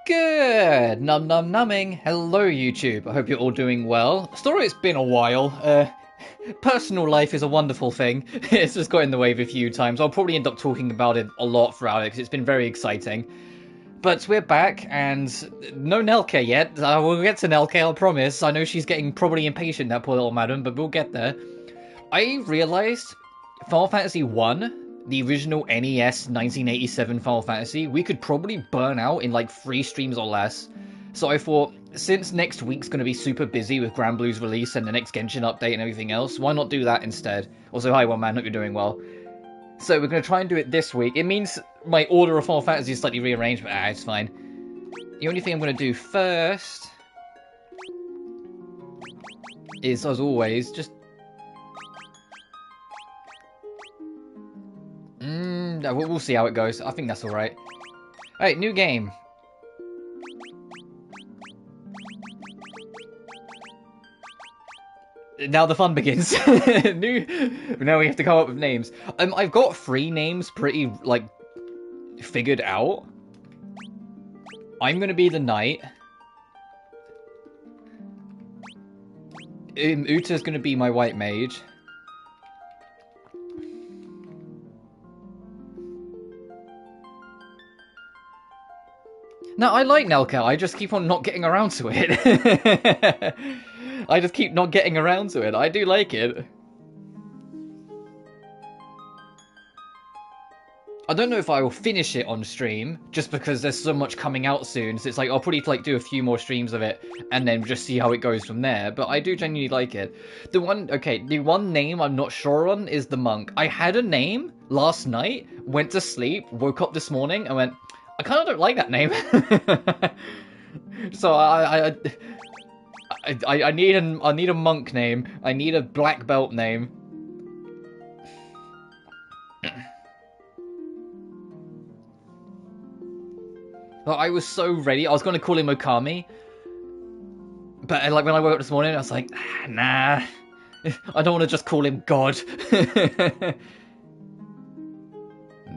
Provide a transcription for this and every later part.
Good! Num num numbing. Hello, YouTube. I hope you're all doing well. Sorry it's been a while. Personal life is a wonderful thing. It's just got in the way a few times. I'll probably end up talking about it a lot throughout it because it's been very exciting. But we're back, and no Nelke yet. We'll get to Nelke, I'll promise. I know she's getting probably impatient, that poor little madam, but we'll get there. I realised Final Fantasy 1, the original NES 1987 Final Fantasy, we could probably burn out in like 3 streams or less. So I thought, since next week's going to be super busy with Grand Blue's release and the next Genshin update and everything else, why not do that instead? Also, hi, one man, hope you're doing well. So we're going to try and do it this week. It means my order of Final Fantasy is slightly rearranged, but it's fine. The only thing I'm going to do first is, as always, just... we'll see how it goes. I think that's alright. Alright, new game. Now the fun begins. Now we have to come up with names. I've got 3 names pretty, like, figured out. I'm gonna be the knight. Uta's gonna be my white mage. No, I like Nelka, I just keep on not getting around to it. I just keep not getting around to it. I do like it. I don't know if I will finish it on stream, just because there's so much coming out soon, so it's like, I'll probably like do a few more streams of it, and then just see how it goes from there, but I do genuinely like it. The one name I'm not sure on is the monk. I had a name last night, went to sleep, woke up this morning, and went, I kind of don't like that name. So I need a monk name. I need a black belt name. Well, I was so ready. I was going to call him Okami, but like when I woke up this morning, I was like, nah, I don't want to just call him God.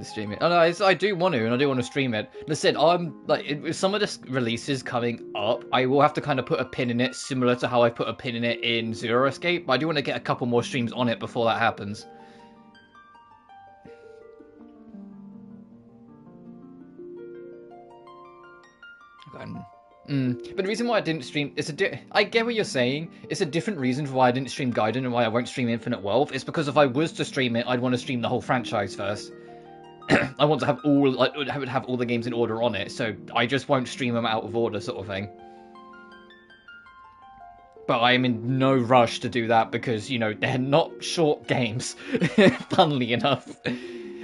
Stream it. Oh no, I do want to, and I do want to stream it. Listen, with some of the releases coming up, I will have to kind of put a pin in it, similar to how I put a pin in it in Zero Escape, but I do want to get a couple more streams on it before that happens. But the reason why I didn't stream, I get what you're saying, it's a different reason for why I didn't stream Gaiden and why I won't stream Infinite Wealth. It's because if I was to stream it, I'd want to stream the whole franchise first. I want to have all the games in order on it, so I just won't stream them out of order, sort of thing. But I am in no rush to do that because, you know, they're not short games, funnily enough.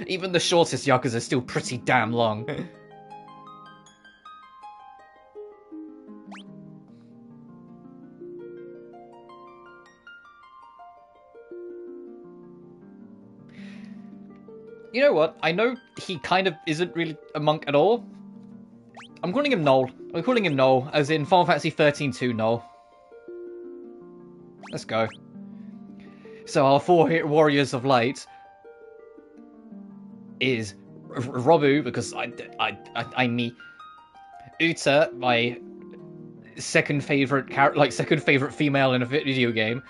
Even the shortest Yakuza are still pretty damn long. You know what? I know he kind of isn't really a monk at all. I'm calling him Noel. I'm calling him Noel, as in Final Fantasy 13-2 Noel. Let's go. So our 4 Warriors of Light is Robu, because I'm me. Uta, my second favorite character, like second favorite female in a video game.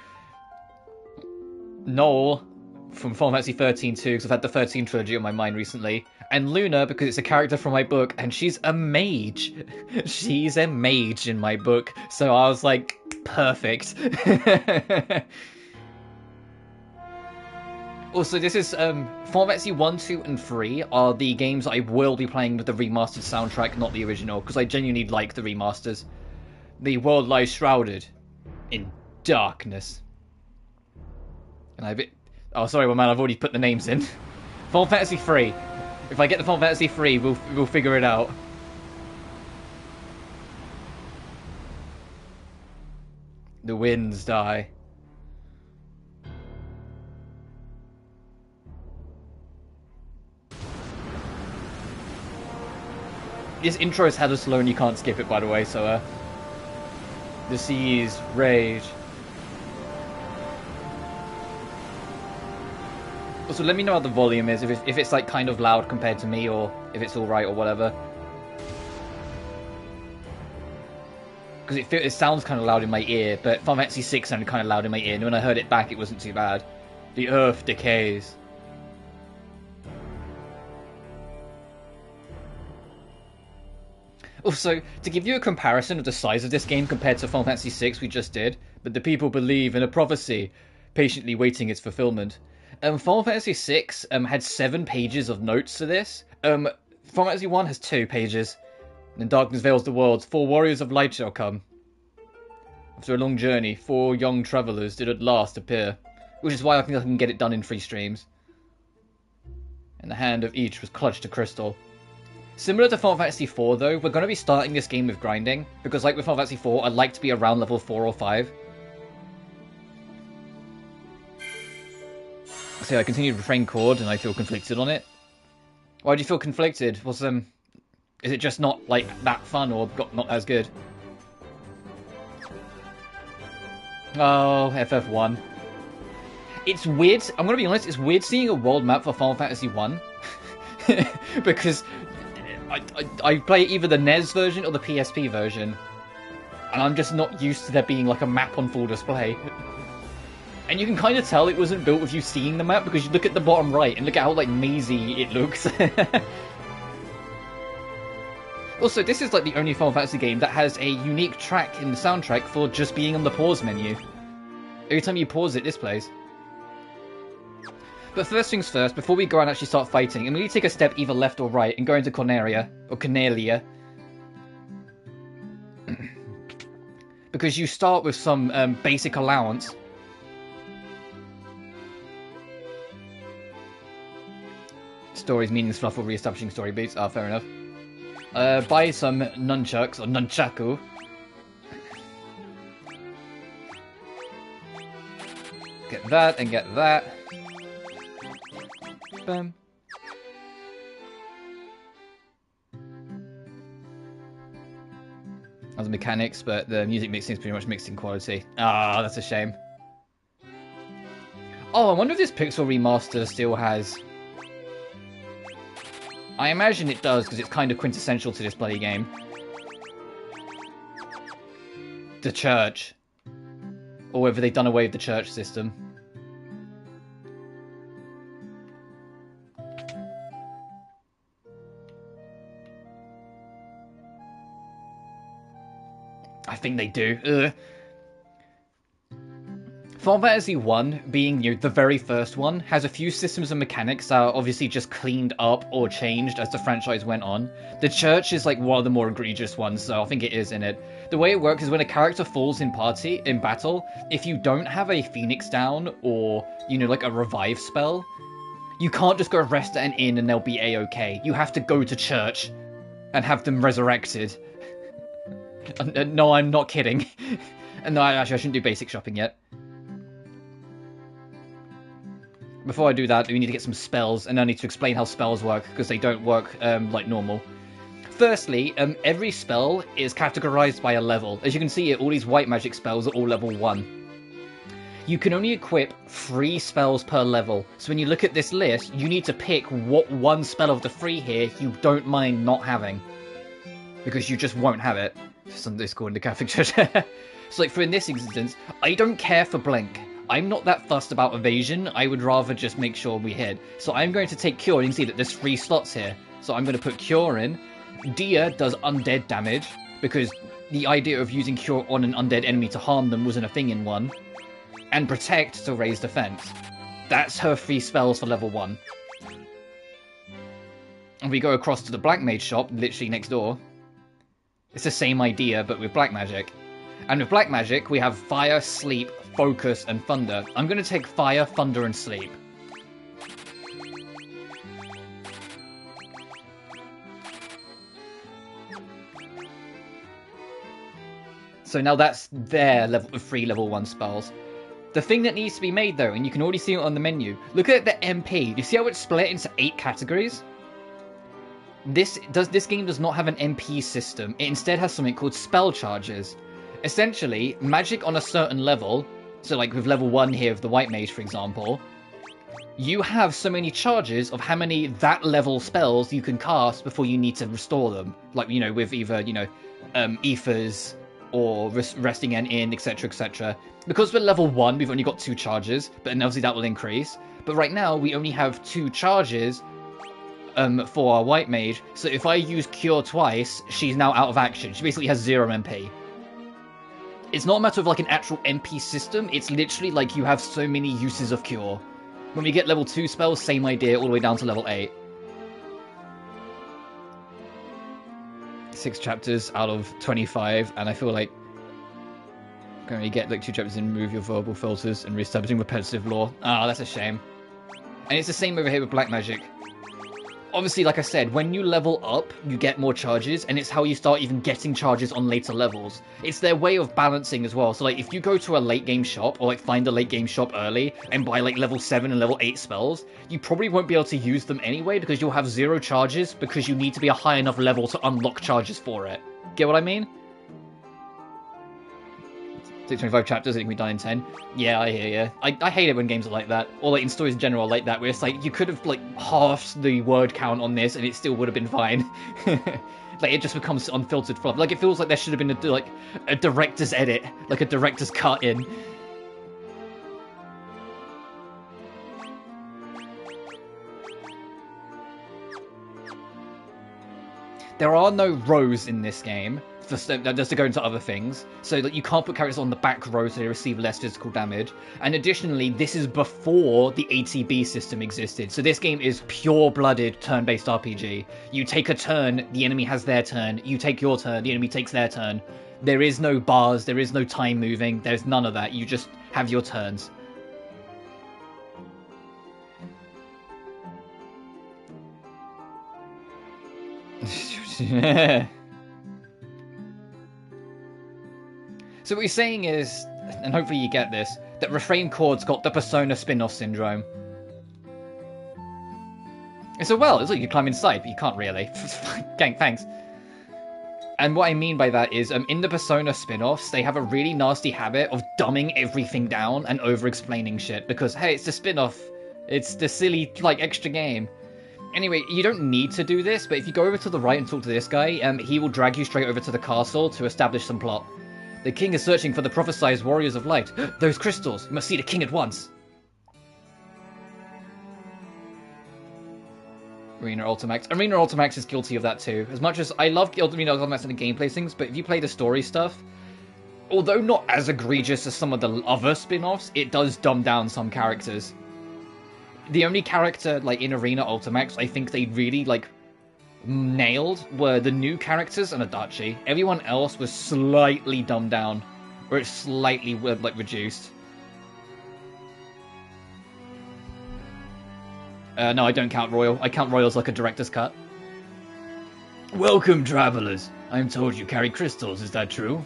Noel from Final Fantasy 13-2, because I've had the 13 trilogy on my mind recently. And Luna, because it's a character from my book, and she's a mage. She's a mage in my book. So I was like, perfect. Also, this is, Final Fantasy 1, 2, and 3 are the games I will be playing with the remastered soundtrack, not the original, because I genuinely like the remasters. The world lies shrouded in darkness. And oh, sorry, well, man, I've already put the names in. Final Fantasy 3. If I get the Final Fantasy 3, we'll figure it out. The winds die. This intro is hella slow and you can't skip it, by the way, so, the seas rage. Also, let me know how the volume is, if it's like kind of loud compared to me, or if it's alright or whatever. because it sounds kind of loud in my ear, but Final Fantasy VI sounded kind of loud in my ear, and when I heard it back, it wasn't too bad. The earth decays. Also, to give you a comparison of the size of this game compared to Final Fantasy VI we just did, but the people believe in a prophecy, patiently waiting its fulfillment. Final Fantasy VI had 7 pages of notes to this. Final Fantasy I has 2 pages. And darkness veils the world, 4 warriors of light shall come. After a long journey, 4 young travellers did at last appear, which is why I think I can get it done in 3 streams. And the hand of each was clutched a crystal. Similar to Final Fantasy IV though, we're going to be starting this game with grinding, because like with Final Fantasy IV, I'd like to be around level 4 or 5. So I continued refrain chord and I feel conflicted on it. Why do you feel conflicted? Is it just not like that fun or not as good? Oh, FF1. It's weird, I'm going to be honest, it's weird seeing a world map for Final Fantasy 1. Because I play either the NES version or the PSP version. And I'm just not used to there being like a map on full display. And you can kind of tell it wasn't built with you seeing the map, because you look at the bottom right and look at how like mazy it looks. Also, this is like the only Final Fantasy game that has a unique track in the soundtrack for just being on the pause menu. Every time you pause it, this plays. But first things first, before we go and actually start fighting, I'm going to take a step either left or right and go into Cornelia, or Cornelia. Because you start with some basic allowance. Stories, meanings, fluff, or re-establishing story beats. Ah, fair enough. Buy some nunchucks, or nunchaku. Get that, and get that. Bam. That's mechanics, but the music mixing is pretty much mixed in quality. Ah, that's a shame. Oh, I wonder if this Pixel remaster still has... I imagine it does, because it's kind of quintessential to this bloody game. The church. Or whether they've done away with the church system. I think they do. Ugh. Final Fantasy 1, being the very first one, has a few systems and mechanics that are obviously just cleaned up or changed as the franchise went on. The church is like one of the more egregious ones, so I think it is in it. The way it works is when a character falls in battle, if you don't have a Phoenix down or, like a revive spell, you can't just go rest at an inn and they'll be a-okay. You have to go to church and have them resurrected. No, I'm not kidding. No, actually, I shouldn't do basic shopping yet. Before I do that, we need to get some spells, and I need to explain how spells work, because they don't work like normal. Firstly, every spell is categorized by a level. As you can see here, all these white magic spells are all level 1. You can only equip 3 spells per level, so when you look at this list, you need to pick what 1 spell of the 3 here you don't mind not having. Because you just won't have it. Some Discord in the Catholic Church. So like, for in this instance, I don't care for Blink. I'm not that fussed about evasion, I would rather just make sure we hit. So I'm going to take Cure, and you can see that there's 3 slots here. So I'm going to put Cure in. Dia does undead damage, because the idea of using Cure on an undead enemy to harm them wasn't a thing in 1. And Protect to raise defense. That's her 3 spells for level 1. And we go across to the Black Mage shop, literally next door. It's the same idea, but with black magic. And with black magic, we have Fire, Sleep, Focus, and Thunder. I'm going to take Fire, Thunder, and Sleep. So now that's their level 3 level 1 spells. The thing that needs to be made though, and you can already see it on the menu, look at the MP. You see how it's split into 8 categories? This game does not have an MP system. It instead has something called spell charges. Essentially, magic on a certain level, so like with level 1 here of the White Mage, for example, you have so many charges of how many that level spells you can cast before you need to restore them. Like, with either, ethers, or resting and in, etc, etc. Because we're level 1, we've only got 2 charges, but then obviously that will increase. But right now, we only have 2 charges for our white mage, so if I use Cure twice, she's now out of action. She basically has 0 MP. It's not a matter of like an actual MP system, it's literally like you have so many uses of Cure. When we get level 2 spells, same idea, all the way down to level 8. 6 chapters out of 25, and I feel like I'm going to get like 2 chapters and remove your verbal filters and reestablishing repetitive lore. Ah, that's a shame. And it's the same over here with black magic. Obviously, like I said, when you level up, you get more charges, and it's how you start even getting charges on later levels. It's their way of balancing as well. So, like, if you go to a late game shop, or, like, find a late game shop early, and buy, like, level 7 and level 8 spells, you probably won't be able to use them anyway, because you'll have 0 charges, because you need to be a high enough level to unlock charges for it. Get what I mean? 25 chapters, it can be done in 10. Yeah, I hear you. I hate it when games are like that, or like in stories in general like that, where it's like, you could have like halved the word count on this and it still would have been fine. Like, it just becomes unfiltered fluff. Like, it feels like there should have been a director's edit, like a director's cut in. There are no rows in this game, just to go into other things, so that you can't put characters on the back row so they receive less physical damage. And additionally, this is before the ATB system existed, so this game is pure-blooded turn-based RPG. You take a turn, the enemy has their turn, you take your turn, the enemy takes their turn. There is no bars, there is no time moving, there's none of that, you just have your turns. So what he's saying is, and hopefully you get this, that Refrain Chord's got the Persona spin-off syndrome. It's a well, it's like you climb inside, but you can't really. Gang, thanks. And what I mean by that is, in the Persona spin-offs, they have a really nasty habit of dumbing everything down and over-explaining shit, because, hey, it's the spin-off. It's the silly, like, extra game. Anyway, you don't need to do this, but if you go over to the right and talk to this guy, he will drag you straight over to the castle to establish some plot. The king is searching for the prophesized warriors of light. Those crystals! You must see the king at once! Arena Ultimax. Arena Ultimax is guilty of that too. As much as I love Arena Ultimax and the gameplay things, but if you play the story stuff, although not as egregious as some of the other spin-offs, it does dumb down some characters. The only character, like, in Arena Ultimax, I think they really, like, nailed were the new characters and Adachi. Everyone else was slightly dumbed down, or it's slightly, like, reduced. No, I don't count Royal. I count Royals like a director's cut. Welcome, travelers. I'm told you carry crystals, is that true?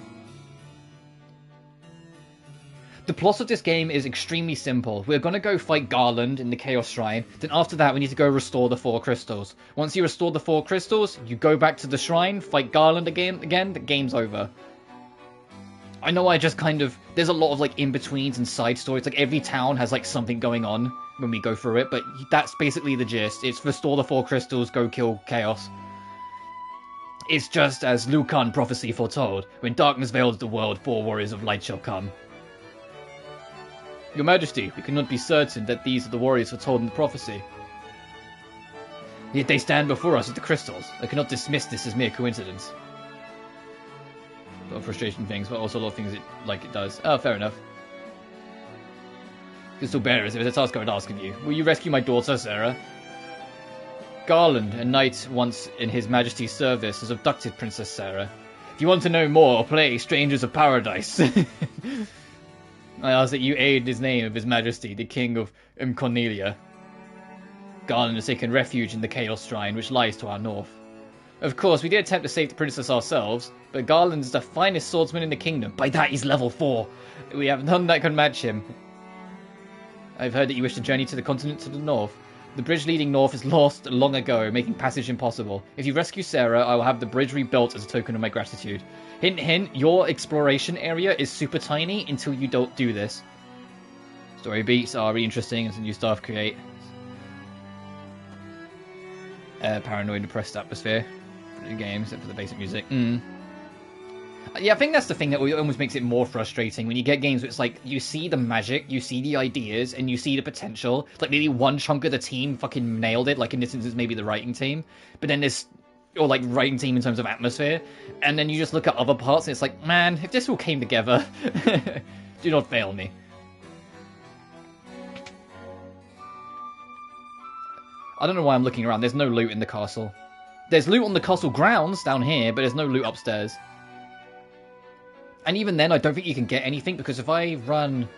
The plot of this game is extremely simple. We're going to go fight Garland in the Chaos Shrine. Then after that, we need to go restore the 4 crystals. Once you restore the 4 crystals, you go back to the shrine, fight Garland again, the game's over. I know I just kind of... There's a lot of, like, in-betweens and side stories. Like, every town has, like, something going on when we go through it. But that's basically the gist. It's restore the 4 crystals, go kill Chaos. It's just as Lucan prophecy foretold. When darkness veils the world, 4 warriors of light shall come. Your Majesty, we cannot be certain that these are the warriors foretold in the prophecy. Yet they stand before us with the crystals. I cannot dismiss this as mere coincidence. A lot of frustration things, but also a lot of things it does. Oh, fair enough. Crystal Bearers, it was a task I would ask of you. Will you rescue my daughter, Sarah? Garland, a knight once in His Majesty's service, has abducted Princess Sarah. If you want to know more, play Strangers of Paradise. I ask that you aid his name of His Majesty, the King of Cornelia. Garland has taken refuge in the Chaos Shrine, which lies to our north. Of course, we did attempt to save the princess ourselves, but Garland is the finest swordsman in the kingdom. By that, he's level 4. We have none that can match him. I've heard that you wish to journey to the continent to the north. The bridge leading north is lost long ago, making passage impossible. If you rescue Sarah, I will have the bridge rebuilt as a token of my gratitude. Hint, hint, your exploration area is super tiny until you don't do this. Story beats are really interesting and some new stuff create. Paranoid, depressed atmosphere for the game, except for the basic music. Yeah, I think that's the thing that almost makes it more frustrating when you get games where it's like, you see the magic, you see the ideas, and you see the potential. Like, maybe one chunk of the team fucking nailed it, like in this instance, maybe the writing team. But then there's, or like writing team in terms of atmosphere. And then you just look at other parts and it's like, man, if this all came together, do not fail me. I don't know why I'm looking around. There's no loot in the castle. There's loot on the castle grounds down here, but there's no loot upstairs. And even then, I don't think you can get anything, because if I run...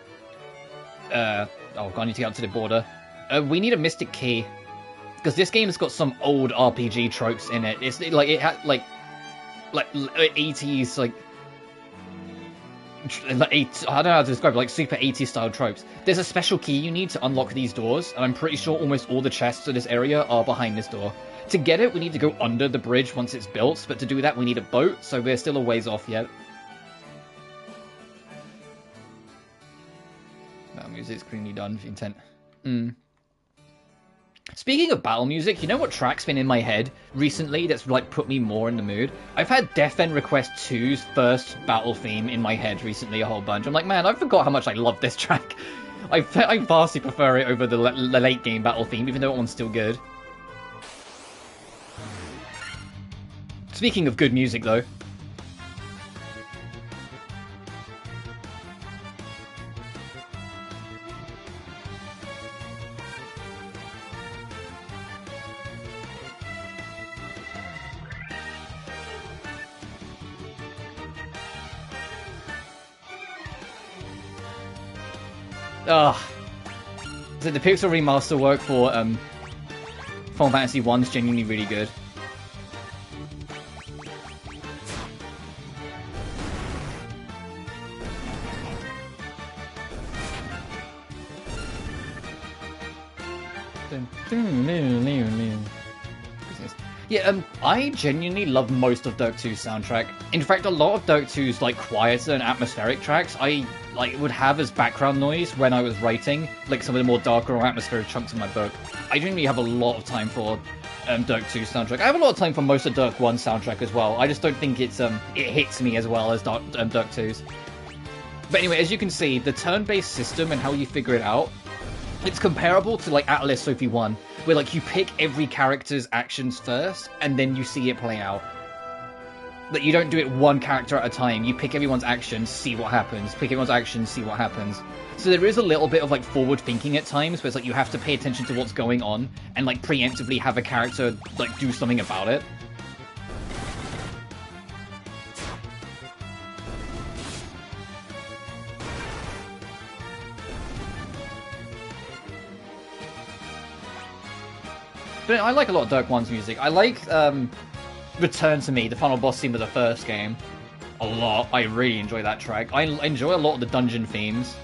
oh, I need to get up to the border. We need a Mystic Key. Because this game's got some old RPG tropes in it. It's like, it had, like 80s, like I don't know how to describe it, like super 80s style tropes. There's a special key you need to unlock these doors, and I'm pretty sure almost all the chests in this area are behind this door. To get it, we need to go under the bridge once it's built, but to do that we need a boat, so we're still a ways off yet. That music's cleanly done for intent. Speaking of battle music, you know what track's been in my head recently that's like put me more in the mood? I've had Death End Request 2's first battle theme in my head recently a whole bunch. I'm like, man, I forgot how much I love this track. I vastly prefer it over the late game battle theme, even though that one's still good. Speaking of good music, though. So the Pixel remaster work for Final Fantasy 1's genuinely really good. Yeah, I genuinely love most of Dirk 2's soundtrack. In fact, a lot of Dirk 2's like quieter and atmospheric tracks I would have as background noise when I was writing, like some of the more darker or atmospheric chunks of my book. I genuinely have a lot of time for Dirk 2's soundtrack. I have a lot of time for most of Dirk 1's soundtrack as well. I just don't think it's it hits me as well as Dirk 2's. But anyway, as you can see, the turn-based system and how you figure it out, it's comparable to like Atlas Sophie 1, where like you pick every character's actions first and then you see it play out. That you don't do it one character at a time. You pick everyone's actions, see what happens. Pick everyone's actions, see what happens. So there is a little bit of like forward thinking at times, where it's like you have to pay attention to what's going on and like preemptively have a character like do something about it. But I like a lot of Dirk 1's music. I like Return to Me, the final boss theme of the first game, a lot. I really enjoy that track. I enjoy a lot of the dungeon themes.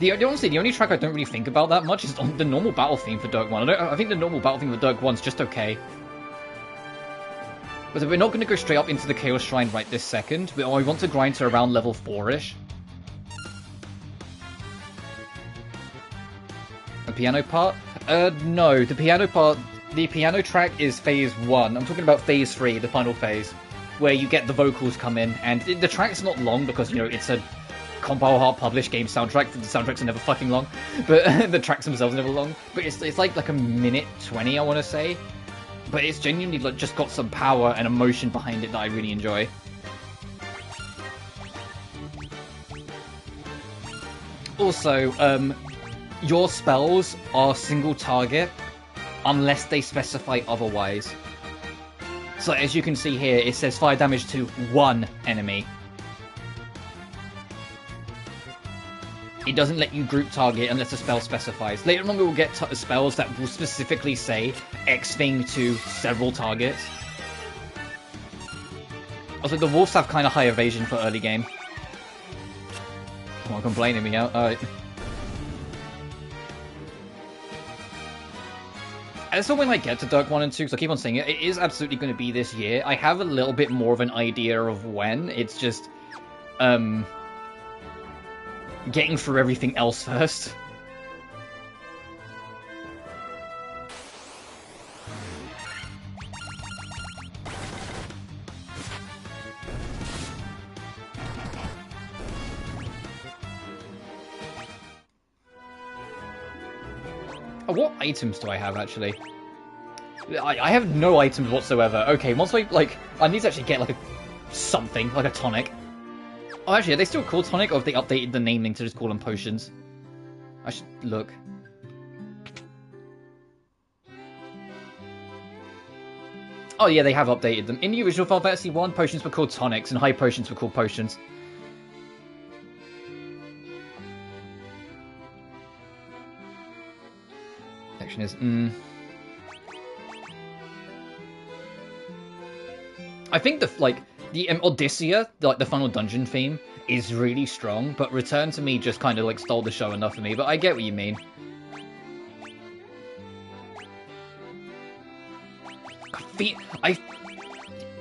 Honestly, the only track I don't really think about that much is the normal battle theme for Dirk 1. I think the normal battle theme for Dirk 1's just okay. But we're not going to go straight up into the Chaos Shrine right this second, but I want to grind to around level 4-ish. The piano part? No, the piano part... The piano track is phase 1. I'm talking about phase 3, the final phase, where you get the vocals come in, and the track's not long because, you know, it's a Compile Heart published game soundtrack. The soundtracks are never fucking long, but the tracks themselves are never long. But it's like a minute 20, I want to say. But it's genuinely like just got some power and emotion behind it that I really enjoy. Also, your spells are single target unless they specify otherwise. So as you can see here, it says fire damage to one enemy. It doesn't let you group target unless the spell specifies. Later on we will get spells that will specifically say X thing to several targets. Also, the wolves have kind of high evasion for early game. Come on, complaining me out. Alright. And so when I get to Dirk 1 and 2, because I keep on saying it, it is absolutely going to be this year. I have a little bit more of an idea of when. It's just, getting through everything else first. Oh, what items do I have, actually? I have no items whatsoever. Okay, once I need to actually get, like, something, like a tonic. Oh, actually, are they still called tonic, or have they updated the naming to just call them potions? I should look. Oh, yeah, they have updated them. In the original Final Fantasy 1, potions were called tonics, and high potions were called potions. Section is, I think the Odyssea, like the final dungeon theme, is really strong, but Return to Me just kind of like stole the show enough for me, but I get what you mean.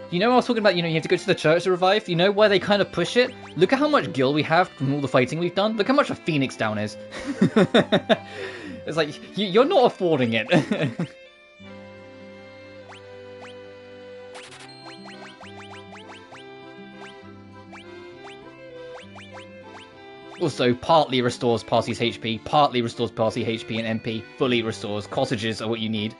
You know I was talking about, you have to go to the church to revive? You know why they kind of push it? Look at how much gil we have from all the fighting we've done. Look how much a Phoenix down is. It's like, you're not affording it. Also, partly restores party's HP, partly restores party HP and MP, fully restores. Cottages are what you need.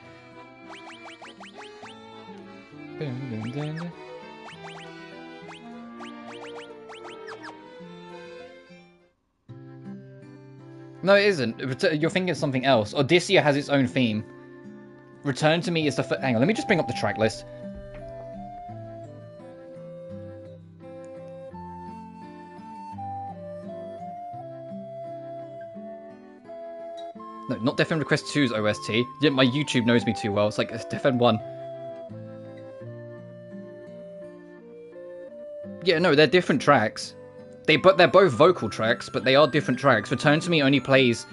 No, it isn't. You're thinking of something else. Odyssea has its own theme. Return to Me is the... Hang on, let me just bring up the track list. No, not Death End Request 2's OST. Yeah, my YouTube knows me too well. It's like, it's Death End 1. Yeah, no, they're different tracks. They're both vocal tracks, but they are different tracks. Return to Me only plays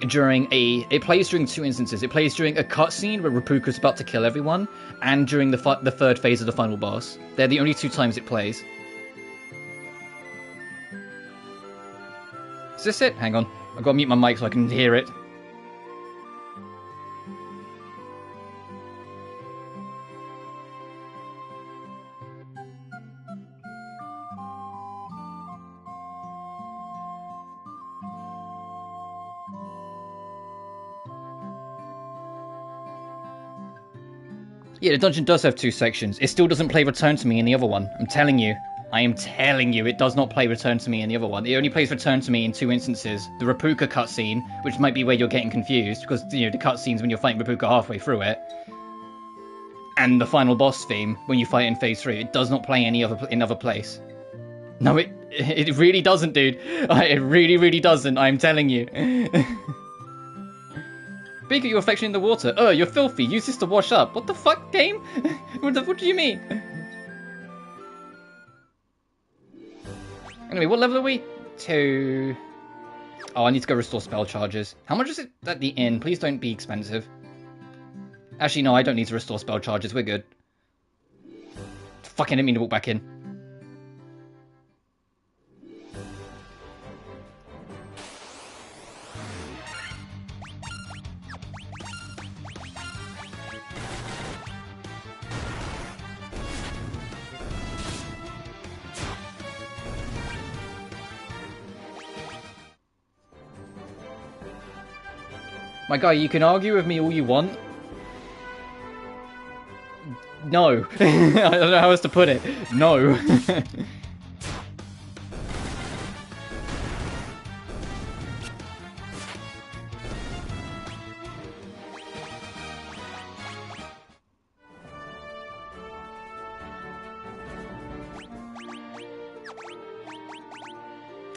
during It plays during two instances. It plays during a cutscene where Rapuka's about to kill everyone, and during the third phase of the final boss. They're the only two times it plays. Is this it? Hang on. I've got to mute my mic so I can hear it. Yeah, the dungeon does have two sections. It still doesn't play Return to Me in the other one. I'm telling you. I am telling you, it does not play Return to Me in the other one. It only plays Return to Me in two instances. The Rapuka cutscene, which might be where you're getting confused, because, the cutscene's when you're fighting Rapuka halfway through it. And the final boss theme, when you fight in Phase 3. It does not play in other place. No, it really doesn't, dude. It really, really doesn't, I'm telling you. Speak of your affection in the water. Oh, you're filthy. Use this to wash up. What the fuck, game? What do you mean? Anyway, what level are we? 2. Oh, I need to go restore spell charges. How much is it at the inn? Please don't be expensive. Actually, no, I don't need to restore spell charges. We're good. Fucking didn't mean to walk back in. My guy, you can argue with me all you want. No. I don't know how else to put it. No.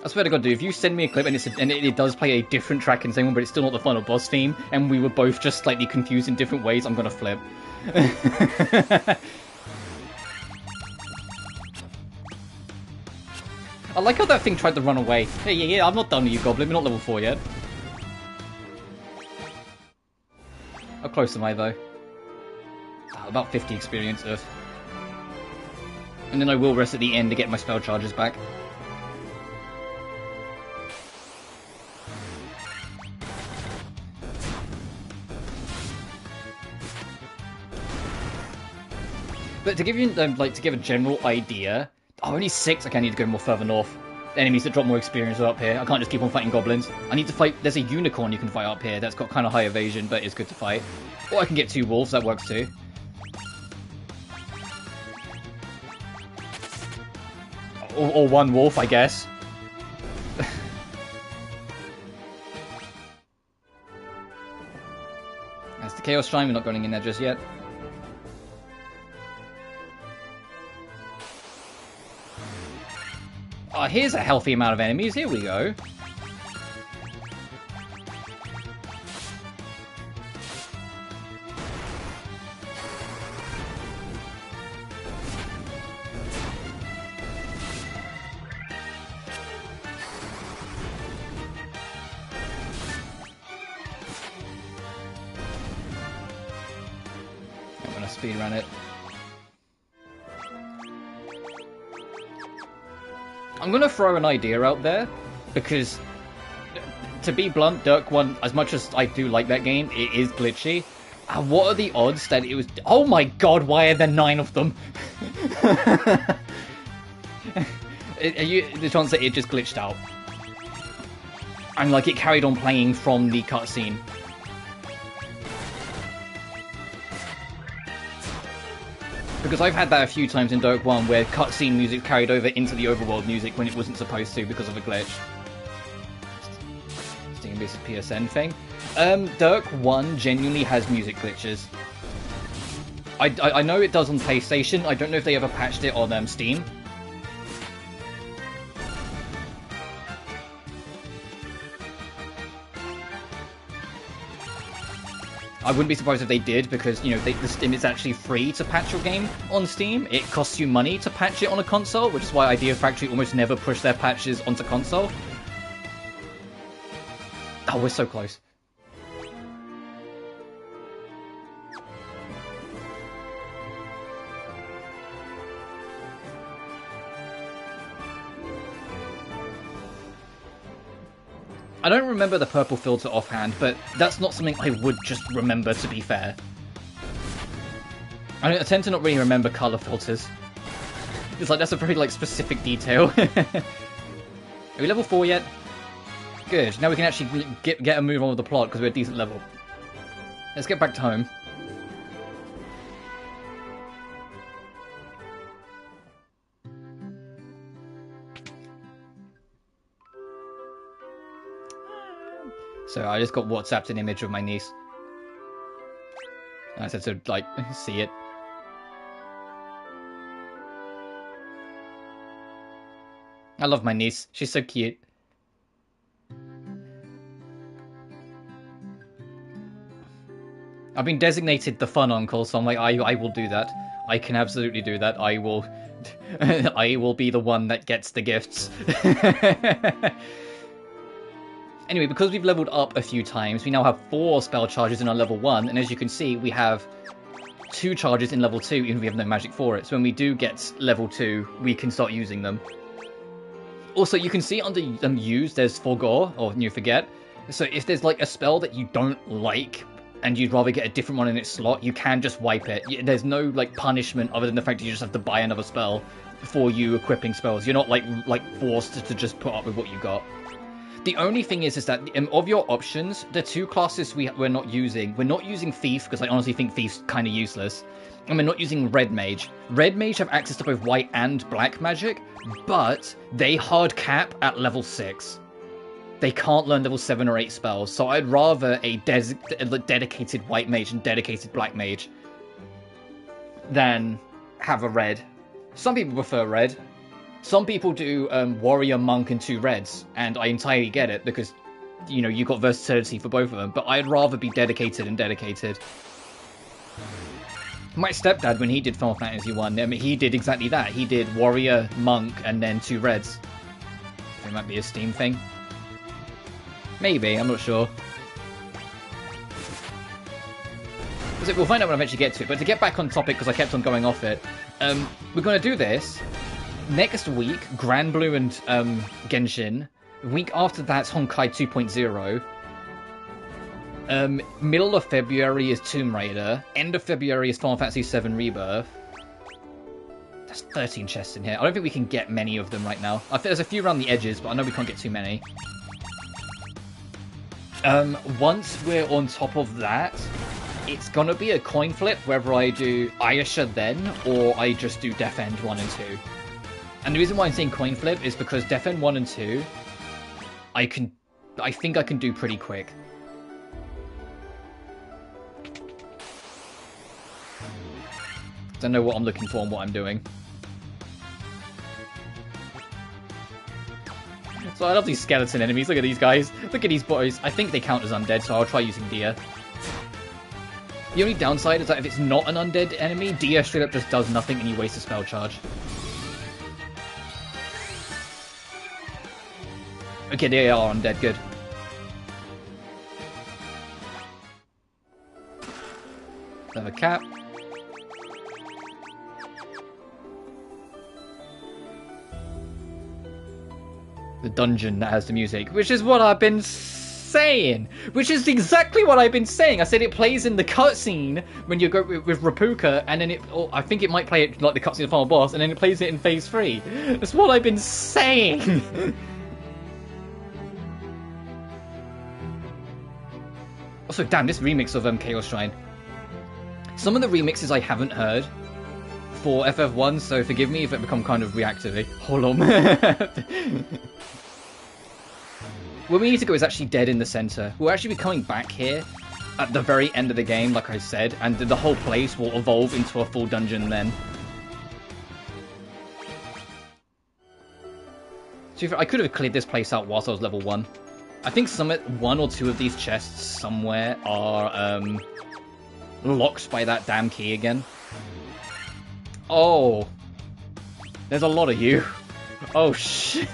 I swear to God, dude, if you send me a clip and it does play a different track in the same one, but it's still not the final boss theme, and we were both just slightly confused in different ways, I'm gonna flip. I like how that thing tried to run away. Hey, yeah, I'm not done with you, Goblin. We're not level 4 yet. How close am I, though? Oh, about 50 experience, Earth. And then I will rest at the end to get my spell charges back. But to give you, to give a general idea... Oh, only 6? Okay, I need to go more further north. enemies that drop more experience are up here. I can't just keep on fighting goblins. I need to fight... There's a unicorn you can fight up here that's got kind of high evasion, but it's good to fight. Or I can get 2 wolves, that works too. Or 1 wolf, I guess. That's the Chaos Shrine, we're not going in there just yet. Oh, here's a healthy amount of enemies, here we go. I'm gonna speedrun it. I'm gonna throw an idea out there, because, to be blunt, Dirk 1, as much as I do like that game, it is glitchy. What are the odds that it was... Oh my god, why are there 9 of them? The chance that it just glitched out. And like, it carried on playing from the cutscene. Because I've had that a few times in Dirk 1 where cutscene music carried over into the overworld music when it wasn't supposed to because of a glitch. It's going to be a PSN thing. Dirk 1 genuinely has music glitches. I know it does on PlayStation. I don't know if they ever patched it on Steam. I wouldn't be surprised if they did, because, you know, it's actually free to patch your game on Steam. It costs you money to patch it on a console, which is why Idea Factory almost never push their patches onto console. Oh, we're so close. I don't remember the purple filter offhand, but that's not something I would just remember, to be fair. I tend to not really remember color filters. It's like, that's a very, like, specific detail. Are we level 4 yet? Good. Now we can actually get a move on with the plot, because we're a decent level. Let's get back to home. So I just got WhatsApped an image of my niece. I said to, like, see it. I love my niece. She's so cute. I've been designated the fun uncle, so I'm like, I will do that. I can absolutely do that. I will... I will be the one that gets the gifts. Anyway, because we've leveled up a few times, we now have 4 spell charges in our level 1, and as you can see, we have 2 charges in level 2, even if we have no magic for it. So when we do get level 2, we can start using them. Also, you can see under use, there's Forgore, or you forget. So if there's like a spell that you don't like, and you'd rather get a different one in its slot, you can just wipe it. There's no like punishment other than the fact that you just have to buy another spell for you equipping spells. You're not like forced to just put up with what you got. The only thing is that of your options, the 2 classes we're not using Thief, because I honestly think Thief's kind of useless, and we're not using Red Mage. Red Mage have access to both white and black magic, but they hard cap at level 6. They can't learn level 7 or 8 spells, so I'd rather a dedicated white mage and dedicated black mage than have a red. Some people prefer red. Some people do warrior, monk, and 2 reds, and I entirely get it, because, you know, you've got versatility for both of them, but I'd rather be dedicated and dedicated. My stepdad, when he did Final Fantasy 1, I mean, he did exactly that. He did warrior, monk, and then 2 reds. I think it might be a Steam thing. Maybe, I'm not sure. We'll find out when I eventually get to it, but to get back on topic, because I kept on going off it, we're going to do this. Next week, Grand Blue and Genshin. The week after that's Honkai 2.0. Middle of February is Tomb Raider. End of February is Final Fantasy VII Rebirth. There's 13 chests in here. I don't think we can get many of them right now. I think there's a few around the edges, but I know we can't get too many. Once we're on top of that, it's gonna be a coin flip whether I do Ayesha then, or I just do Death End 1 and 2. And the reason why I'm saying coin flip is because Death End 1 and 2, I think I can do pretty quick. I know what I'm looking for and what I'm doing. So I love these skeleton enemies. Look at these guys. Look at these boys. I think they count as undead, so I'll try using Dia. The only downside is that if it's not an undead enemy, Dia straight up just does nothing and you waste a spell charge. Okay, they are undead. Good. Another cap. The dungeon that has the music, which is what I've been saying. Which is exactly what I've been saying. I said it plays in the cutscene when you go with Rapuka, and then I think it might play it like the cutscene of the final boss, and then it plays it in phase 3. That's what I've been saying. Also, damn, this remix of Chaos Shrine. Some of the remixes I haven't heard for FF1, so forgive me if it become kind of reactive. Hold on. Where we need to go is actually dead in the center. We'll actually be coming back here at the very end of the game, like I said, and the whole place will evolve into a full dungeon then. So I could have cleared this place out whilst I was level 1. I think one or two of these chests somewhere are locked by that damn key again. Oh, there's a lot of you. Oh shit.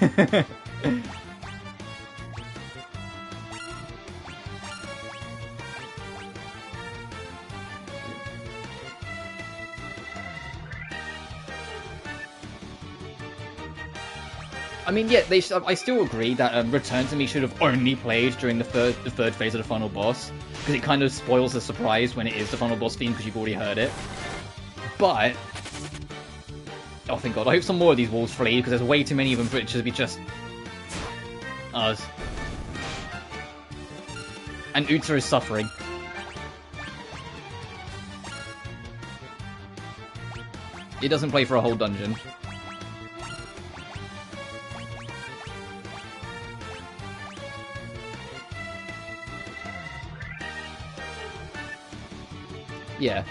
I mean, yeah, I still agree that Return to Me should have only played during the third phase of the final boss, because it kind of spoils the surprise when it is the final boss theme because you've already heard it. But oh, thank God! I hope some more of these walls flee because there's way too many of them for it to be just us. And Uta is suffering. It doesn't play for a whole dungeon. Yeah.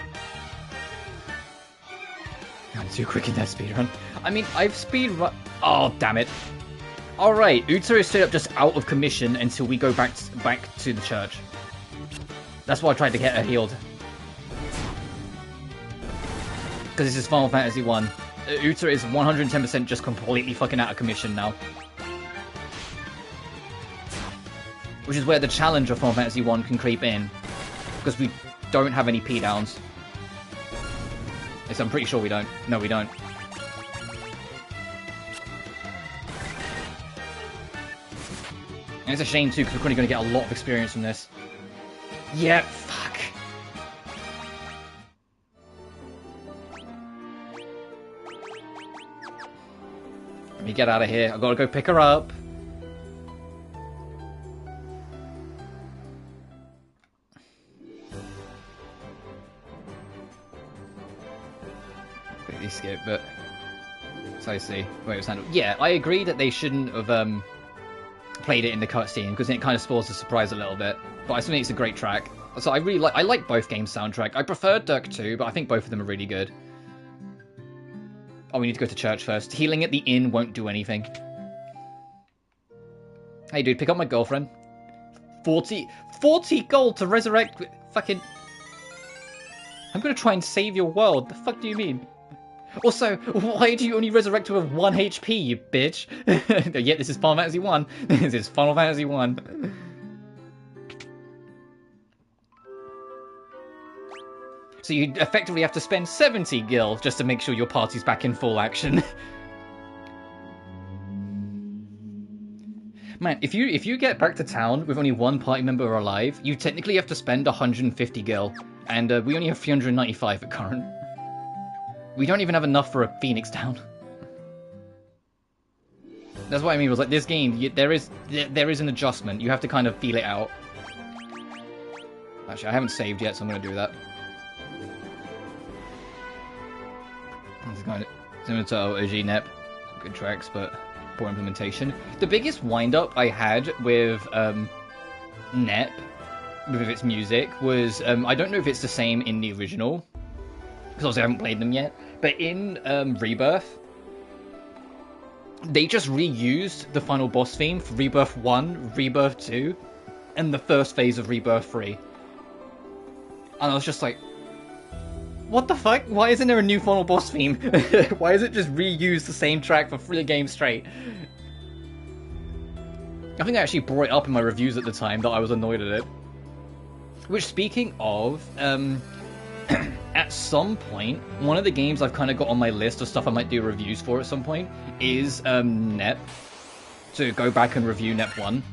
I'm too quick in that speedrun. I mean, I've speedrun... Oh, damn it. Alright, Uta is straight up just out of commission until we go back to the church. That's why I tried to get her healed. Because this is Final Fantasy 1. Uta is 110% just completely fucking out of commission now. Which is where the challenge of Final Fantasy 1 can creep in. Because we don't have any P-downs. Yes, I'm pretty sure we don't. No, we don't. And it's a shame too, because we're probably going to get a lot of experience from this. Yeah, fuck. Let me get out of here. I've got to go pick her up. Skip, but so I see where it was handled. Yeah, I agree that they shouldn't have played it in the cutscene because it kind of spoils the surprise a little bit. But I still think it's a great track. So I like both games' soundtrack. I prefer Dirk 2, but I think both of them are really good. Oh, we need to go to church first. Healing at the inn won't do anything. Hey, dude, pick up my girlfriend. 40 gold to resurrect. Fucking. I'm gonna try and save your world. The fuck do you mean? Also, why do you only resurrect with 1 HP, you bitch? Yeah, this is Final Fantasy 1. This is Final Fantasy 1. So you effectively have to spend 70 gil just to make sure your party's back in full action. Man, if you get back to town with only one party member alive, you technically have to spend 150 gil. And we only have 395 at current. We don't even have enough for a Phoenix down. That's what I mean, was like, this game, there is an adjustment. You have to kind of feel it out. Actually, I haven't saved yet, so I'm going to do that. It's kind of similar to OG NEP. Good tracks, but poor implementation. The biggest wind-up I had with NEP, with its music, was, I don't know if it's the same in the original, because obviously I haven't played them yet, but in Rebirth, they just reused the final boss theme for Rebirth 1, Rebirth 2, and the first phase of Rebirth 3. And I was just like, what the fuck? Why isn't there a new final boss theme? Why is it just reused the same track for 3 games straight? I think I actually brought it up in my reviews at the time that I was annoyed at it. Which, speaking of, at some point, one of the games I've kind of got on my list of stuff I might do reviews for at some point is NEP. To go back and review NEP 1.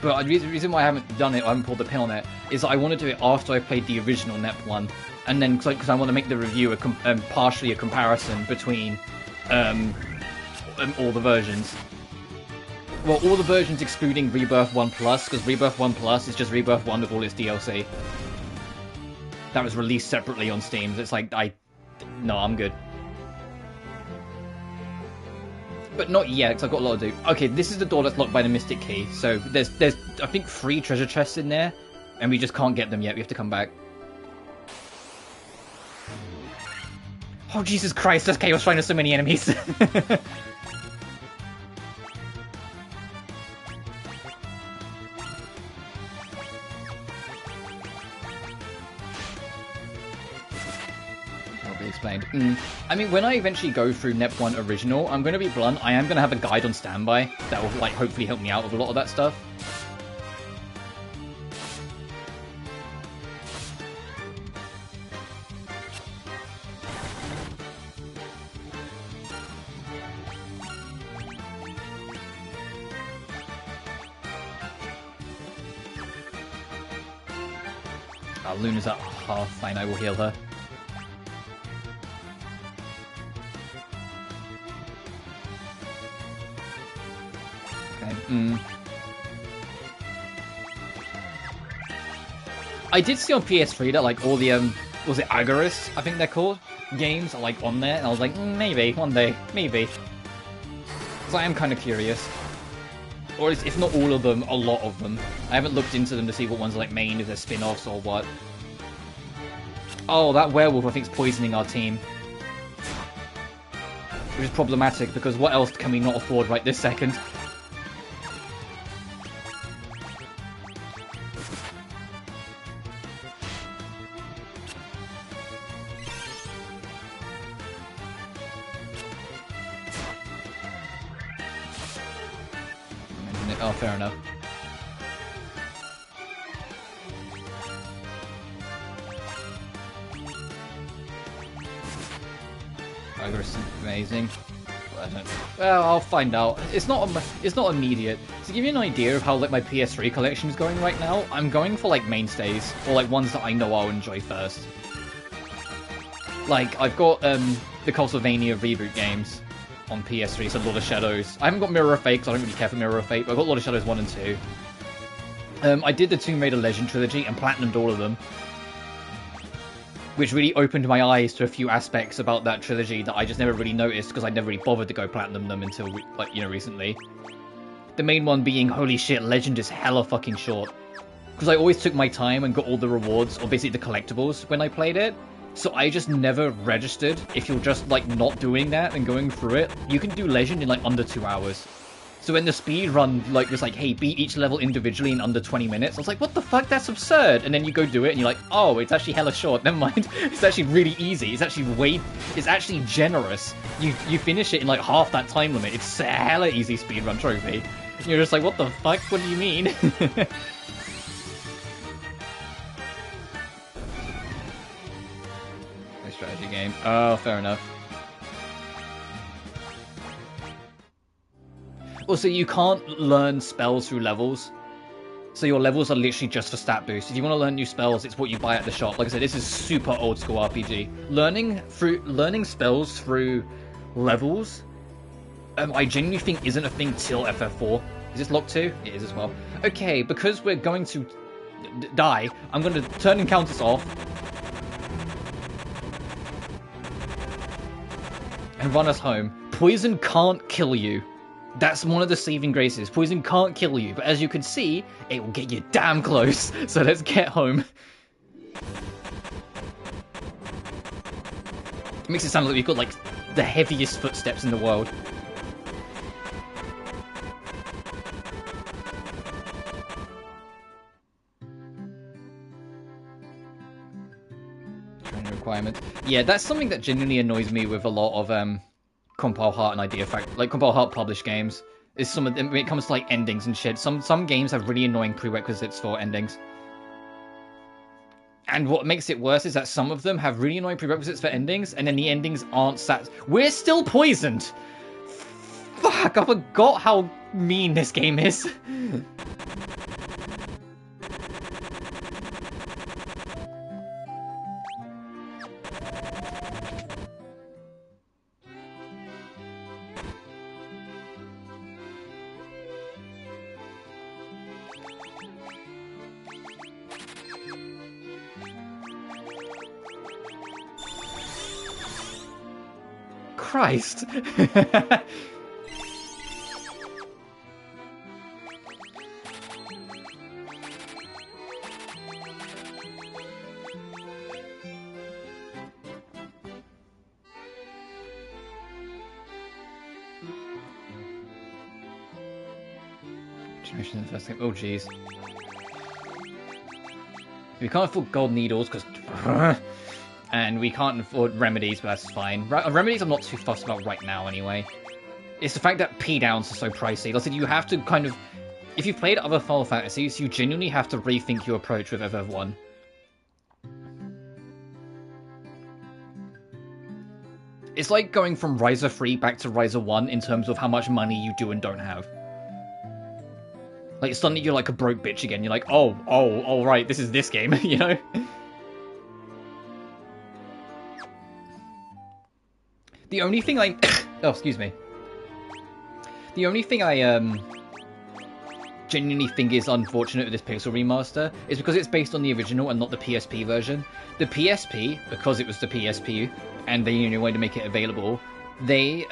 But the reason why I haven't done it, I haven't pulled the pin on it, is that I want to do it after I played the original NEP 1. And then, because I want to make the review partially a comparison between all the versions. Well, all the versions excluding Rebirth 1 Plus, because Rebirth 1 Plus is just Rebirth 1 with all its DLC. That was released separately on Steam. It's like, no, I'm good. But not yet, because I've got a lot to do. Okay, this is the door that's locked by the Mystic Key. So there's I think 3 treasure chests in there, and we just can't get them yet. We have to come back. Oh, Jesus Christ, this chaos shrine has so many enemies. Explained. I mean, when I eventually go through NEP 1 Original, I'm going to be blunt, I am going to have a guide on standby that will, like, hopefully help me out with a lot of that stuff. Luna's at half, fine, I will heal her. I did see on PS3 that, like, all the, was it Agaris, I think they're called, games are, like, on there, and I was like, maybe, one day, maybe. Because I am kind of curious. Or if not all of them, a lot of them. I haven't looked into them to see what ones are, like, main, if they're spin-offs or what. Oh, that werewolf, I think, is poisoning our team. Which is problematic, because what else can we not afford right this second? Oh, fair enough. Progress is amazing. Well, I'll find out. It's not immediate. To give you an idea of how, like, my PS3 collection is going right now, I'm going for, like, mainstays, or, like, ones that I know I'll enjoy first. Like, I've got the Castlevania reboot games on PS3, so Lord of Shadows. I haven't got Mirror of Fate, because I don't really care for Mirror of Fate, but I've got Lord of Shadows 1 and 2. I did the Tomb Raider Legend trilogy and platinumed all of them, which really opened my eyes to a few aspects about that trilogy that I just never really noticed, because I never really bothered to go platinum them until, like, you know, recently. The main one being, holy shit, Legend is hella fucking short. Because I always took my time and got all the rewards, or basically the collectibles, when I played it. So I just never registered. If you're just, like, not doing that and going through it, you can do Legend in, like, under 2 hours. So when the speed run, like, was like, hey, beat each level individually in under 20 minutes, I was like, what the fuck, that's absurd! And then you go do it, and you're like, oh, it's actually hella short, never mind. It's actually really easy, it's actually generous. You finish it in, like, half that time limit. It's a hella easy speedrun trophy. And you're just like, what the fuck, what do you mean? Strategy game. Oh, fair enough. Also, you can't learn spells through levels. So your levels are literally just for stat boost. If you want to learn new spells, it's what you buy at the shop. Like I said, this is super old school RPG. Learning spells through levels, I genuinely think isn't a thing till FF4. Is this locked too? It is as well. Okay, because we're going to die, I'm going to turn encounters off and run us home. Poison can't kill you. That's one of the saving graces. Poison can't kill you, but as you can see, it will get you damn close. So let's get home. It makes it sound like we've got, like, the heaviest footsteps in the world. Training requirements. Yeah, that's something that genuinely annoys me with a lot of, Compile Heart and Idea Fact, like Compile Heart published games, is some of them, when it comes to like endings and shit. Some games have really annoying prerequisites for endings, and what makes it worse is that some of them have really annoying prerequisites for endings, and then the endings aren't We're still poisoned. Fuck! I forgot how mean this game is. Christ. Generation in the first game. Oh jeez. We can't afford gold needles because and we can't afford remedies, but that's fine. Remedies I'm not too fussed about right now anyway. It's the fact that P-downs are so pricey. Like I said, you have to kind of... If you've played other Final Fantasies, you genuinely have to rethink your approach with FF1. It's like going from Riser 3 back to Riser 1 in terms of how much money you do and don't have. Like, suddenly you're like a broke bitch again. You're like, oh, right, this is this game, you know? The only thing I... oh, excuse me. The only thing I, genuinely think is unfortunate with this Pixel remaster is because it's based on the original and not the PSP version. The PSP, because it was the PSP, and they knew a way to make it available, they,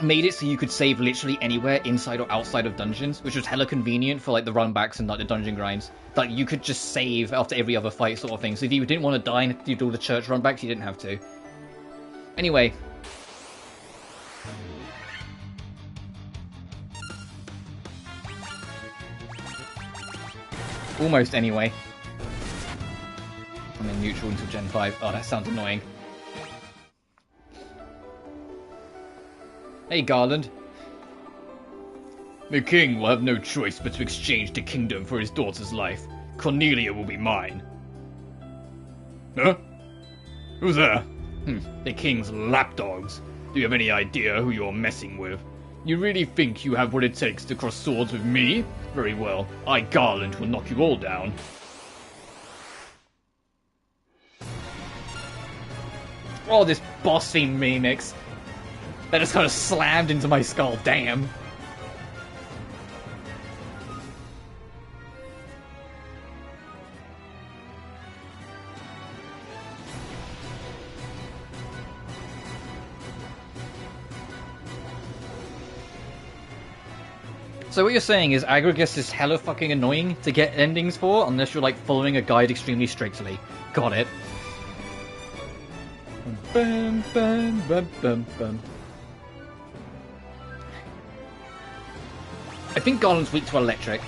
made it so you could save literally anywhere inside or outside of dungeons, which was hella convenient for, like, the runbacks and, like, the dungeon grinds. Like, you could just save after every other fight sort of thing. So if you didn't want to die and do all the church runbacks, you didn't have to. Anyway. Almost anyway. I'm in neutral until Gen 5. Oh, that sounds annoying. Hey, Garland. The king will have no choice but to exchange the kingdom for his daughter's life. Cornelia will be mine. Huh? Who's there? The king's lapdogs. Do you have any idea who you're messing with? You really think you have what it takes to cross swords with me? Very well. I, Garland, will knock you all down. Oh, this boss theme remix. That just kind of slammed into my skull. Damn. So what you're saying is Aggregus is hella fucking annoying to get endings for, unless you're like following a guide extremely strictly. Got it. Bum, bum, bum, bum, bum. I think Garland's weak to electric.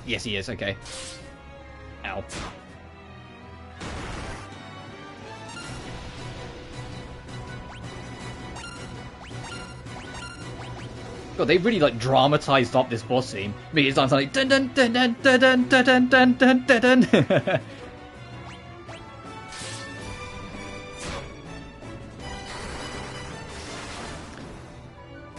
Yes, he is. Okay. Ow. God, they really like dramatized up this boss scene. I mean, it sounds like dun dun dun dun dun dun dun dun dun dun dun.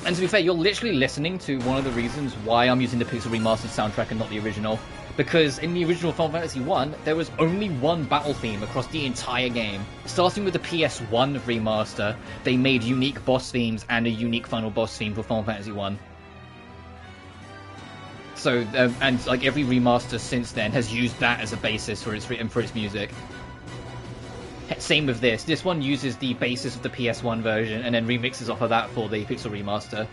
And to be fair, you're literally listening to one of the reasons why I'm using the Pixel Remastered soundtrack and not the original. Because in the original Final Fantasy 1, there was only one battle theme across the entire game. Starting with the PS1 remaster, they made unique boss themes and a unique final boss theme for Final Fantasy 1. So, and like every remaster since then has used that as a basis for its music. Same with this. This one uses the basis of the PS1 version and then remixes off of that for the Pixel Remaster.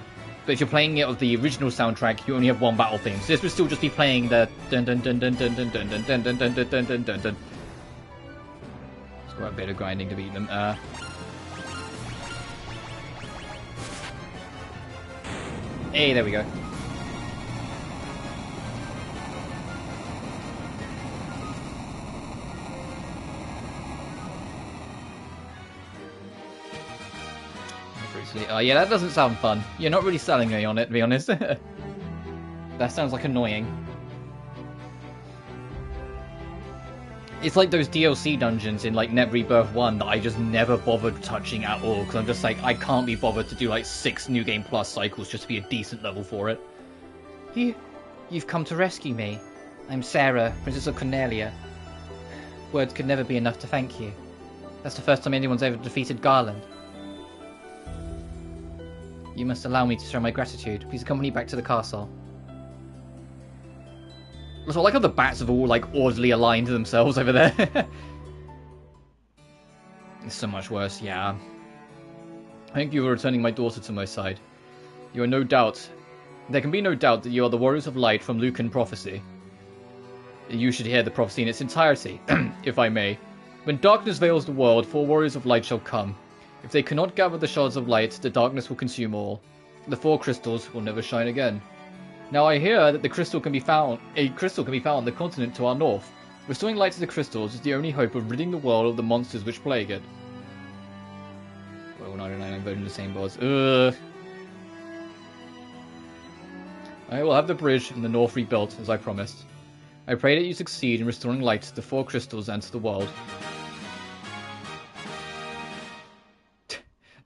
But if you're playing it with the original soundtrack, you only have one battle theme. So this would still just be playing the dun dun dun dun dun dun dun dun dun dun dun dun dun dun dun. It's quite a bit of grinding to beat them. Hey, there we go. Oh yeah, that doesn't sound fun. You're not really selling me on it, to be honest. That sounds like annoying. It's like those DLC dungeons in like Net Rebirth 1 that I just never bothered touching at all, because I'm just like, I can't be bothered to do like 6 New Game Plus cycles just to be a decent level for it. You've come to rescue me. I'm Sarah, Princess of Cornelia. Words could never be enough to thank you. That's the first time anyone's ever defeated Garland. You must allow me to show my gratitude. Please accompany me back to the castle. So I like how the bats have all like orderly aligned to themselves over there. It's so much worse, yeah. Thank you for returning my daughter to my side. You are no doubt... There can be no doubt that you are the Warriors of Light from Lucan Prophecy. You should hear the prophecy in its entirety, if I may. When darkness veils the world, 4 Warriors of Light shall come. If they cannot gather the shards of light, the darkness will consume all. The 4 crystals will never shine again. Now I hear that a crystal can be found on the continent to our north. Restoring light to the crystals is the only hope of ridding the world of the monsters which plague it. Well, 99, I'm voting the same boss. I will have the bridge in the north rebuilt, as I promised. I pray that you succeed in restoring light to the 4 crystals and to the world.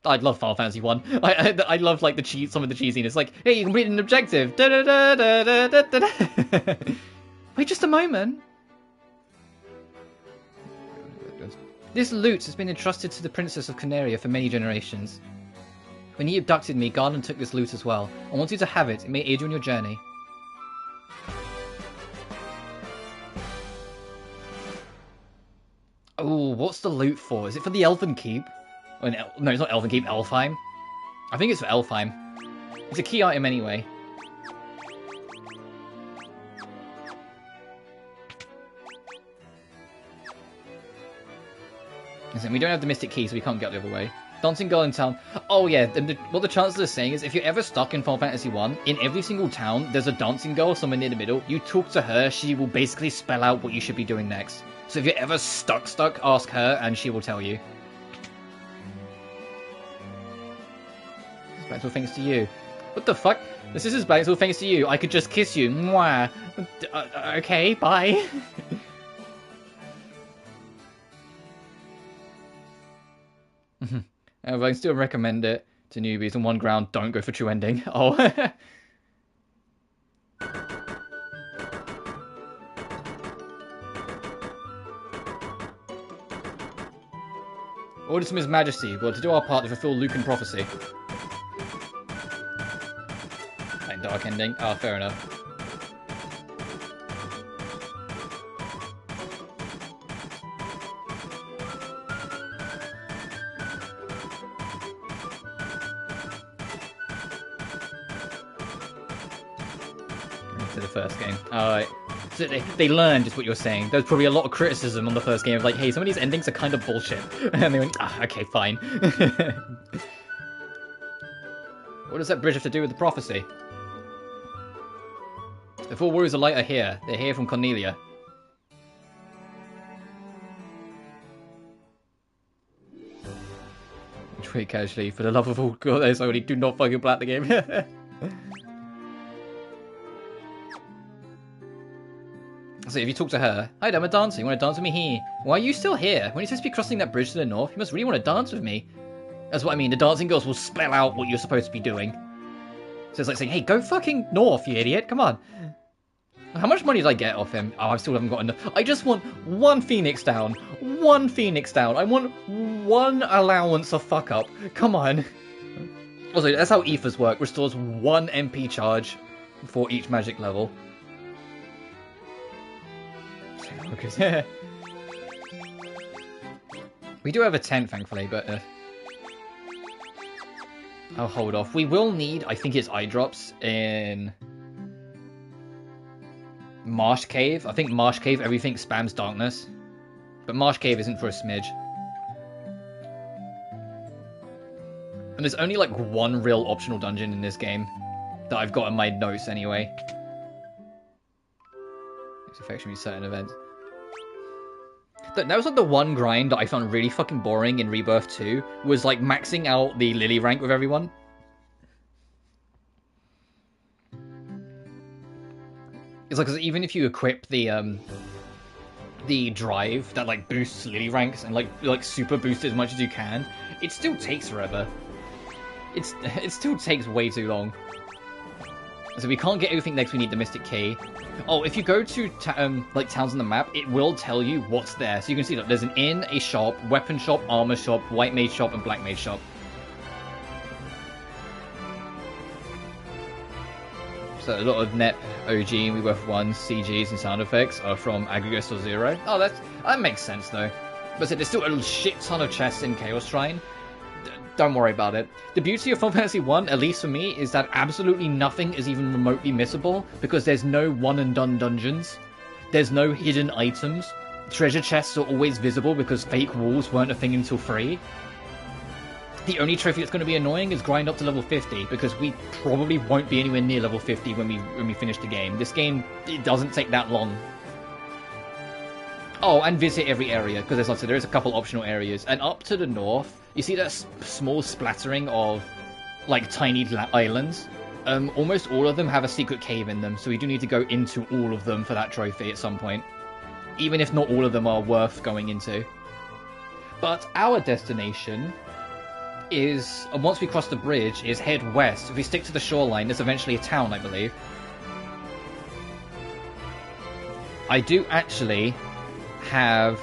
I love Final Fantasy 1. I love like some of the cheesiness. Like, hey, you completed an objective. Da, da, da, da, da, da, da. Wait just a moment. This loot has been entrusted to the Princess of Cornelia for many generations. When he abducted me, Garland took this loot as well. I want you to have it. It may aid you on your journey. Oh, what's the loot for? Is it for the Elven Keep? Oh, no, it's not Elven Keep, Elfheim. I think it's for Elfheim. It's a key item anyway. Listen, we don't have the Mystic Key, so we can't get the other way. Dancing Girl in town. Oh yeah, what the Chancellor is saying is if you're ever stuck in Final Fantasy 1, in every single town, there's a dancing girl somewhere near the middle. You talk to her, she will basically spell out what you should be doing next. So if you're ever stuck, ask her, and she will tell you. Special thanks to you. What the fuck? This is special thanks to you. I could just kiss you. Mwah. Okay, bye. But I still recommend it to newbies on one ground. Don't go for true ending. Oh. Orders from His Majesty. Well, to do our part to fulfill Lucan Prophecy. Dark ending. Ah, fair enough. To the first game. Alright. So they learned, is what you're saying. There's probably a lot of criticism on the first game of like, hey, some of these endings are kind of bullshit. And they went, okay, fine. What does that bridge have to do with the prophecy? The 4 Warriors of Light are here. They're here from Cornelia. Tweet casually, for the love of all God, I only do not fucking plat the game. So if you talk to her, hi, I'm dancing. You want to dance with me here? Why are you still here? When you're supposed to be crossing that bridge to the north, you must really want to dance with me. That's what I mean. The dancing girls will spell out what you're supposed to be doing. So it's like saying, hey, go fucking north, you idiot, come on. How much money did I get off him? Oh, I still haven't got enough. I just want one Phoenix down. One Phoenix down. I want one allowance of fuck up. Come on. Also, that's how ethers work. Restores 1 MP charge for each magic level. We do have a 10, thankfully, but I'll hold off. We will need, I think it's eye drops in Marsh Cave. I think Marsh Cave, everything spams darkness. But Marsh Cave isn't for a smidge. And there's only like one real optional dungeon in this game that I've got in my notes anyway. It's affection with certain events. That was like the one grind that I found really fucking boring in Rebirth 2, was like maxing out the Lily rank with everyone. It's like, 'cause even if you equip the drive that like boosts Lily ranks and like super boost it as much as you can, it still takes forever. It still takes way too long. So we can't get everything next, we need the Mystic Key. Oh, if you go to like towns on the map, it will tell you what's there. So you can see that there's an inn, a shop, weapon shop, armor shop, white mage shop, and black mage shop. So a lot of net OG and Rebirth 1 CGs and sound effects are from Aggregate or Zero. Oh, that makes sense though. But there's still a shit ton of chests in Chaos Shrine. Don't worry about it. The beauty of Final Fantasy 1, at least for me, is that absolutely nothing is even remotely missable, because there's no one-and-done dungeons. There's no hidden items. Treasure chests are always visible because fake walls weren't a thing until 3. The only trophy that's going to be annoying is grind up to level 50, because we probably won't be anywhere near level 50 when we finish the game. This game, it doesn't take that long. Oh, and visit every area, because as I said, there is a couple optional areas. And up to the north, you see that small splattering of, like, tiny islands? Almost all of them have a secret cave in them, so we do need to go into all of them for that trophy at some point. Even if not all of them are worth going into. But our destination is, once we cross the bridge, is head west. If we stick to the shoreline, there's eventually a town, I believe. I do actually have...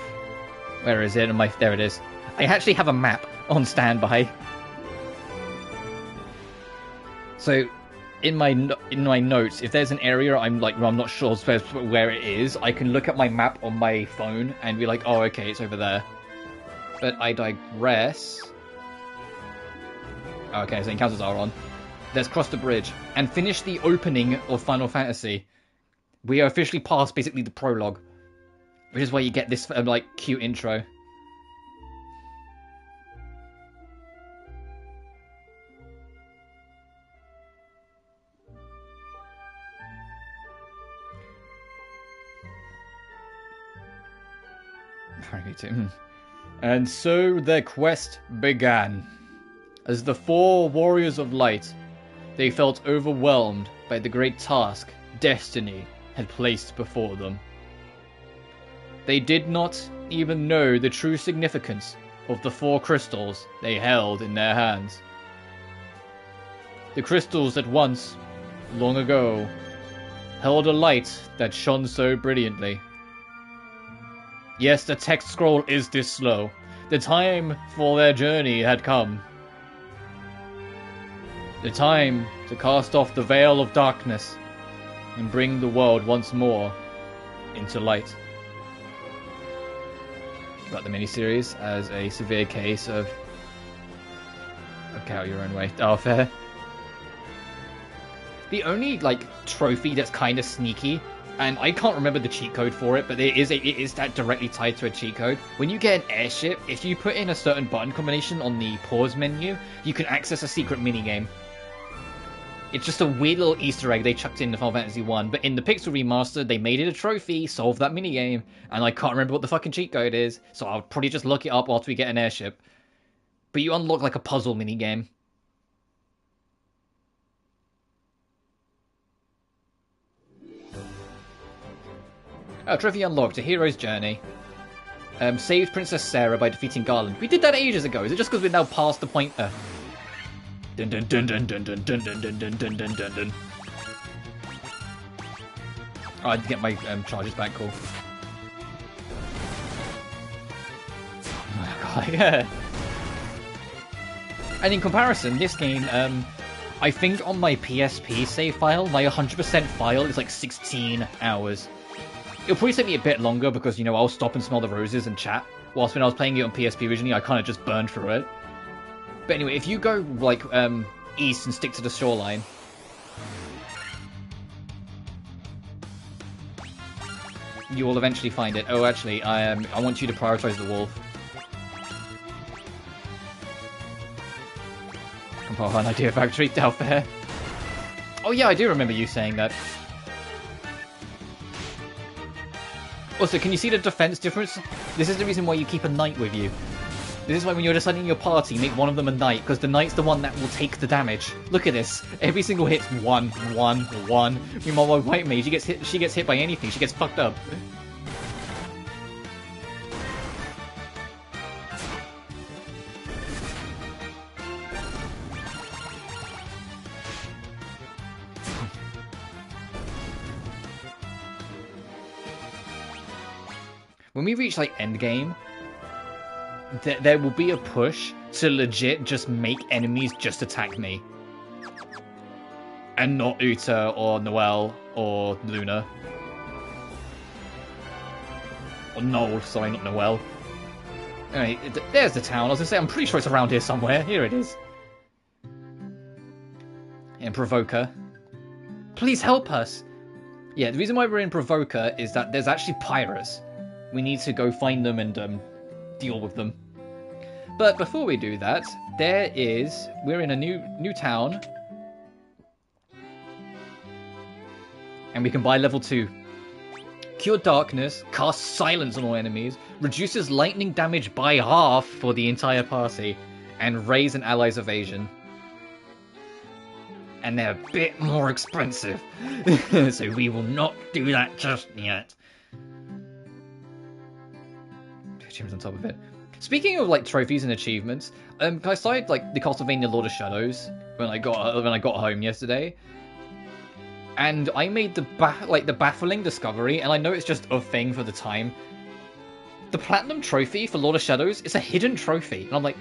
Where is it? There it is. I actually have a map on standby. So, in my notes, if there's an area I'm not sure where it is, I can look at my map on my phone and be like, oh, okay, it's over there. But I digress. Okay, so encounters are on. Let's cross the bridge and finish the opening of Final Fantasy. We are officially past basically the prologue, which is where you get this like cute intro. And so their quest began. As the 4 warriors of light, they felt overwhelmed by the great task destiny had placed before them. They did not even know the true significance of the 4 crystals they held in their hands. The crystals that once, long ago, held a light that shone so brilliantly. Yes, the text scroll is this slow. The time for their journey had come. The time to cast off the veil of darkness and bring the world once more into light. About the miniseries as a severe case of... Okay, out your own way. Oh, fair. The only, trophy that's kind of sneaky, and I can't remember the cheat code for it, but it is that directly tied to a cheat code. When you get an airship, if you put in a certain button combination on the pause menu, you can access a secret minigame. It's just a weird little Easter egg they chucked in Final Fantasy 1, but in the Pixel Remaster, they made it a trophy, solved that minigame, and I can't remember what the fucking cheat code is, so I'll probably just look it up after we get an airship. But you unlock, a puzzle minigame. Oh, trophy unlocked, A Hero's Journey. Saved Princess Sarah by defeating Garland. We did that ages ago. Is it just because we're now past the point... Dun dun dun dun dun dun dun dun dun dun dun dun dun. Oh, I did get my charges back, cool. Oh god, yeah. And in comparison, this game, I think on my PSP save file, my 100% file is like 16 hours. It'll probably take me a bit longer because, you know, I'll stop and smell the roses and chat. Whilst when I was playing it on PSP originally, I kind of just burned through it. But anyway, if you go, like, east and stick to the shoreline... you will eventually find it. Oh, actually, I want you to prioritize the wolf. Compile an idea factory, how fair. Oh yeah, I do remember you saying that. Also, can you see the defense difference? This is the reason why you keep a knight with you. This is why when you're deciding your party, make one of them a knight, because the knight's the one that will take the damage. Look at this. Every single hit's 1, 1, 1. Meanwhile, my white mage, she gets hit by anything. She gets fucked up. When we reach, like, endgame, there will be a push to legit just make enemies just attack me. And not Uta or Noelle or Luna. Or Noel, sorry, not Noelle. Anyway, there's the town. I was gonna say, I'm pretty sure it's around here somewhere. Here it is. And Provoker. Please help us! Yeah, the reason why we're in Provoker is that there's actually pirates. We need to go find them and deal with them. But before we do that, we're in a new town. And we can buy level 2. Cure Darkness, cast Silence on all enemies, reduces lightning damage by half for the entire party, and raise an ally's evasion. And they're a bit more expensive, so we will not do that just yet. Achievements on top of it. Speaking of like trophies and achievements, I started like the Castlevania Lord of Shadows when I got home yesterday, and I made the baffling discovery, and I know it's just a thing for the time. The platinum trophy for Lord of Shadows is a hidden trophy, and I'm like,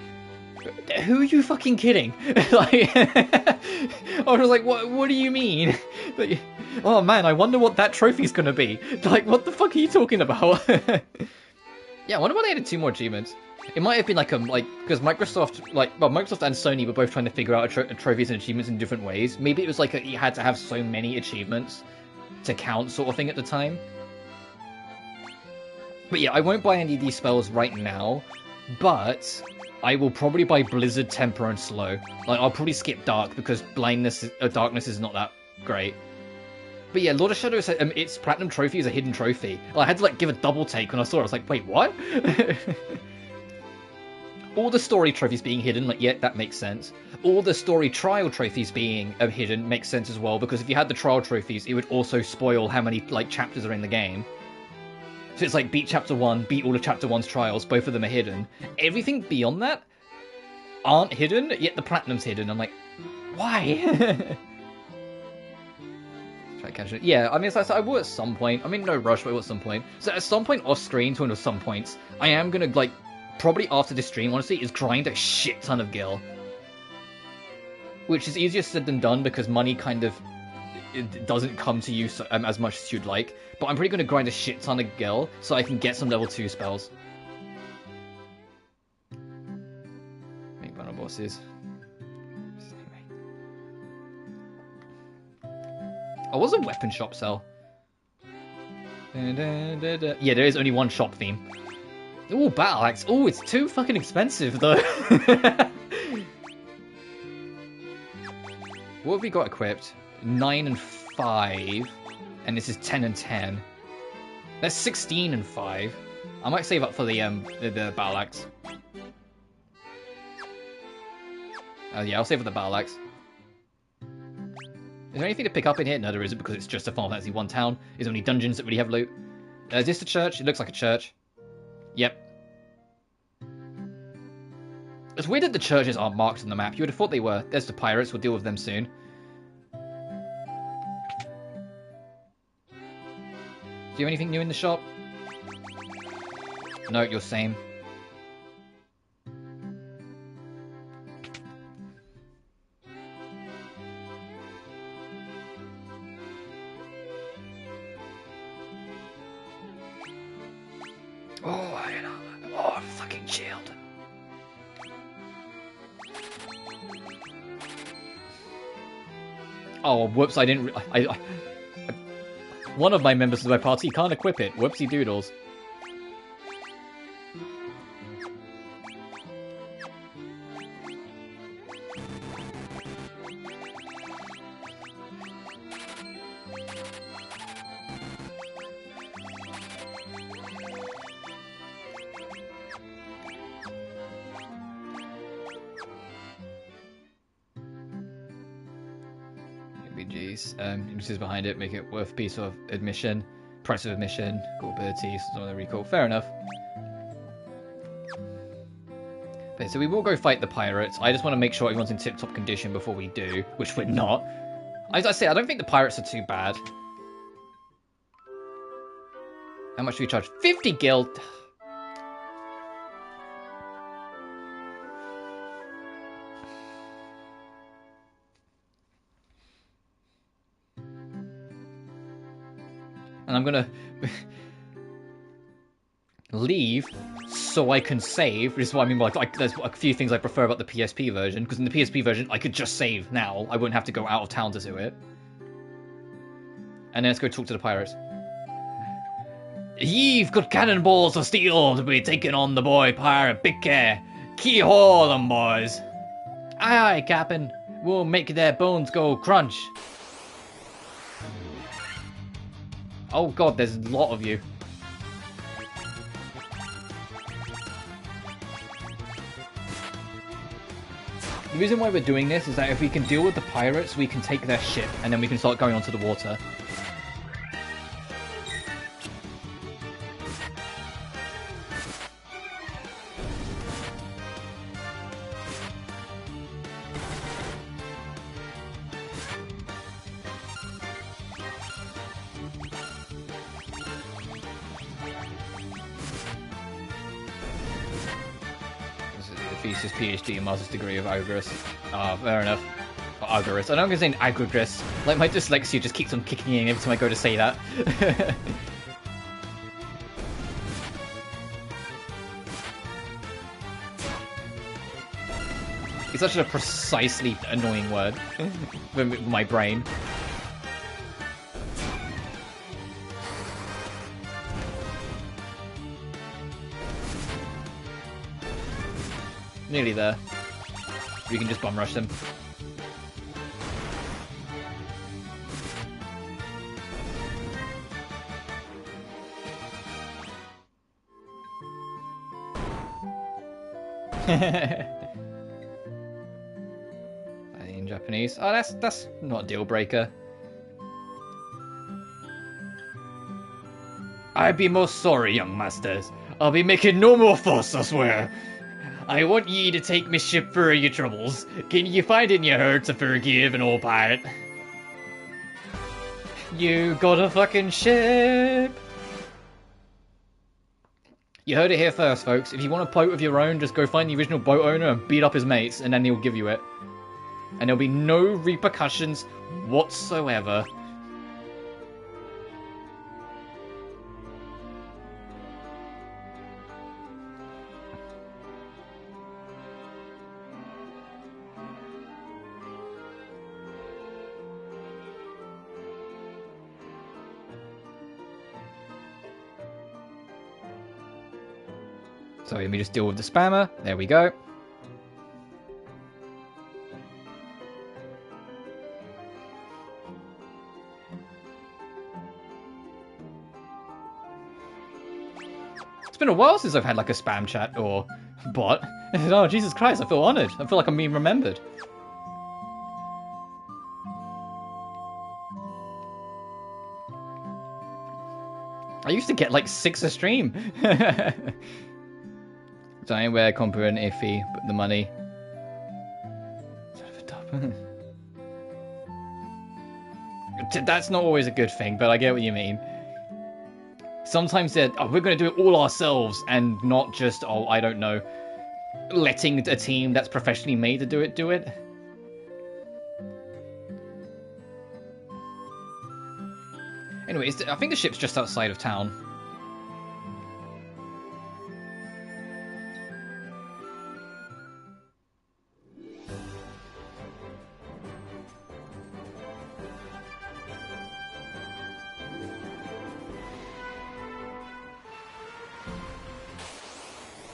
who are you fucking kidding? Like, I was like, what do you mean? Like, oh man, I wonder what that trophy's gonna be. Like, what the fuck are you talking about? Yeah, I wonder why they added 2 more achievements. It might have been because Microsoft and Sony were both trying to figure out trophies and achievements in different ways. Maybe it was like you had to have so many achievements to count sort of thing at the time. But yeah, I won't buy any of these spells right now, but I will probably buy Blizzard, Temper, and Slow. Like, I'll probably skip Dark because Darkness is not that great. But yeah, Lord of Shadows, its platinum trophy is a hidden trophy. Well, I had to like give a double take when I saw it. I was like, wait, what? All the story trophies being hidden, like, yeah, that makes sense. All the story trial trophies being hidden makes sense as well, because if you had the trial trophies, it would also spoil how many like chapters are in the game. So it's like, beat Chapter 1, beat all of Chapter 1's trials, both of them are hidden. Everything beyond that aren't hidden, yet the platinum's hidden. I'm like, why? Catch it. Yeah, I mean, so I will at some point. I mean, no rush, but I will at some point. So at some point off screen, to some points, I am gonna, like, probably after this stream, honestly, is grind a shit ton of gil. Which is easier said than done, because money kind of it doesn't come to you as much as you'd like. But I'm probably gonna grind a shit ton of gil, so I can get some level 2 spells. Make one of bosses. Oh, was a weapon shop sell? Yeah, there is only one shop theme. Ooh, battle axe. Ooh, it's too fucking expensive though. What have we got equipped? 9 and 5, and this is 10 and 10. That's 16 and 5. I might save up for the battle axe. Yeah, I'll save for the battle axe. Is there anything to pick up in here? No, there isn't, because it's just a Final Fantasy 1 town. There's only dungeons that really have loot. Is this a church? It looks like a church. Yep. It's weird that the churches aren't marked on the map. You would have thought they were. There's the pirates. We'll deal with them soon. Do you have anything new in the shop? No, you're same. Oh, I don't know. Oh, I'm fucking chilled. Oh, whoops, I didn't... one of my members of my party can't equip it. Whoopsie doodles. Images behind it make it worth a piece of admission. Price of admission, cool abilities, something really cool. Fair enough. Okay, so we will go fight the pirates. I just want to make sure everyone's in tip-top condition before we do, which we're not. As I say, I don't think the pirates are too bad. How much do we charge? 50 gil! And I'm gonna leave so I can save, which is what I mean by like there's a few things I prefer about the PSP version, because in the PSP version I could just save now. I wouldn't have to go out of town to do it. And then let's go talk to the pirates. Ye've got cannonballs of steel to be taking on the boy pirate. Big care. Key haul them, boys. Aye, aye, Captain. We'll make their bones go crunch. Oh god, there's a lot of you. The reason why we're doing this is that if we can deal with the pirates, we can take their ship, and then we can start going onto the water. Thesis, PhD, master's degree of Agris. Ah, fair enough. Or Agris. I know I'm going to say Agris. Like, my dyslexia just keeps on kicking in every time I go to say that. It's such a precisely annoying word with my brain. Nearly there. We can just bum rush them. In Japanese. Oh, that's not a deal breaker. I'd be most sorry, young masters. I'll be making no more fuss, I swear. I want ye to take me ship for your troubles. Can ye find it in your heart to forgive an old pirate? You got a fucking ship! You heard it here first, folks. If you want a boat of your own, just go find the original boat owner and beat up his mates, and then he'll give you it. And there'll be no repercussions whatsoever. So let me just deal with the spammer. There we go. It's been a while since I've had like a spam chat or bot. Oh, Jesus Christ, I feel honoured. I feel like I'm being remembered. I used to get like 6 a stream. Dying where competent iffy, but the money. That's not always a good thing, but I get what you mean. Sometimes they're, oh, we're going to do it all ourselves, and not just, oh, I don't know, letting a team that's professionally made to do it. Anyway, I think the ship's just outside of town.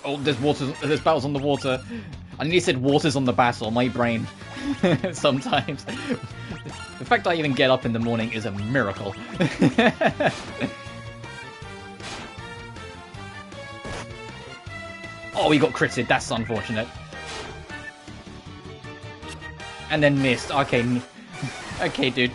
Oh, there's battles on the water. I nearly said waters on the battle, my brain. Sometimes. The fact I even get up in the morning is a miracle. Oh, we got critted, that's unfortunate. And then missed, okay. Okay, dude.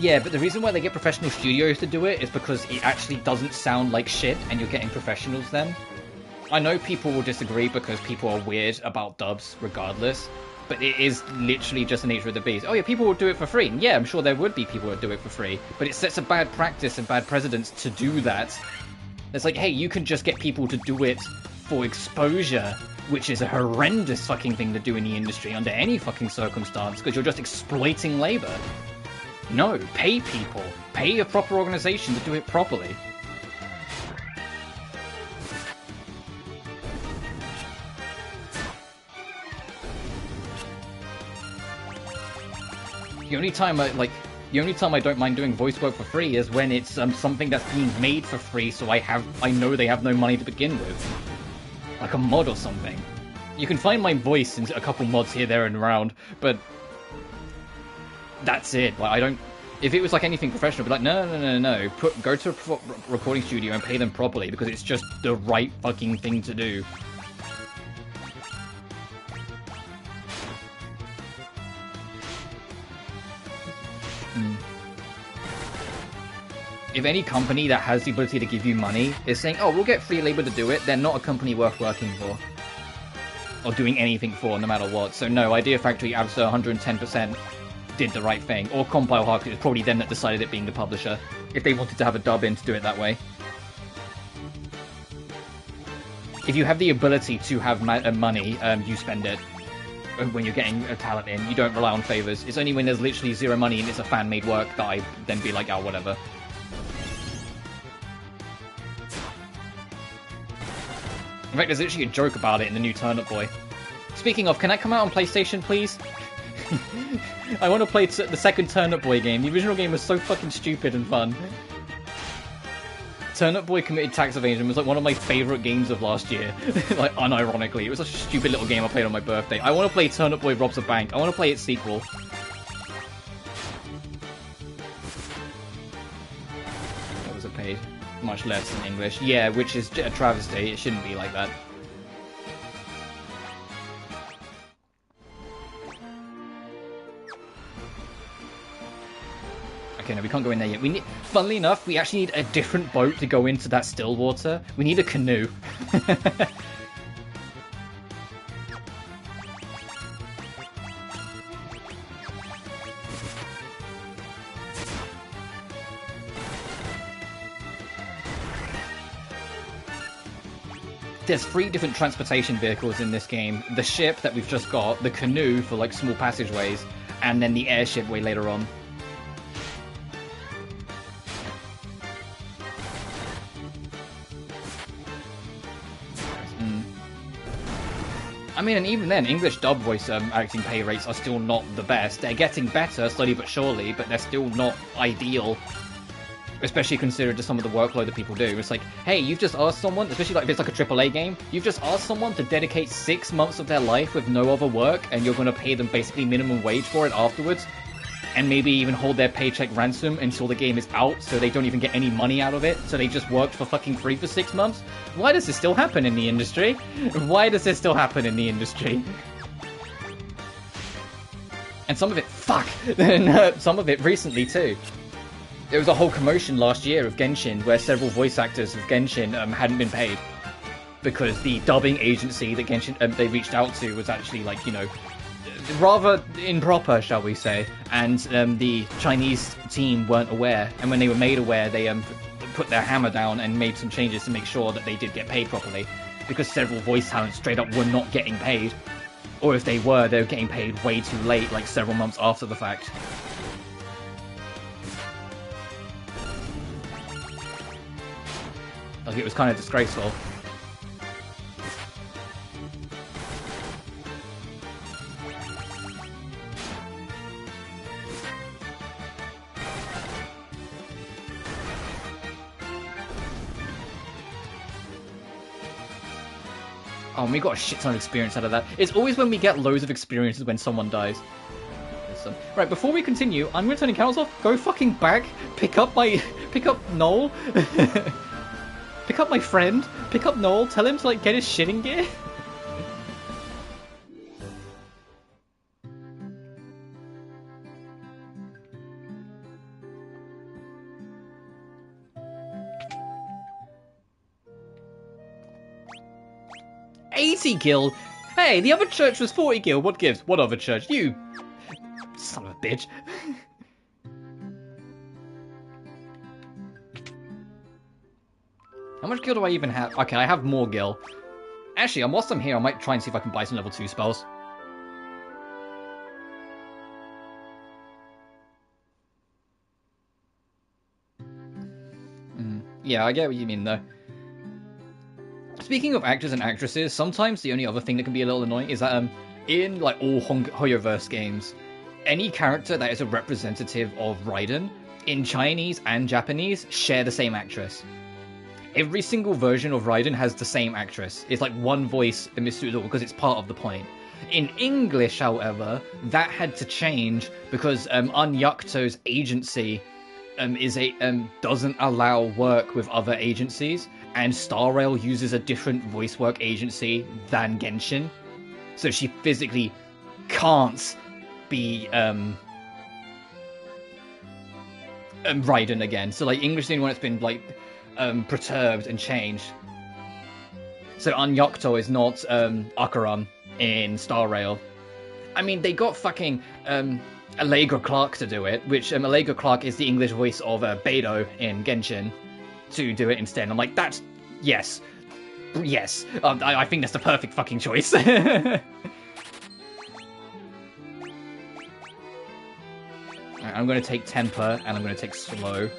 Yeah, but the reason why they get professional studios to do it is because it actually doesn't sound like shit, and you're getting professionals then. I know people will disagree because people are weird about dubs regardless, but it is literally just the nature of the beast. Oh yeah, people will do it for free. And yeah, I'm sure there would be people who would do it for free, but it sets a bad practice and bad precedence to do that. It's like, hey, you can just get people to do it for exposure, which is a horrendous fucking thing to do in the industry under any fucking circumstance, because you're just exploiting labor. No, pay people. Pay a proper organization to do it properly. The only time I don't mind doing voice work for free is when it's something that's being made for free, so I know they have no money to begin with. Like a mod or something. You can find my voice in a couple mods here, there, and around, but that's it. Like, I don't. If it was like anything professional, I'd be like, no. Go to a recording studio and pay them properly, because it's just the right fucking thing to do. If any company that has the ability to give you money is saying, oh, we'll get free labor to do it, they're not a company worth working for. Or doing anything for, no matter what. So no, Idea Factory, Absa, 110% did the right thing. Or Compile Hard, it was probably them that decided it being the publisher, if they wanted to have a dub in to do it that way. If you have the ability to have money, you spend it. When you're getting a talent in, you don't rely on favors. It's only when there's literally zero money and it's a fan-made work that I then be like, oh, whatever. In fact, there's literally a joke about it in the new Turnip Boy. Speaking of, can that come out on PlayStation, please? I want to play the second Turnip Boy game. The original game was so fucking stupid and fun. Turnip Boy Committed Tax Evasion was like one of my favourite games of last year. Like, unironically. It was such a stupid little game I played on my birthday. I want to play Turnip Boy Robs a Bank. I want to play its sequel. That was a page. Much less in English. Yeah, which is a travesty. It shouldn't be like that. Okay, no, we can't go in there yet. We need, funnily enough, we actually need a different boat to go into that still water. We need a canoe. There's 3 different transportation vehicles in this game. The ship that we've just got, the canoe for like small passageways, and then the airship way later on. I mean, and even then, English dub voice acting pay rates are still not the best. They're getting better, slowly but surely, but they're still not ideal. Especially considering just some of the workload that people do. It's like, hey, you've just asked someone, especially like if it's like a AAA game, you've just asked someone to dedicate 6 months of their life with no other work, and you're going to pay them basically minimum wage for it afterwards. and maybe even hold their paycheck ransom until the game is out, so they don't even get any money out of it, so they just worked for fucking free for 6 months? Why does this still happen in the industry? Why does this still happen in the industry? And some of it, some of it recently too. There was a whole commotion last year of Genshin where several voice actors of Genshin hadn't been paid because the dubbing agency that Genshin they reached out to was actually, like, you know, rather improper, shall we say, and the Chinese team weren't aware, and when they were made aware, they put their hammer down and made some changes to make sure that they did get paid properly, because several voice talents straight up were not getting paid, or if they were getting paid way too late, like several months after the fact. Like, it was kind of disgraceful. Oh, and we got a shit ton of experience out of that. It's always when we get loads of experiences when someone dies. Right, before we continue, I'm going to turn the cameras off, go fucking back, pick up Noel, pick up my friend, pick up Noel, tell him to, like, get his shit in gear. $80 gil? Hey, the other church was 40 gil. What gives? What other church? You son of a bitch. How much gil do I even have? Okay, I have more gil. Actually, whilst I'm here, I might try and see if I can buy some level 2 spells. Yeah, I get what you mean, though. Speaking of actors and actresses, sometimes the only other thing that can be a little annoying is that in, like, all Hoyoverse games, any character that is a representative of Raiden, in Chinese and Japanese, share the same actress. Every single version of Raiden has the same actress. It's like one voice in Misudo because it's part of the point. In English, however, that had to change because Anyakto's agency doesn't allow work with other agencies, and Star Rail uses a different voice work agency than Genshin, so she physically can't be Raiden again. So, like, English is the only one that's been, like, perturbed and changed. So Anyakto is not Akaran in Star Rail. I mean, they got fucking Allegra Clark to do it, which Allegra Clark is the English voice of Beidou in Genshin, to do it instead. I'm like, that's... yes. Yes. I think that's the perfect fucking choice. Right, I'm going to take Temper, and I'm going to take Slow.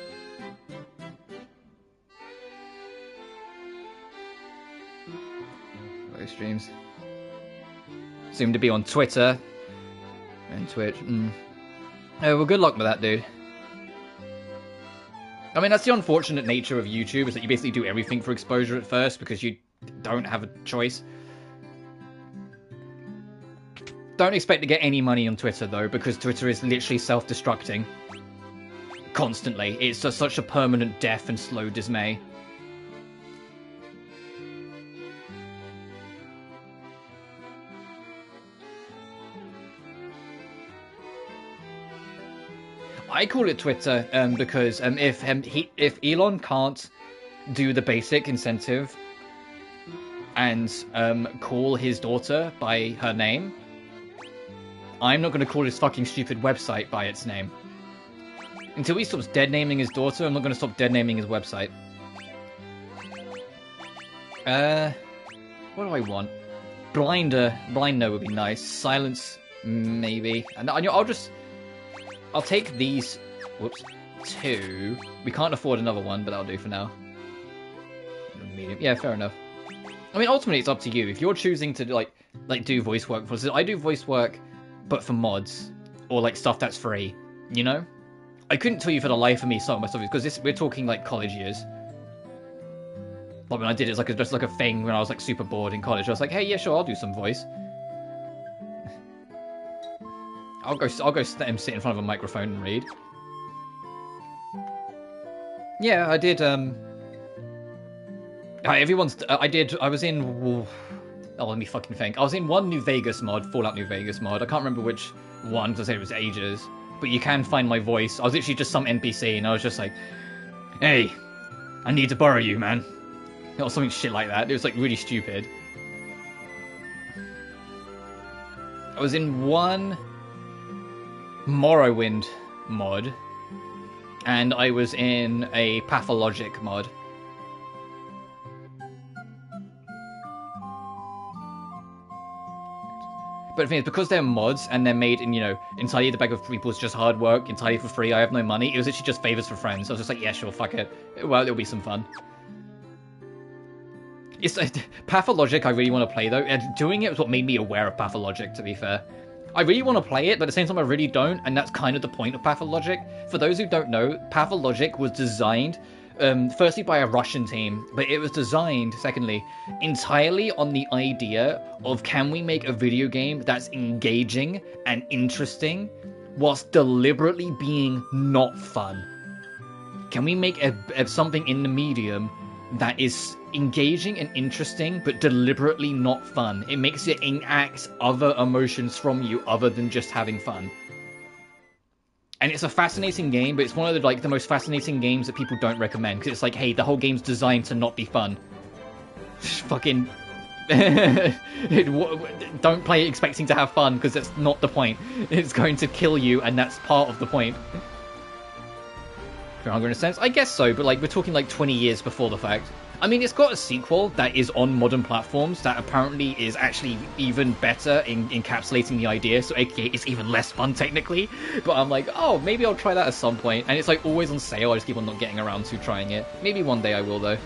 Live streams. Seem to be on Twitter and Twitch. Oh, well, good luck with that, dude. I mean, that's the unfortunate nature of YouTube, is that you basically do everything for exposure at first because you don't have a choice. Don't expect to get any money on Twitter, though, because Twitter is literally self-destructing. Constantly. It's just such a permanent death and slow dismay. I call it Twitter because if Elon can't do the basic incentive and call his daughter by her name, I'm not going to call his fucking stupid website by its name. Until he stops dead-naming his daughter, I'm not going to stop dead-naming his website. What do I want? Blinder would be nice. Silence, maybe. And I'll take these, whoops, 2. We can't afford another one, but that'll do for now. Medium. Yeah, fair enough. I mean, ultimately, it's up to you. If you're choosing to, like do voice work, I do voice work, but for mods, or, like, stuff that's free, you know? I couldn't tell you for the life of me some of my stuff, because we're talking, like, college years. Like, when I did it, it's just like a thing when I was, like, super bored in college. I was like, hey, yeah, sure, I'll do some voice. I'll go sit in front of a microphone and read. Yeah, I did. I was in. Oh, let me fucking think. I was in one New Vegas mod, Fallout New Vegas mod. I can't remember which one, because I said it was ages. But you can find my voice. I was literally just some NPC, and I was just like, "Hey, I need to borrow you, man." Or something shit like that. It was like really stupid. I was in one Morrowind mod, and I was in a Pathologic mod. But the thing is, because they're mods and they're made in, entirely the back of people's just hard work, entirely for free, I have no money, it was literally just favors for friends. I was just like, yeah, sure, fuck it. Well, it'll be some fun. It's Pathologic I really want to play, though. And doing it was what made me aware of Pathologic, to be fair. I really want to play it, but at the same time I really don't, and that's kind of the point of Pathologic. For those who don't know, Pathologic was designed, firstly by a Russian team, but it was designed, secondly, entirely on the idea of can we make a video game that's engaging and interesting whilst deliberately being not fun? Can we make something in the medium that is engaging and interesting but deliberately not fun? It makes it enact other emotions from you other than just having fun. And it's a fascinating game, but it's one of the most fascinating games that people don't recommend, because it's like, hey, the whole game's designed to not be fun. Fucking don't play it expecting to have fun, because that's not the point. It's going to kill you, and that's part of the point. For hunger in a sense, I guess so, but we're talking 20 years before the fact. I mean, it's got a sequel that is on modern platforms that apparently is actually even better in encapsulating the idea, so aka it's even less fun technically. But I'm like, oh, maybe I'll try that at some point. And it's always on sale, I just keep on not getting around to trying it. Maybe one day I will, though.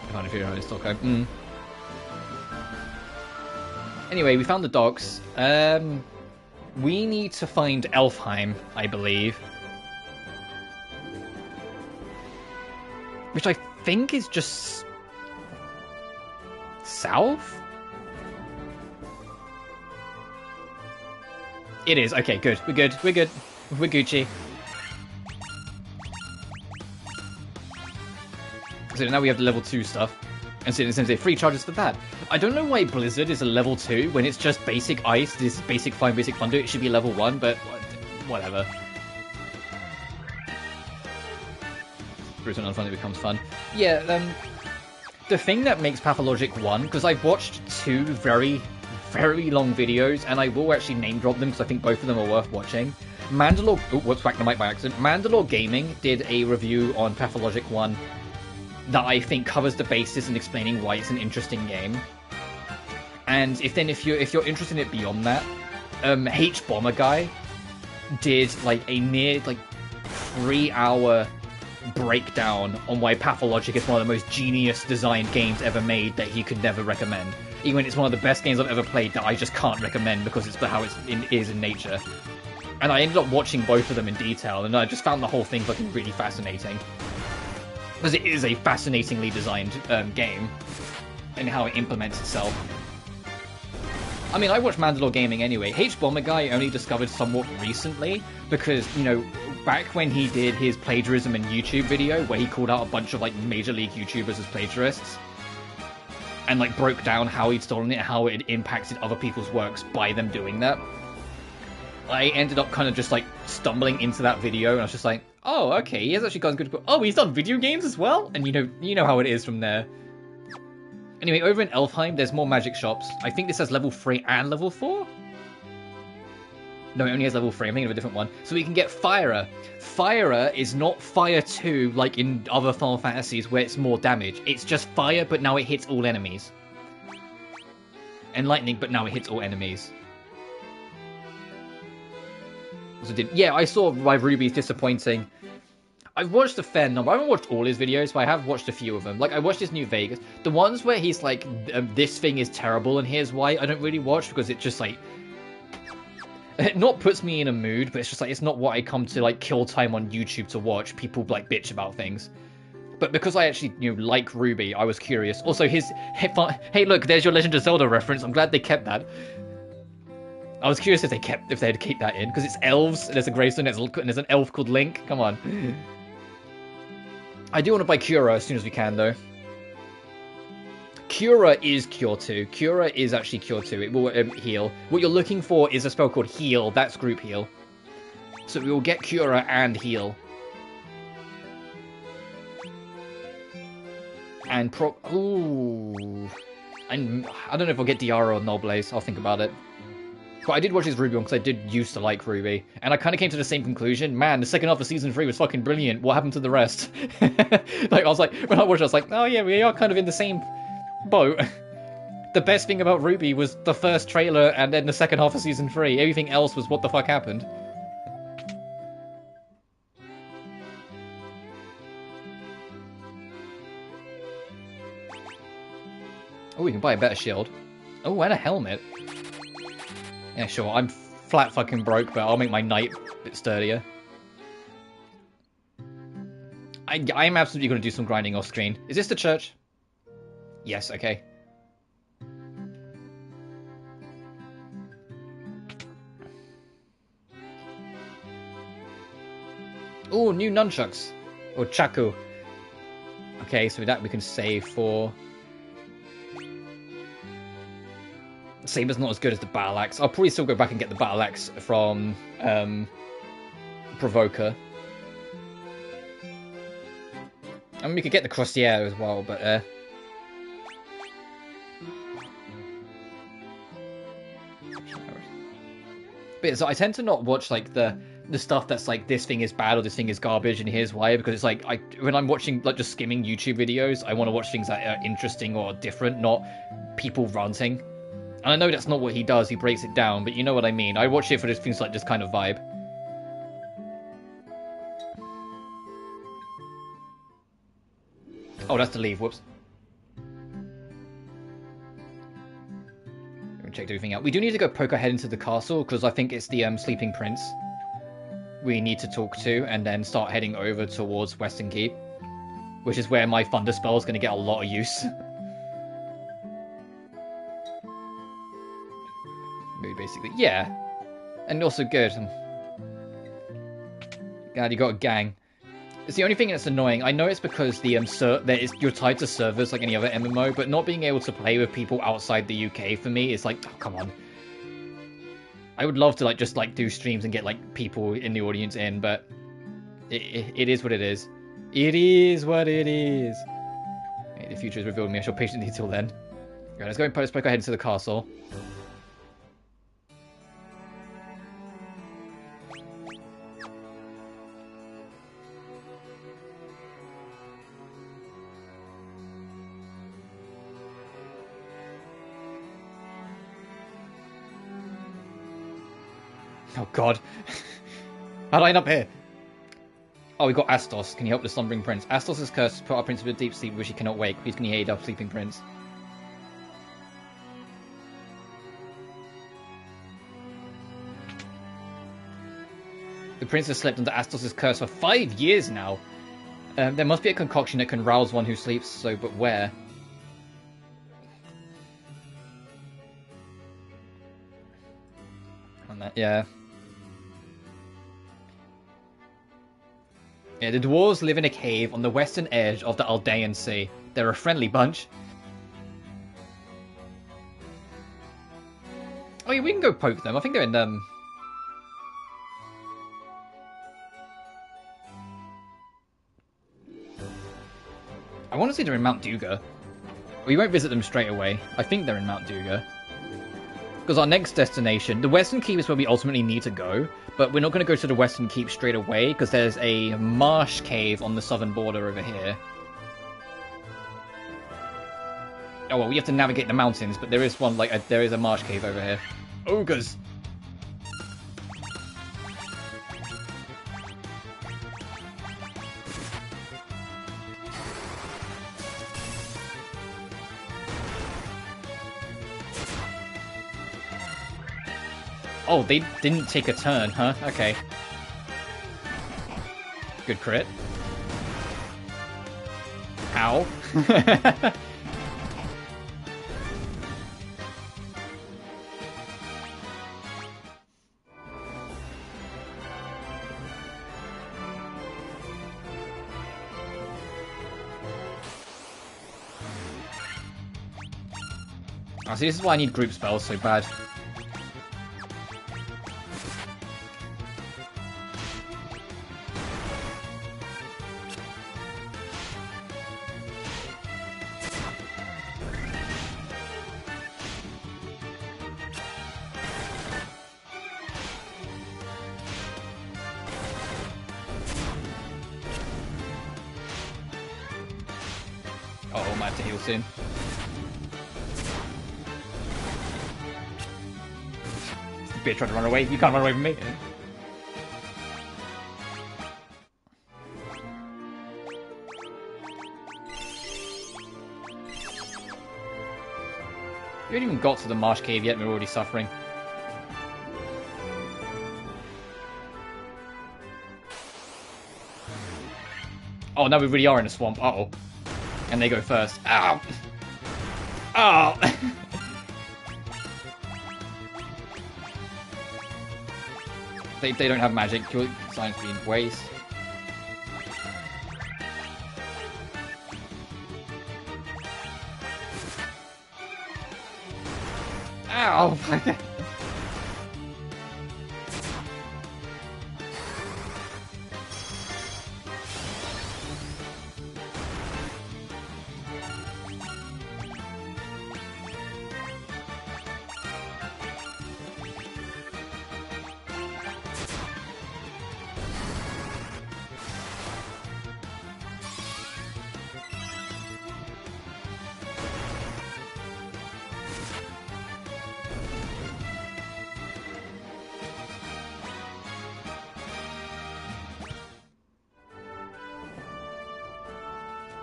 I can't figure out in Stockholm. Anyway, we found the docks. We need to find Elfheim, I believe. Which I think is just south? It is. Okay, good. We're good. We're good. We're Gucci. So now we have the level 2 stuff. And so it's say free charges for that. I don't know why Blizzard is a level 2 when it's just basic ice, this basic fine, basic thunder. It should be level 1, but whatever. Brutal unfun, it becomes fun. Yeah, the thing that makes Pathologic 1, because I've watched 2 very, very long videos, and I will actually name drop them because I think both of them are worth watching. Mandalore, whoops, whacked the mic by accident. Mandalore Gaming did a review on Pathologic 1 that I think covers the basis in explaining why it's an interesting game. And if you're interested in it beyond that, Bomber Guy did a near 3-hour breakdown on why Pathologic is one of the most genius designed games ever made that he could never recommend. Even when it's one of the best games I've ever played that I just can't recommend because it's how it is in nature. And I ended up watching both of them in detail, and I just found the whole thing fucking really fascinating. Because it is a fascinatingly designed game, and how it implements itself. I mean, I watched Mandalore Gaming anyway. Bomber Guy I only discovered somewhat recently, because, back when he did his plagiarism in YouTube video, where he called out a bunch of, Major League YouTubers as plagiarists, and, broke down how he'd stolen it, how it impacted other people's works by them doing that, I ended up kind of just, stumbling into that video, and I was just like, oh, okay, he has actually gotten good... Oh, he's done video games as well? And you know how it is from there. Anyway, over in Elfheim, there's more magic shops. I think this has level 3 and level 4? No, it only has level 3. I'm thinking of a different one. So we can get Fire. Fire is not Fire 2 like in other Final Fantasies where it's more damage. It's just fire, but now it hits all enemies. And lightning, but now it hits all enemies. Yeah, I saw why Ruby's disappointing. I've watched a fair number. I haven't watched all his videos, but I have watched a few of them. I watched his New Vegas. The ones where he's this thing is terrible and here's why, I don't really watch because it just, it not puts me in a mood, but it's just, it's not what I come to, kill time on YouTube to watch. People, bitch about things. But because I actually, like Ruby, I was curious. Also, hey, look, there's your Legend of Zelda reference. I'm glad they kept that. I was curious if they'd keep that in, because it's elves, and there's a gravestone, and there's an elf called Link. Come on. I do want to buy Cura as soon as we can, though. Cura is Cure 2. Cura is actually Cure 2. It will heal. What you're looking for is a spell called Heal. That's group heal. So we will get Cura and Heal. And ooh. I don't know if I'll get Diara or Noblaze. I'll think about it. But I did watch his Ruby one because I did used to like Ruby. And I kind of came to the same conclusion. Man, the second half of Season 3 was fucking brilliant. What happened to the rest? Like, I was like, when I watched it, I was like, oh yeah, we are kind of in the same boat. The best thing about Ruby was the first trailer and then the second half of Season 3. Everything else was what the fuck happened. Oh, we can buy a better shield. Oh, and a helmet. Yeah, sure. I'm flat fucking broke, but I'll make my knight a bit sturdier. I'm absolutely going to do some grinding off screen. Is this the church? Yes, okay. Oh, new nunchucks. Or chaku. Okay, so with that we can save for... Saber's not as good as the battle axe. I'll probably still go back and get the battle axe from Provoker. I mean, we could get the Crossier as well, but so I tend to not watch like the stuff that's like this thing is bad or this thing is garbage and here's why, because it's like when I'm watching like just skimming YouTube videos, I want to watch things that are interesting or different, not people ranting. And I know that's not what he does, he breaks it down, but you know what I mean. I watch it for things like this kind of vibe. Oh, that's to leave, whoops. Checked everything out. We do need to go poke our head into the castle, because I think it's the Sleeping Prince we need to talk to, and then start heading over towards Western Keep, which is where my Thunder Spell is going to get a lot of use. Basically, yeah, and also good. God, you got a gang. It's the only thing that's annoying. I know it's because the you're tied to servers like any other MMO, but not being able to play with people outside the UK for me is like, oh, come on. I would love to like just like do streams and get like people in the audience in, but it is what it is. It is what it is. Okay, the future is revealed to me. I shall patiently till then. Right, let's go and poke our head into the castle. Oh god. How'd I end up here? Oh, we got Astos. Can you help the slumbering prince? Astos is cursed. Put our prince into a deep sleep which he cannot wake. Please can you aid our sleeping prince? The prince has slept under Astos' curse for 5 years now. There must be a concoction that can rouse one who sleeps, so but where? Yeah. Yeah, the dwarves live in a cave on the western edge of the Aldean Sea. They're a friendly bunch. Oh yeah, we can go poke them. I think they're in I want to say they're in Mount Duga. We won't visit them straight away. I think they're in Mount Duga. Because our next destination, the Western Keep is where we ultimately need to go, but we're not going to go to the Western Keep straight away, because there's a marsh cave on the southern border over here. Oh well, we have to navigate the mountains, but there is one, like, there is a marsh cave over here. Ogres! Oh, they didn't take a turn, huh? Okay. Good crit. Ow. Oh, see, this is why I need group spells so bad. Oh, I might have to heal soon. Bitch trying to run away. You can't run away from me. We haven't even got to the marsh cave yet and we're already suffering. Oh, now we really are in a swamp. Uh-oh. And they go first. Ow! Oh! They don't have magic. Science being waste. Ow!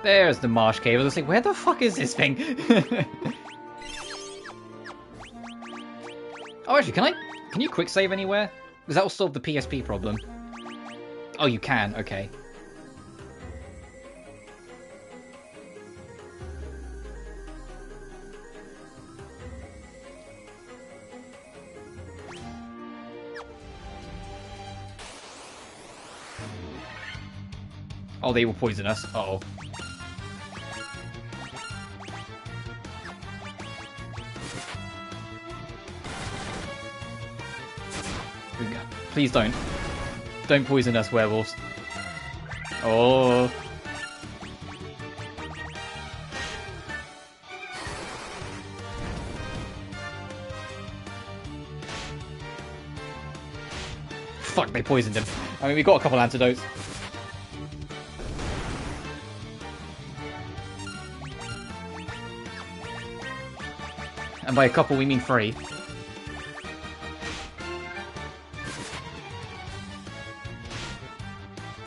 There's the marsh cave. I was like, where the fuck is this thing? Oh, actually, can you quick save anywhere? Because that will solve the PSP problem. Oh, you can. Okay. Oh, they will poison us. Uh-oh. Please don't. Don't poison us, werewolves. Oh. Fuck, they poisoned him. I mean, we got a couple antidotes. And by a couple, we mean 3.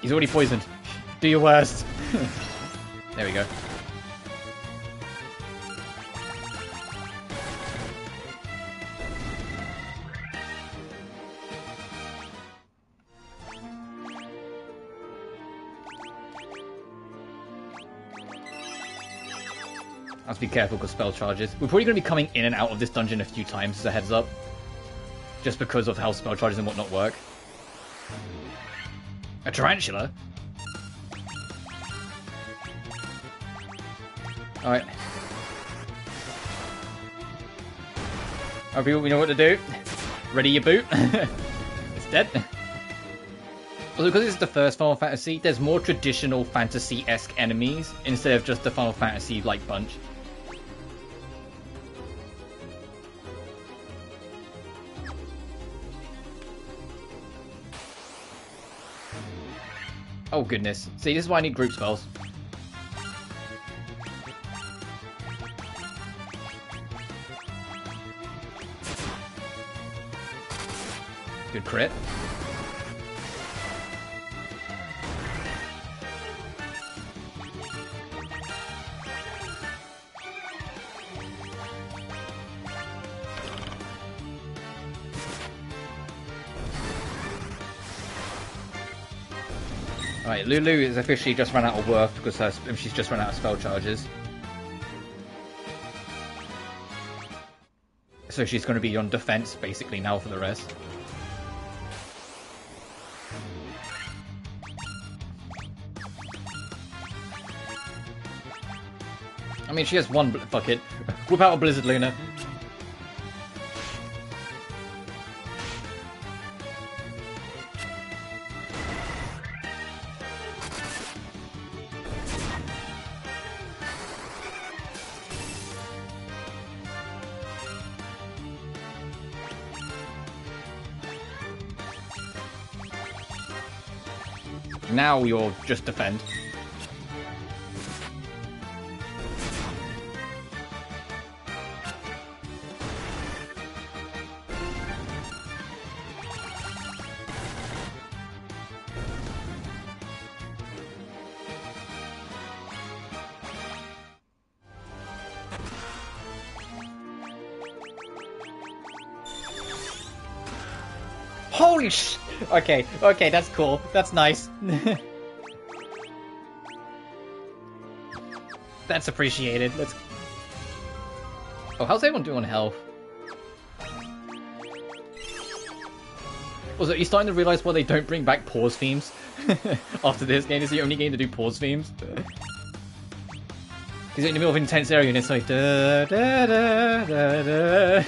He's already poisoned. Do your worst. There we go. I have to be careful because spell charges. We're probably going to be coming in and out of this dungeon a few times as a heads up. Just because of how spell charges and whatnot work. A tarantula? Alright. Alright, people, we know what to do. Ready your boot. It's dead. Also, because this is the first Final Fantasy, there's more traditional fantasy-esque enemies instead of just the Final Fantasy-like bunch. Oh goodness. See, this is why I need group spells. Good crit. Alright, Lulu has officially just run out of worth because she's just run out of spell charges. So she's going to be on defense basically now for the rest. I mean, she has one. Fuck it. Whip out a Blizzard Luna. Now you're just defend. Holy sh... Okay, that's cool. That's nice. That's appreciated. Let's... Oh, how's everyone doing on health? Also, are you starting to realize why they don't bring back pause themes? After this game, is the only game to do pause themes? Because you're in the middle of an intense area and it's like... Da, da, da, da, da.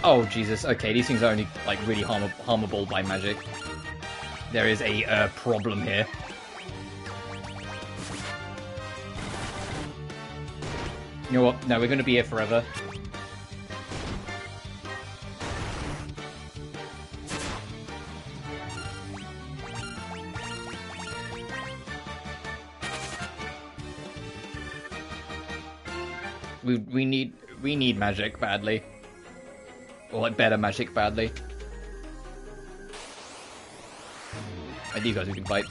Oh, Jesus. Okay, these things are only, like, really harmable by magic. There is a problem here. You know what? No, we're going to be here forever. We need magic badly. Or like better magic badly. And these guys we can fight.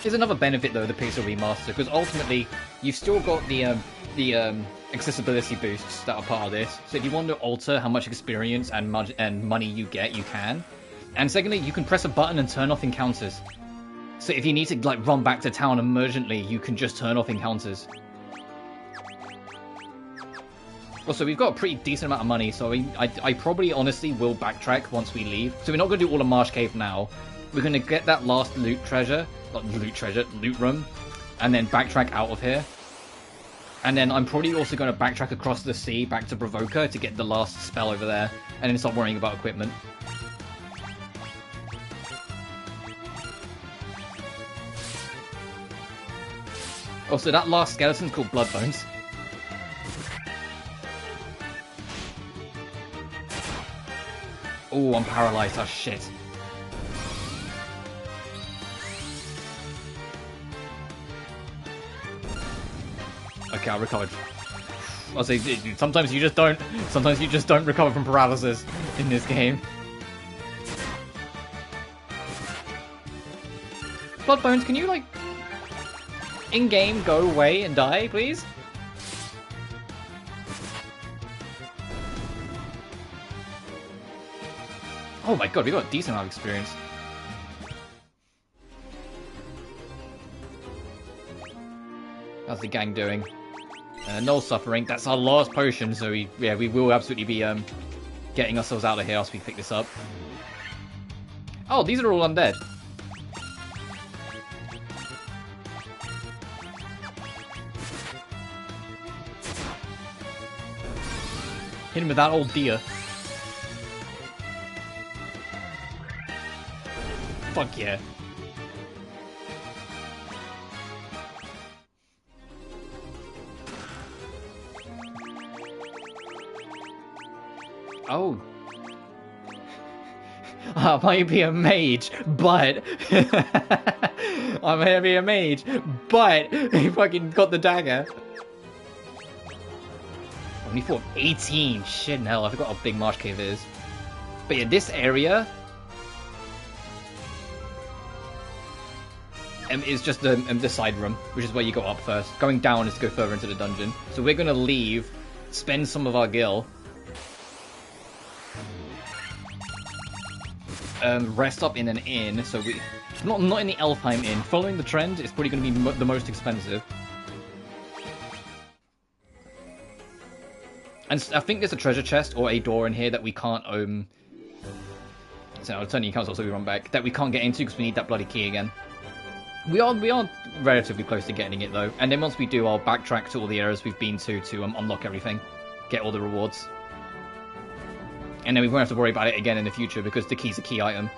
There's another benefit though of the Pixel Remaster, because ultimately you've still got the accessibility boosts that are part of this. So if you want to alter how much experience and money you get, you can. And secondly, you can press a button and turn off encounters. So if you need to like run back to town emergently, you can just turn off encounters. Also, we've got a pretty decent amount of money, so I probably honestly will backtrack once we leave. So we're not going to do all of Marsh Cave now. We're going to get that last loot room, and then backtrack out of here. And then I'm probably also going to backtrack across the sea back to Provoker to get the last spell over there, and then stop worrying about equipment. Also, that last skeleton's called Bloodbones. Oh, I'm paralyzed. Oh, shit. Okay, I recovered. I'll say, sometimes you just don't recover from paralysis in this game. Bloodbones, can you, like, in-game go away and die, please? Oh my god, we got a decent amount of experience. How's the gang doing? No suffering. That's our last potion, so we will absolutely be getting ourselves out of here after we pick this up. Oh, these are all undead. Hit him with that old deer. Fuck yeah. Oh. I might be a mage, but... I might be a mage, but he fucking got the dagger. Only fought 18. Shit in hell, I forgot how big Marsh Cave is. But yeah, this area... is just the side room, which is where you go up first. Going down is to go further into the dungeon. So we're gonna leave, spend some of our gil, rest up in an inn. So we not in the Elfheim Inn. Following the trend, it's probably going to be the most expensive. And I think there's a treasure chest or a door in here that we can't so I'll turn the accounts off so we run back. That we can't get into because we need that bloody key again. We are relatively close to getting it though, and then once we do, I'll backtrack to all the areas we've been to unlock everything, get all the rewards. And then we won't have to worry about it again in the future because the key's a key item.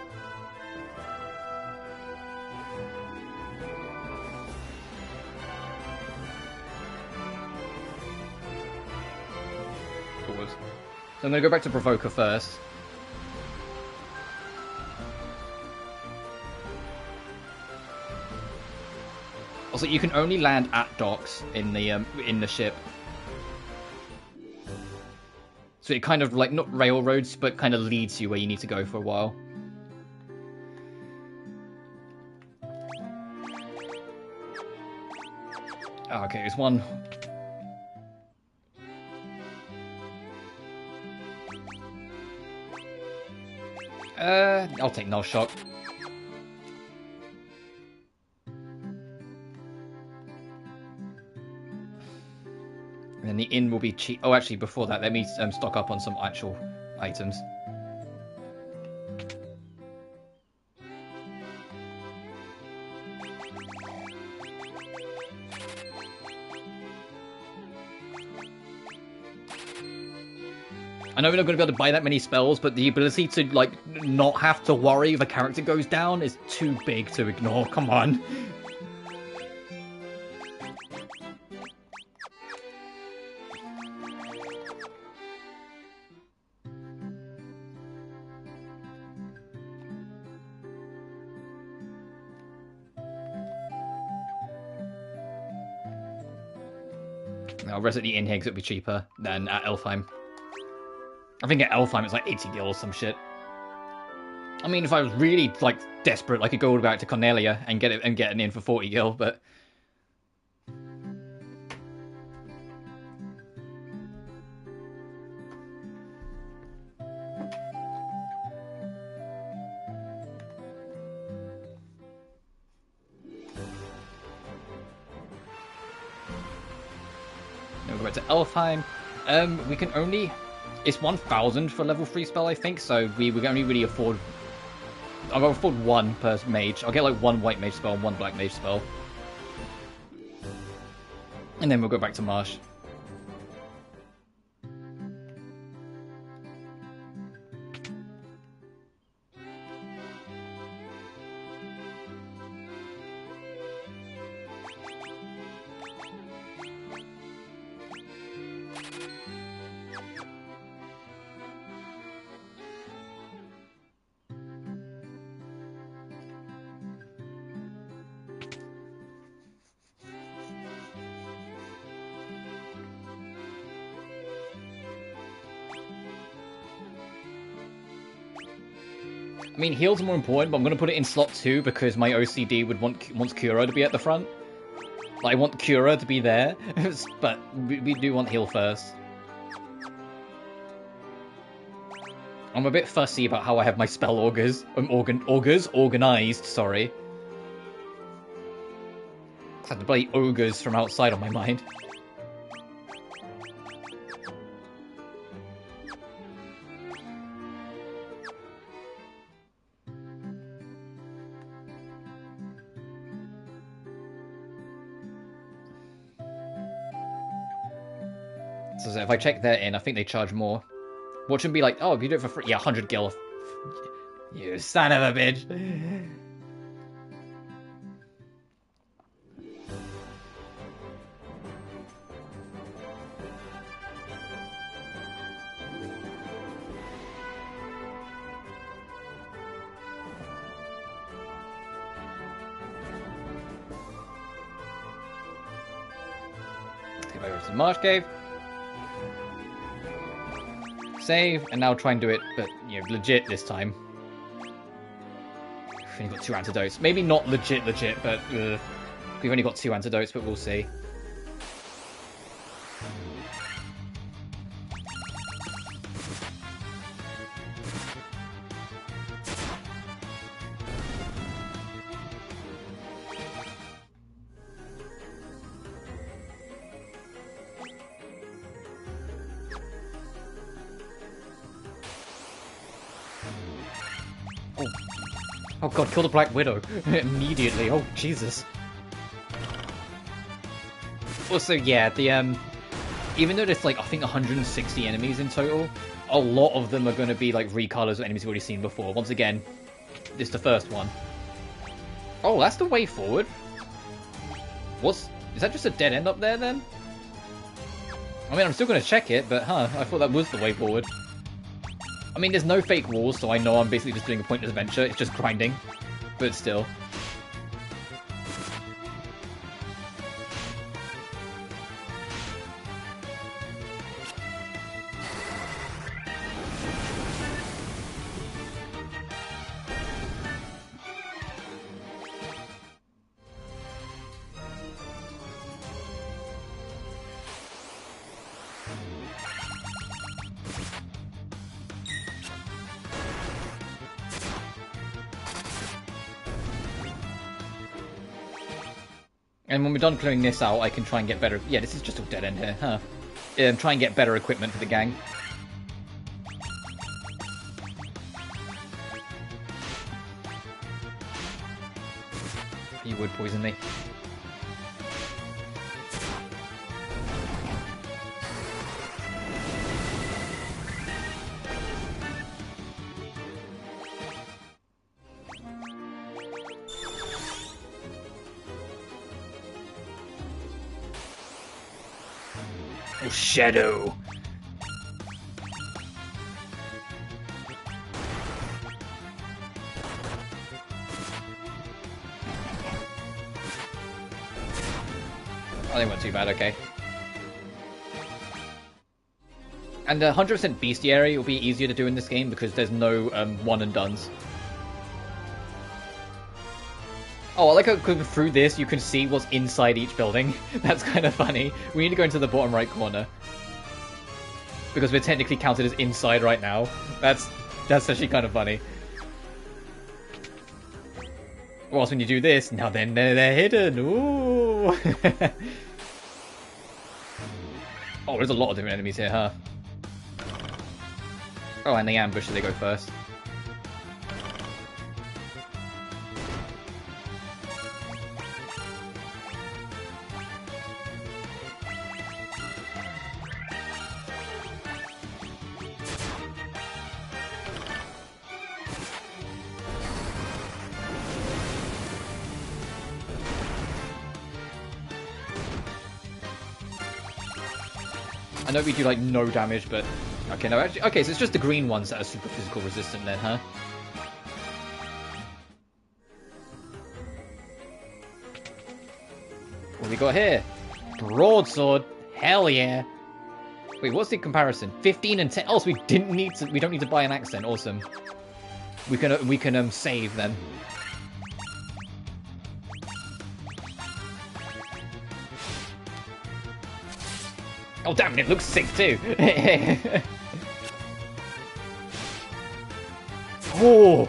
Forward. So I'm going to go back to Provoker first. Also, you can only land at docks in the ship. So it kind of, like, not railroads, but kind of leads you where you need to go for a while. Oh, okay, there's one. I'll take Null Shock. And then the inn will be cheap. Oh, actually, before that, let me stock up on some actual items. I know we're not going to be able to buy that many spells, but the ability to, like, not have to worry if a character goes down is too big to ignore. Come on. I'll rest at the inn here because it'll be cheaper than at Elfheim. I think at Elfheim it's like 80 gil or some shit. I mean, if I was really, like, desperate, I could go all the way back to Cornelia and get an inn for 40 gil, but... Now we'll go back to Elfheim. We can only... It's 1,000 for level 3 spell, I think, so we can only really afford... I'll afford one per mage. I'll get like one white mage spell and one black mage spell. And then we'll go back to Marsh. I mean, heals are more important, but I'm going to put it in slot 2 because my OCD wants Cura to be at the front. Like, I want Cura to be there, but we do want heal first. I'm a bit fussy about how I have my spell augers. Organized, sorry. I had the bloody ogres from outside on my mind. So if I check that in, I think they charge more. What should be like, oh, if you do it for free, yeah, 100 gil. You son of a bitch. Let's go over to the Marsh Cave. Save, and now try and do it, but, you know, legit this time. We've only got 2 antidotes. Maybe not legit, but we've only got 2 antidotes, but we'll see. Oh god, kill the Black Widow immediately. Oh, Jesus. Also, yeah, the even though there's like, I think 160 enemies in total, a lot of them are going to be like recolors of enemies we've already seen before. Once again, this is the first one. Oh, that's the way forward. Is that just a dead end up there then? I mean, I'm still going to check it, but I thought that was the way forward. I mean, there's no fake walls, so I know I'm basically just doing a pointless adventure. It's just grinding, but still. And when we're done clearing this out, I can try and get better... Yeah, this is just a dead end here, huh? Try and get better equipment for the gang. You would poison me. Oh, Shadow! Oh, they weren't too bad, okay. And 100% bestiary will be easier to do in this game because there's no one and dones. Oh, I like how through this you can see what's inside each building. That's kind of funny. We need to go into the bottom right corner. Because we're technically counted as inside right now. That's actually kind of funny. Whilst when you do this, now then they're hidden. Ooh! Oh, there's a lot of different enemies here, huh? Oh, and they ambush, so they go first. I know we do like no damage, but okay, no, actually, okay, so it's just the green ones that are super physical resistant then, huh? What we got here? Broadsword, hell yeah! Wait, what's the comparison? 15 and 10. Oh, so we don't need to buy an accent. Awesome. We can save then. Oh damn, it looks sick too. Oh.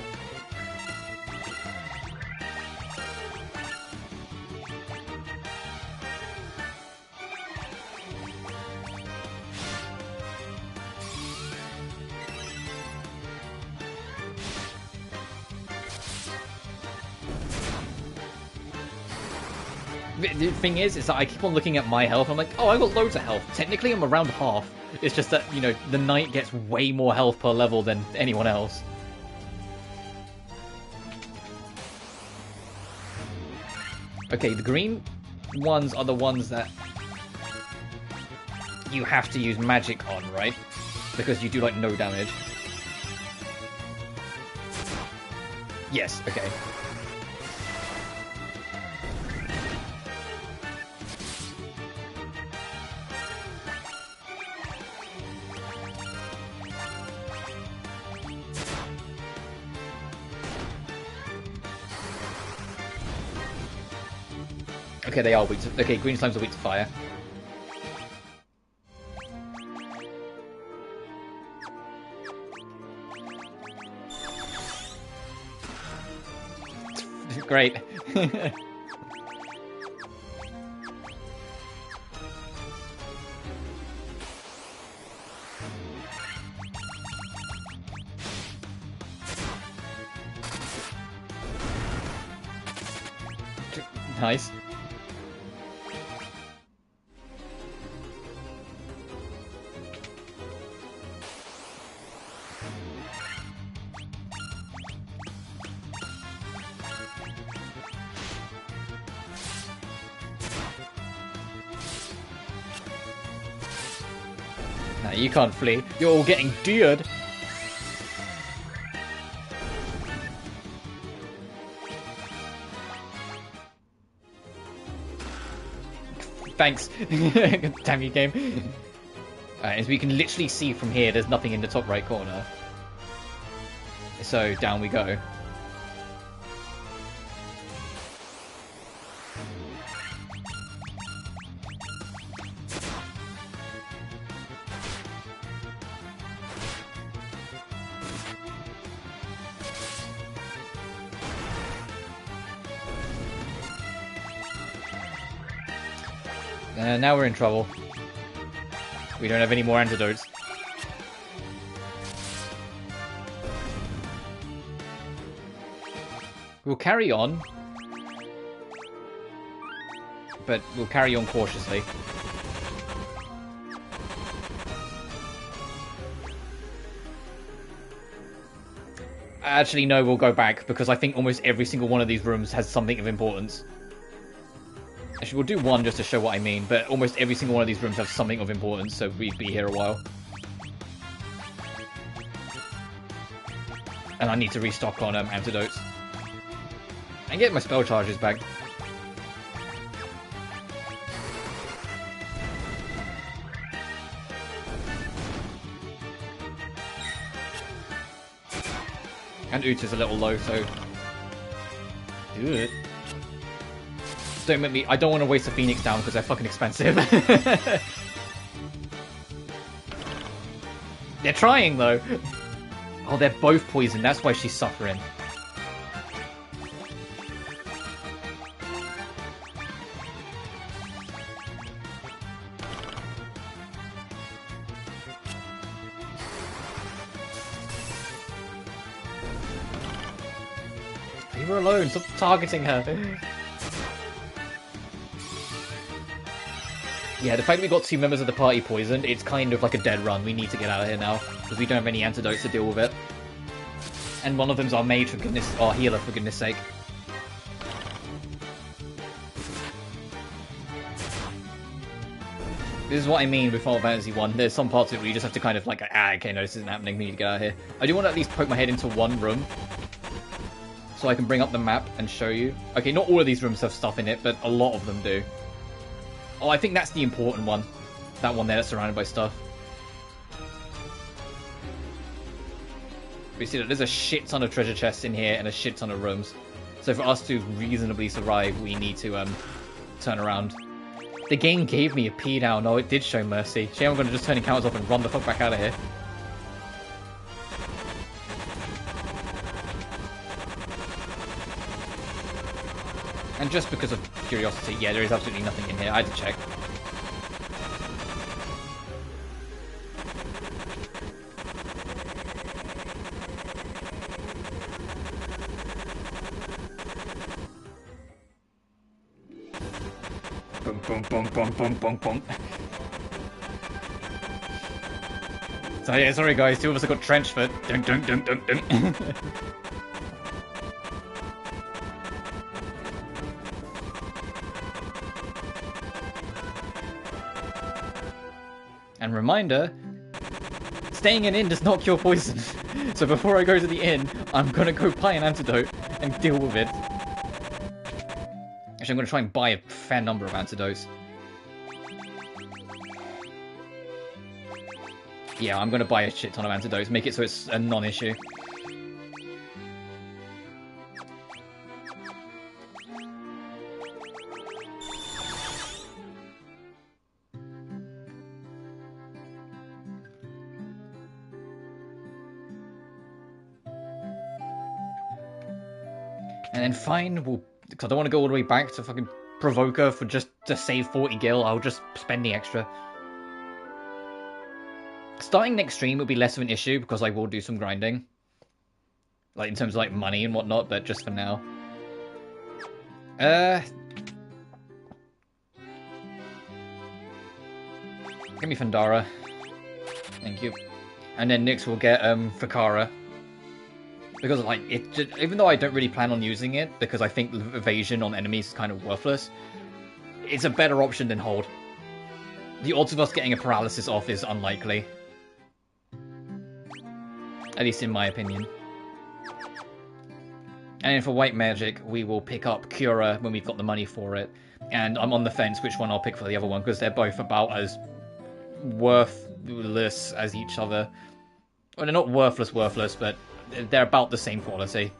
The thing is that I keep on looking at my health. I'm like, oh, I've got loads of health. Technically, I'm around half. It's just that, you know, the knight gets way more health per level than anyone else. Okay, the green ones are the ones that you have to use magic on, right? Because you do, like, no damage. Yes, okay. Okay, they are weak to... Okay, green slimes are weak to fire. Great. Nice. Nah, you can't flee. You're all getting deered. Thanks. Damn you, game. Alright, as we can literally see from here, there's nothing in the top right corner. So, down we go. Now we're in trouble. We don't have any more antidotes. We'll carry on. But we'll carry on cautiously. Actually, no, we'll go back, because I think almost every single one of these rooms has something of importance. Actually, we'll do one just to show what I mean, but almost every single one of these rooms has something of importance, so we'd be here a while. And I need to restock on antidotes. And get my spell charges back. And Uta's a little low, so... do it. Don't make me... I don't want to waste a Phoenix down because they're fucking expensive. They're trying, though. Oh, they're both poisoned. That's why she's suffering. Leave her alone. Stop targeting her. Yeah, the fact that we got 2 members of the party poisoned, it's kind of like a dead run. We need to get out of here now, because we don't have any antidotes to deal with it. And one of them's our mage, for goodness... our healer, for goodness sake. This is what I mean with Final Fantasy 1. There's some parts of it where you just have to kind of like, okay, no, this isn't happening, we need to get out of here. I do want to at least poke my head into one room, so I can bring up the map and show you. Okay, not all of these rooms have stuff in it, but a lot of them do. Oh, I think that's the important one. That one there that's surrounded by stuff. We see that there's a shit ton of treasure chests in here and a shit ton of rooms. So for us to reasonably survive, we need to turn around. The game gave me a P down. Oh, it did show mercy. Shame I'm going to just turn encounters off and run the fuck back out of here. And just because of curiosity, yeah, there is absolutely nothing in here. I had to check. Boom, boom, boom, boom, boom, boom, boom. So yeah, sorry guys, 2 of us have got trench foot. Dun, dun, dun, dun, dun. And reminder, staying in inn does not cure poison. So before I go to the inn, I'm gonna go buy an antidote and deal with it. Actually, I'm gonna try and buy a fair number of antidotes. Yeah, I'm gonna buy a shit ton of antidotes, make it so it's a non-issue. And then fine, because I don't want to go all the way back to fucking Provoker for just to save 40 gil, I'll just spend the extra. Starting next stream will be less of an issue, because I will do some grinding. Like, in terms of, like, money and whatnot, but just for now. Give me Fandara. Thank you. And then Nyx will get, Fakara. Because, like, even though I don't really plan on using it, because I think evasion on enemies is kind of worthless, it's a better option than hold. The odds of us getting a paralysis off is unlikely. At least in my opinion. And then for white magic, we will pick up Cura when we've got the money for it. And I'm on the fence which one I'll pick for the other one, because they're both about as worthless as each other. Well, they're not worthless, but they're about the same quality.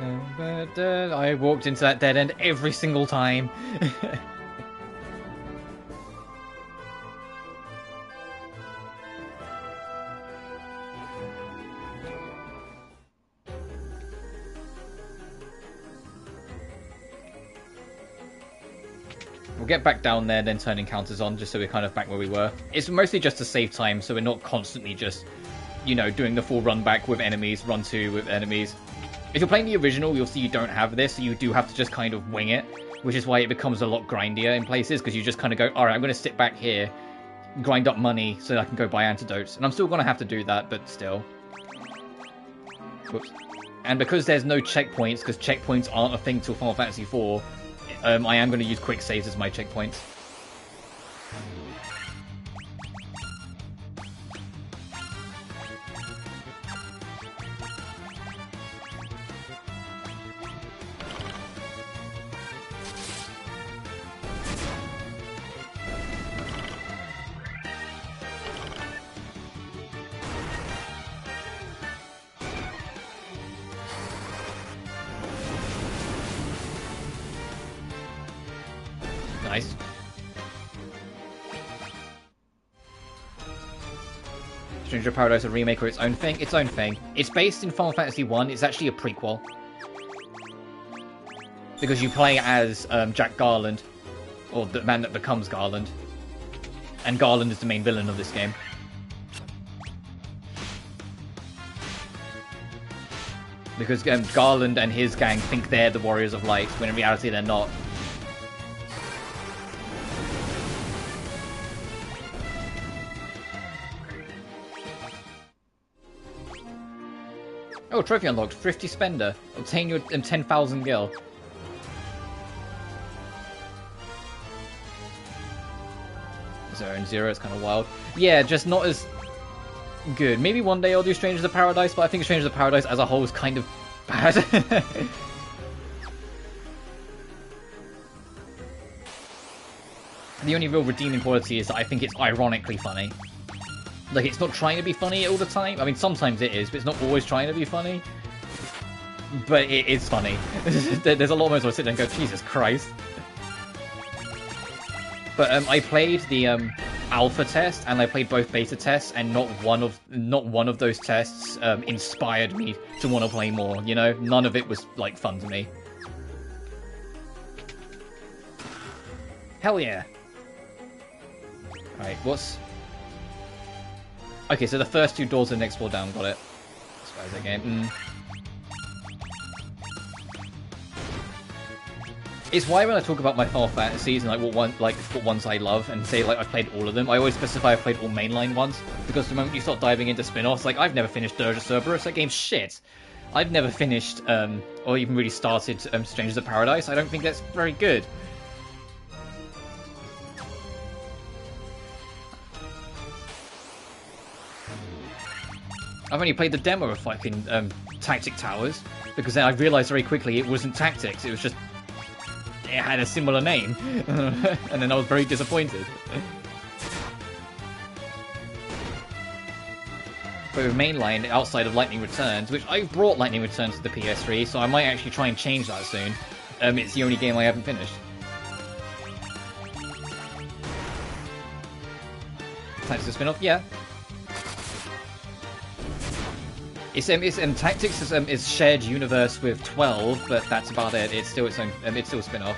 I walked into that dead end every single time. We'll get back down there, then turn encounters on, just so we're kind of back where we were. It's mostly just to save time, so we're not constantly just, you know, doing the full run back with enemies, run to with enemies. If you're playing the original, you'll see you don't have this, so you do have to just kind of wing it, which is why it becomes a lot grindier in places, because you just kind of go, alright, I'm going to sit back here, grind up money, so I can go buy antidotes. And I'm still going to have to do that, but still. Whoops. And because there's no checkpoints, because checkpoints aren't a thing till Final Fantasy IV, I am going to use quick saves as my checkpoints. Nice. Stranger of Paradise, a remake or its own thing? Its own thing. It's based in Final Fantasy 1. It's actually a prequel. Because you play as Jack Garland, or the man that becomes Garland. And Garland is the main villain of this game. Because Garland and his gang think they're the Warriors of Light, when in reality they're not. Oh, trophy unlocked. Thrifty Spender. Obtain your 10,000 gil. Zero and zero, it's kind of wild. Yeah, just not as good. Maybe one day I'll do Strangers of Paradise, but I think Strangers of Paradise as a whole is kind of bad. The only real redeeming quality is that I think it's ironically funny. Like, it's not trying to be funny all the time. I mean, sometimes it is, but it's not always trying to be funny. But it is funny. There's a lot of moments where I sit there and go, Jesus Christ. But I played the alpha test, and I played both beta tests, and not one of those tests inspired me to want to play more, you know? None of it was, like, fun to me. Hell yeah. Alright, what's... Okay, so the first two doors are the next floor down, got it. As again. It's why when I talk about my Final Fantasies and like what ones I love and say like I played all of them, I always specify I played all mainline ones, because the moment you start diving into spin-offs, like I've never finished Dirge of Cerberus, that game's shit. I've never finished or even really started Strangers of Paradise. I don't think that's very good. I've only played the demo of fucking Tactic Towers, because then I realised very quickly it wasn't Tactics, it was just... it had a similar name, and then I was very disappointed. But with mainline, outside of Lightning Returns, which I've brought Lightning Returns to the PS3, so I might actually try and change that soon, it's the only game I haven't finished. Tactics spin-off? Yeah. It's Tactics is shared universe with 12, but that's about it. It's still its own. It's still a spin-off.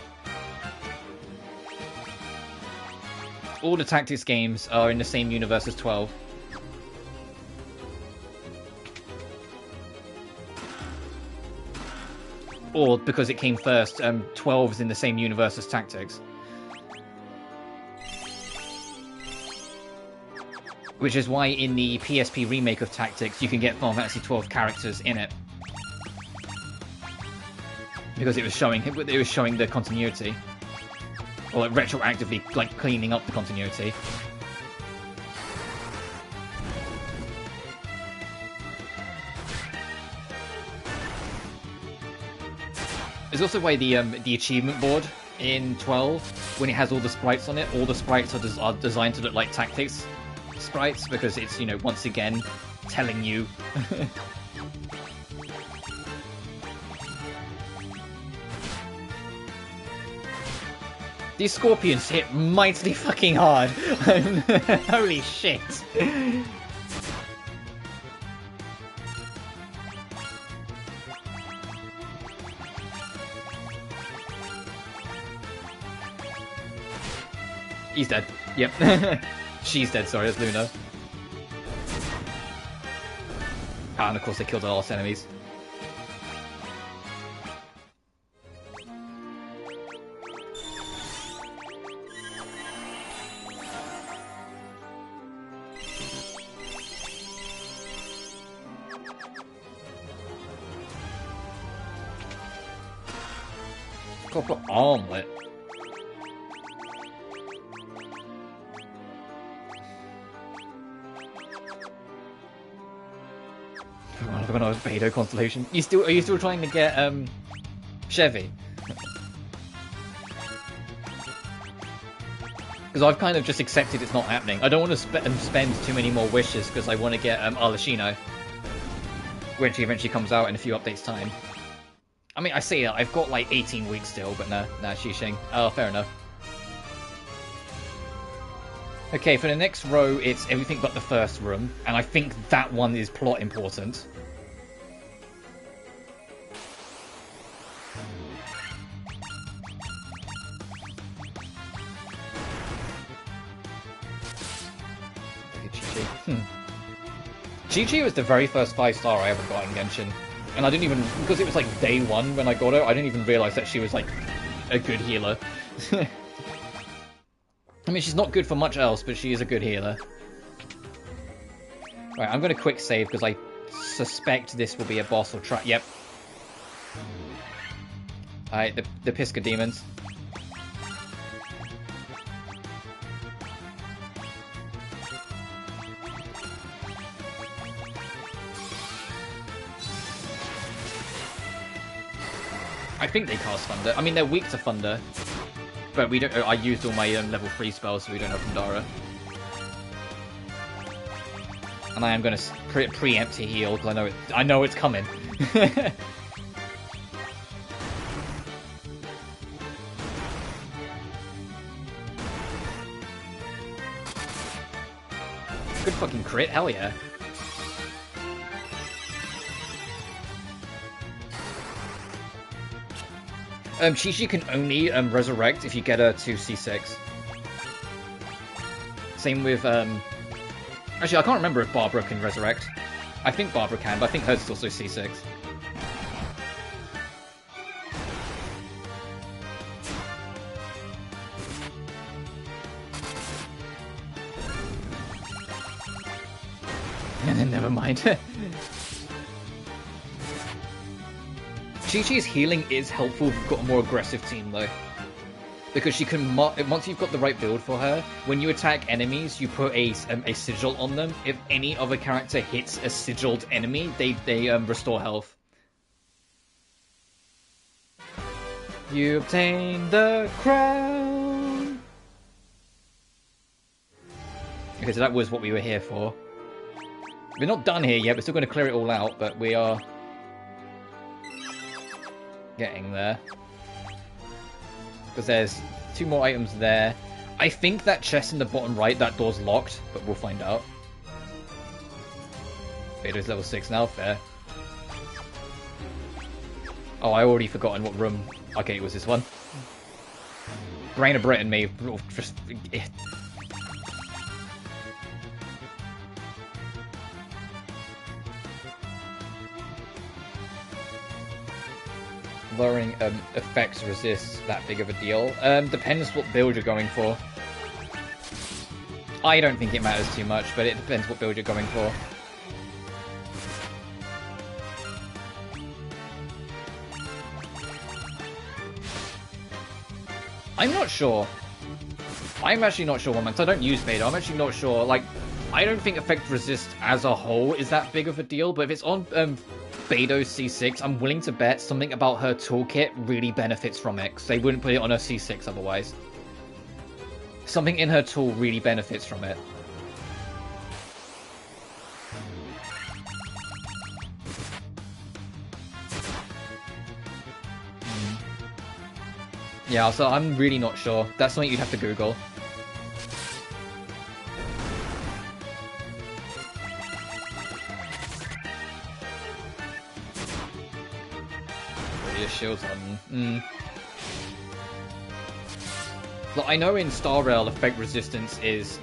All the Tactics games are in the same universe as 12. Or because it came first, 12 is in the same universe as Tactics. Which is why in the PSP remake of Tactics, you can get Final Fantasy XII characters in it. because it was showing the continuity, or like retroactively like cleaning up the continuity. There's also why the achievement board in 12, when it has all the sprites on it, all the sprites are designed to look like tactics sprites, because it's, you know, once again telling you. These scorpions hit mightily fucking hard. Holy shit. He's dead. Yep. She's dead, sorry, that's Luna. Ah, and of course they killed all our enemies. Proper armlet. When I was Beidou Constellation. Are you still trying to get Chevy? Because I've kind of just accepted it's not happening. I don't want to spend too many more wishes because I want to get Arlecchino when she eventually comes out in a few updates time. I mean, I say that I've got like 18 weeks still, but nah, Xixing. Oh, fair enough. Okay, for the next row, it's everything but the first room, and I think that one is plot important. Chi-Chi was the very first 5-star I ever got in Genshin. And I didn't even, because it was like day 1 when I got her, I didn't even realise that she was like a good healer. I mean, she's not good for much else, but she is a good healer. Right, I'm going to quick save because I suspect this will be a boss or trap. Yep. Alright, the Pisca demons. I think they cast Thunder. I mean, they're weak to Thunder, but we don't. I used all my level 3 spells, so we don't have Pandara. And I am going to preempt to heal because I know it's coming. Good fucking crit, hell yeah. Chi-Chi can only resurrect if you get her to C6. Same with, actually, I can't remember if Barbara can resurrect. I think Barbara can, but I think hers is also C6. And then never mind. Chi-Chi's healing is helpful if you've got a more aggressive team, though. Because she can, once you've got the right build for her, when you attack enemies, you put a sigil on them. If any other character hits a sigiled enemy, they restore health. You obtain the crown! Okay, so that was what we were here for. We're not done here yet, we're still going to clear it all out, but we are getting there. Because there's 2 more items there. I think that chest in the bottom right, that door's locked, but we'll find out. Vader's level 6 now, fair. Oh, I already forgotten what room. Okay, it was this one. Brain of Brit and me. Just... Lowering effects resists that big of a deal. Depends what build you're going for. I don't think it matters too much, but it depends what build you're going for. I'm not sure. I'm actually not sure, because I don't use Beta. I'm actually not sure. Like, I don't think effect resist as a whole is that big of a deal, but if it's on Beidou's C6, I'm willing to bet something about her toolkit really benefits from it, because they wouldn't put it on her C6 otherwise. Something in her tool really benefits from it. Yeah, so I'm really not sure. That's something you'd have to Google. Your shield's on. Look, I know in Star Rail effect resistance is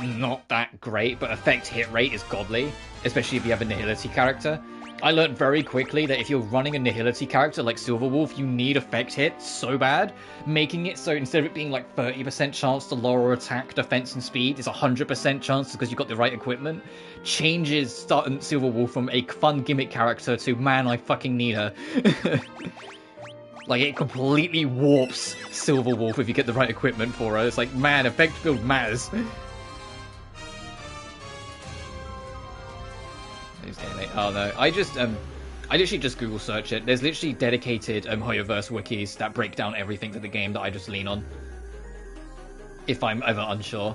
not that great, but effect hit rate is godly, especially if you have a Nihility character. I learned very quickly that if you're running a Nihility character like Silverwolf, you need effect hit so bad, making it so instead of it being like 30% chance to lower attack, defense, and speed, it's 100% chance because you've got the right equipment, changes Silverwolf from a fun gimmick character to, man, I fucking need her. Like, it completely warps Silverwolf if you get the right equipment for her. It's like, man, effect build matters. Oh no, I literally just Google search it. There's literally dedicated Hoyoverse wikis that break down everything to the game that I just lean on if I'm ever unsure.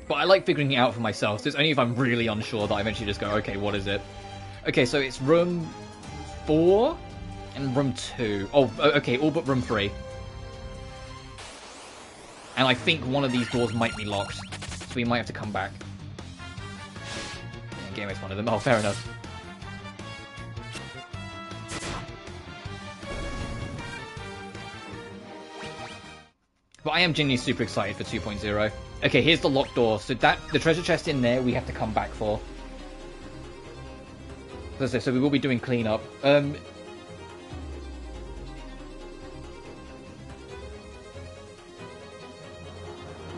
But I like figuring it out for myself, so it's only if I'm really unsure that I eventually just go, okay, what is it? Okay, so it's room 4 and room 2. Oh, okay, all but room 3. And I think one of these doors might be locked, so we might have to come back. Yeah, Gateway's one of them. Oh, fair enough. But I am genuinely super excited for 2.0. Okay, here's the locked door. So the treasure chest in there we have to come back for. So we will be doing cleanup.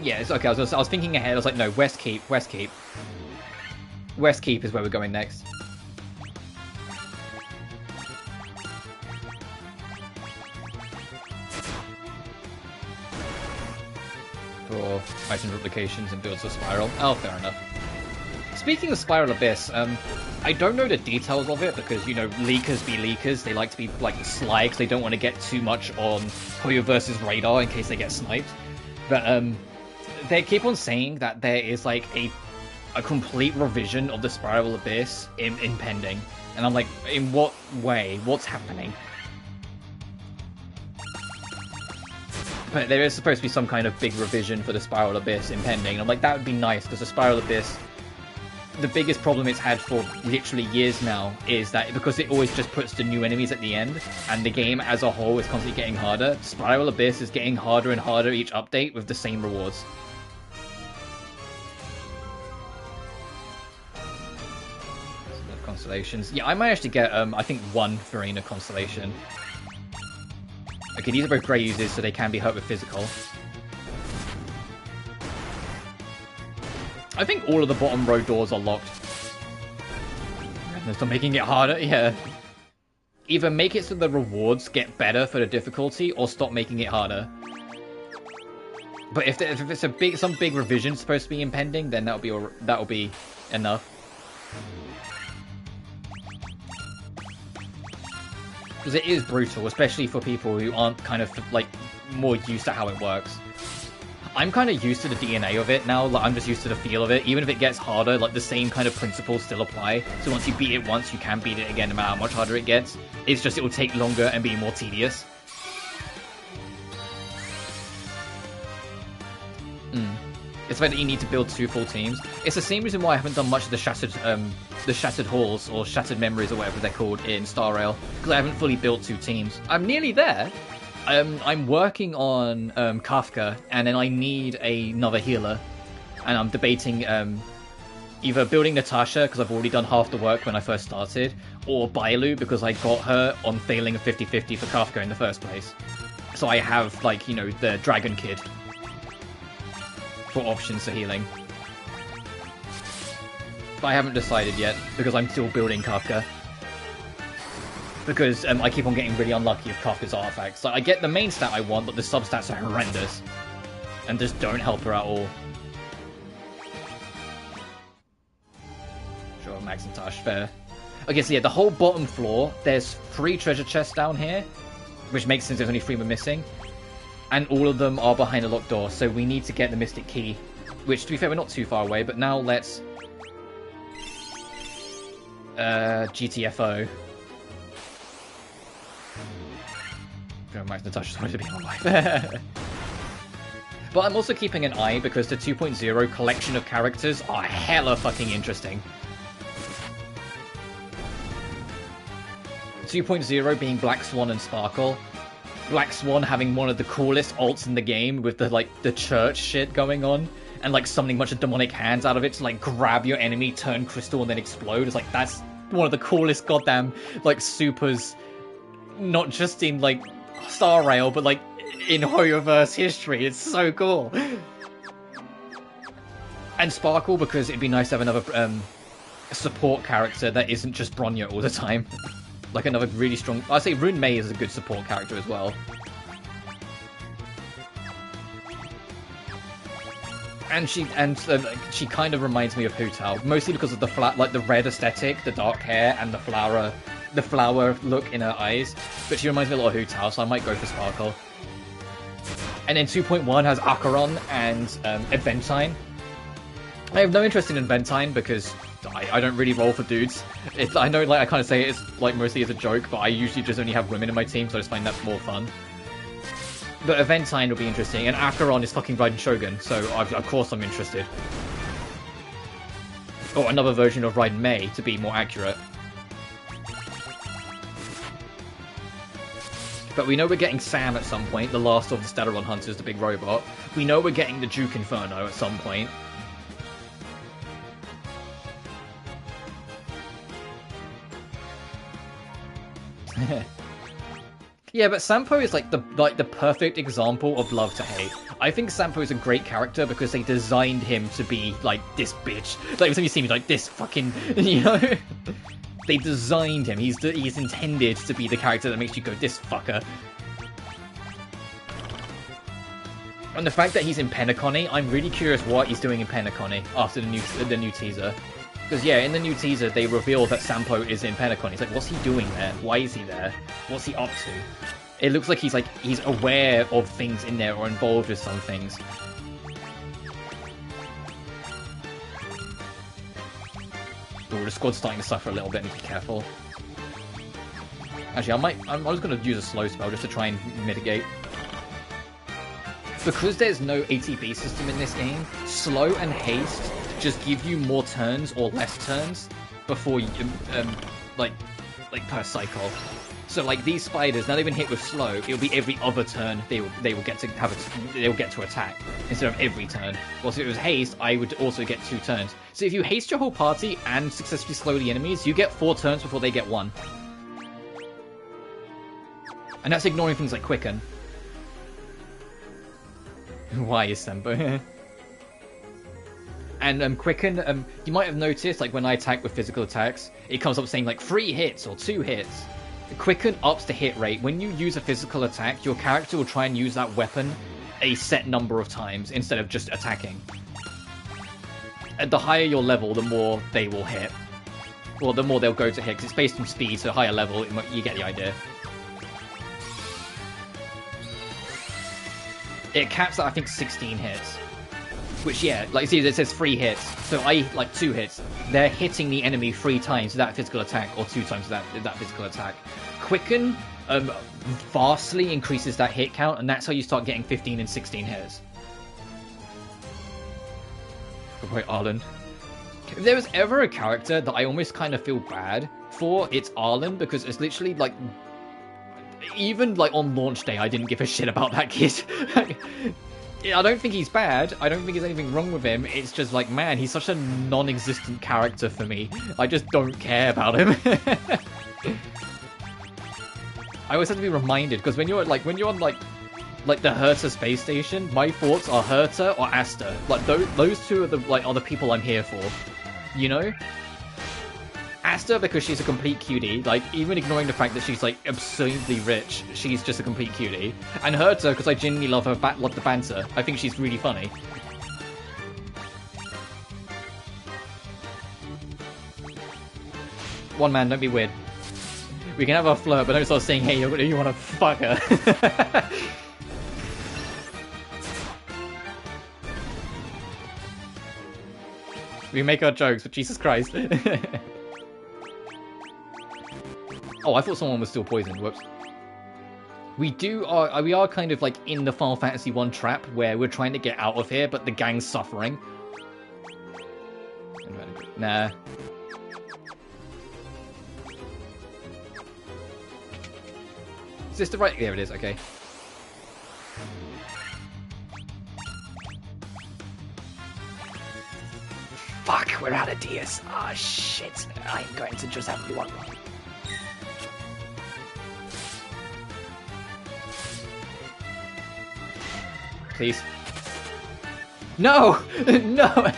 Yeah, it's okay. I was thinking ahead. I was like, no, West Keep, West Keep. West Keep is where we're going next. For item replications and builds a spiral. Oh, fair enough. Speaking of Spiral Abyss, I don't know the details of it because, you know, leakers be leakers. They like to be, like, sly because they don't want to get too much on Hoyoverse's radar in case they get sniped. But, they keep on saying that there is, like, a complete revision of the Spiral Abyss impending. And I'm like, in what way? What's happening? But there is supposed to be some kind of big revision for the Spiral Abyss impending. And I'm like, that would be nice, because the Spiral Abyss, the biggest problem it's had for literally years now is that because it always just puts the new enemies at the end, and the game as a whole is constantly getting harder, Spiral Abyss is getting harder and harder each update with the same rewards. Constellations. Yeah, I might actually get, I think, one Furina constellation. Okay, these are both grey users, so they can be hurt with physical. I think all of the bottom row doors are locked. They're still making it harder, yeah. Either make it so the rewards get better for the difficulty, or stop making it harder. But if it's some big revision supposed to be impending, then that'll be enough. Because it is brutal, especially for people who aren't kind of, like, more used to how it works. I'm kind of used to the DNA of it now, like, I'm just used to the feel of it. Even if it gets harder, like, the same kind of principles still apply. So once you beat it once, you can beat it again no matter how much harder it gets. It's just it will take longer and be more tedious. It's the fact that you need to build 2 full teams. It's the same reason why I haven't done much of the Shattered Halls, or Shattered Memories, or whatever they're called in Star Rail, because I haven't fully built 2 teams. I'm nearly there. I'm working on Kafka, and then I need another healer, and I'm debating either building Natasha, because I've already done half the work when I first started, or Bailu, because I got her on failing a 50-50 for Kafka in the first place. So I have, like, you know, the Dragon Kid for options for healing. But I haven't decided yet, because I'm still building Kafka. because I keep on getting really unlucky with Kafka's artifacts. Like, I get the main stat I want, but the sub-stats are horrendous. And just don't help her at all. Sure, Maxintosh, fair. Okay, so yeah, the whole bottom floor, there's 3 treasure chests down here, which makes sense, there's only 3 we're missing. And all of them are behind a locked door, so we need to get the Mystic Key. Which, to be fair, we're not too far away, but now let's... GTFO. Max Natasha's wanted to be my wife. But I'm also keeping an eye, because the 2.0 collection of characters are hella fucking interesting. 2.0 being Black Swan and Sparkle. Black Swan having one of the coolest ults in the game with the, like, the church shit going on. And, like, summoning a bunch of demonic hands out of it to, like, grab your enemy, turn crystal, and then explode. It's like, that's one of the coolest goddamn, like, supers. Not just in, like, Star Rail, but, like, in Hoyoverse history. It's so cool. And Sparkle, because it'd be nice to have another, support character that isn't just Bronya all the time. Like another really strong... I'd say Rune Mei is a good support character as well. And she kind of reminds me of Hu Tao, mostly because of the the red aesthetic, the dark hair, and the flower look in her eyes. But she reminds me a lot of Hu Tao, so I might go for Sparkle. And then 2.1 has Acheron and Adventine. I have no interest in Adventine because I don't really roll for dudes. I know, like, I kind of say it's like mostly as a joke, but I usually just only have women in my team, so I just find that more fun. But Aventine will be interesting, and Acheron is fucking Raiden Shogun, so of course I'm interested. Or another version of Raiden Mei, to be more accurate. But we know we're getting Sam at some point, the last of the Stadaron Hunters, the big robot. We know we're getting the Duke Inferno at some point. Yeah, but Sampo is like the perfect example of love to hate. I think Sampo is a great character because they designed him to be like this bitch. Like every time you see me, like this fucking, you know. They designed him. He's intended to be the character that makes you go, this fucker. And the fact that he's in Penacony, I'm really curious what he's doing in Penacony after the new teaser. Because, yeah, in the new teaser, they reveal that Sampo is in Penacony. It's like, what's he doing there? Why is he there? What's he up to? It looks like he's aware of things in there or involved with some things. Ooh, the squad's starting to suffer a little bit. I need to be careful. Actually, I was going to use a slow spell just to try and mitigate. Because there's no ATB system in this game, slow and haste just give you more turns or less turns before you, like per cycle. So like these spiders, now they've been hit with slow, it'll be every other turn they will get to attack instead of every turn. Well, if it was haste, I would also get 2 turns. So if you haste your whole party and successfully slow the enemies, you get 4 turns before they get 1. And that's ignoring things like Quicken. Why is Sembo? And Quicken, you might have noticed, like, when I attack with physical attacks, it comes up saying, like, 3 hits or 2 hits. Quicken ups the hit rate. When you use a physical attack, your character will try and use that weapon a set number of times instead of just attacking. At the higher your level, the more they will hit. Well, the more they'll go to hit, because it's based on speed, so higher level, you get the idea. It caps at, I think, 16 hits. Which, yeah, like, see, it says 3 hits. So like, 2 hits. They're hitting the enemy 3 times with that physical attack, or 2 times with that physical attack. Quicken vastly increases that hit count, and that's how you start getting 15 and 16 hits. Good boy, Arlen. If there was ever a character that I almost kind of feel bad for, it's Arlen, because it's literally, like... Even, like, on launch day, I didn't give a shit about that kid. I don't think he's bad. I don't think there's anything wrong with him. It's just like, man, he's such a non-existent character for me. I just don't care about him. I always have to be reminded, because when you're on the Herta space station, my thoughts are Herta or Asta. Like, those two are the people I'm here for. You know? Asta, because she's a complete cutie, like, even ignoring the fact that she's, like, absurdly rich, she's just a complete cutie. And Herta, because I genuinely love her love the banter. I think she's really funny. One man, don't be weird. We can have a flirt, but don't start saying, hey, you want to fuck her. We make our jokes, but Jesus Christ. Oh, I thought someone was still poisoned. Whoops. We are kind of like in the Final Fantasy 1 trap where we're trying to get out of here, but the gang's suffering. Nah. Is this the right? There it is. Okay. Fuck, we're out of DS. Ah, oh, shit. I'm going to just have one. Please. No! No!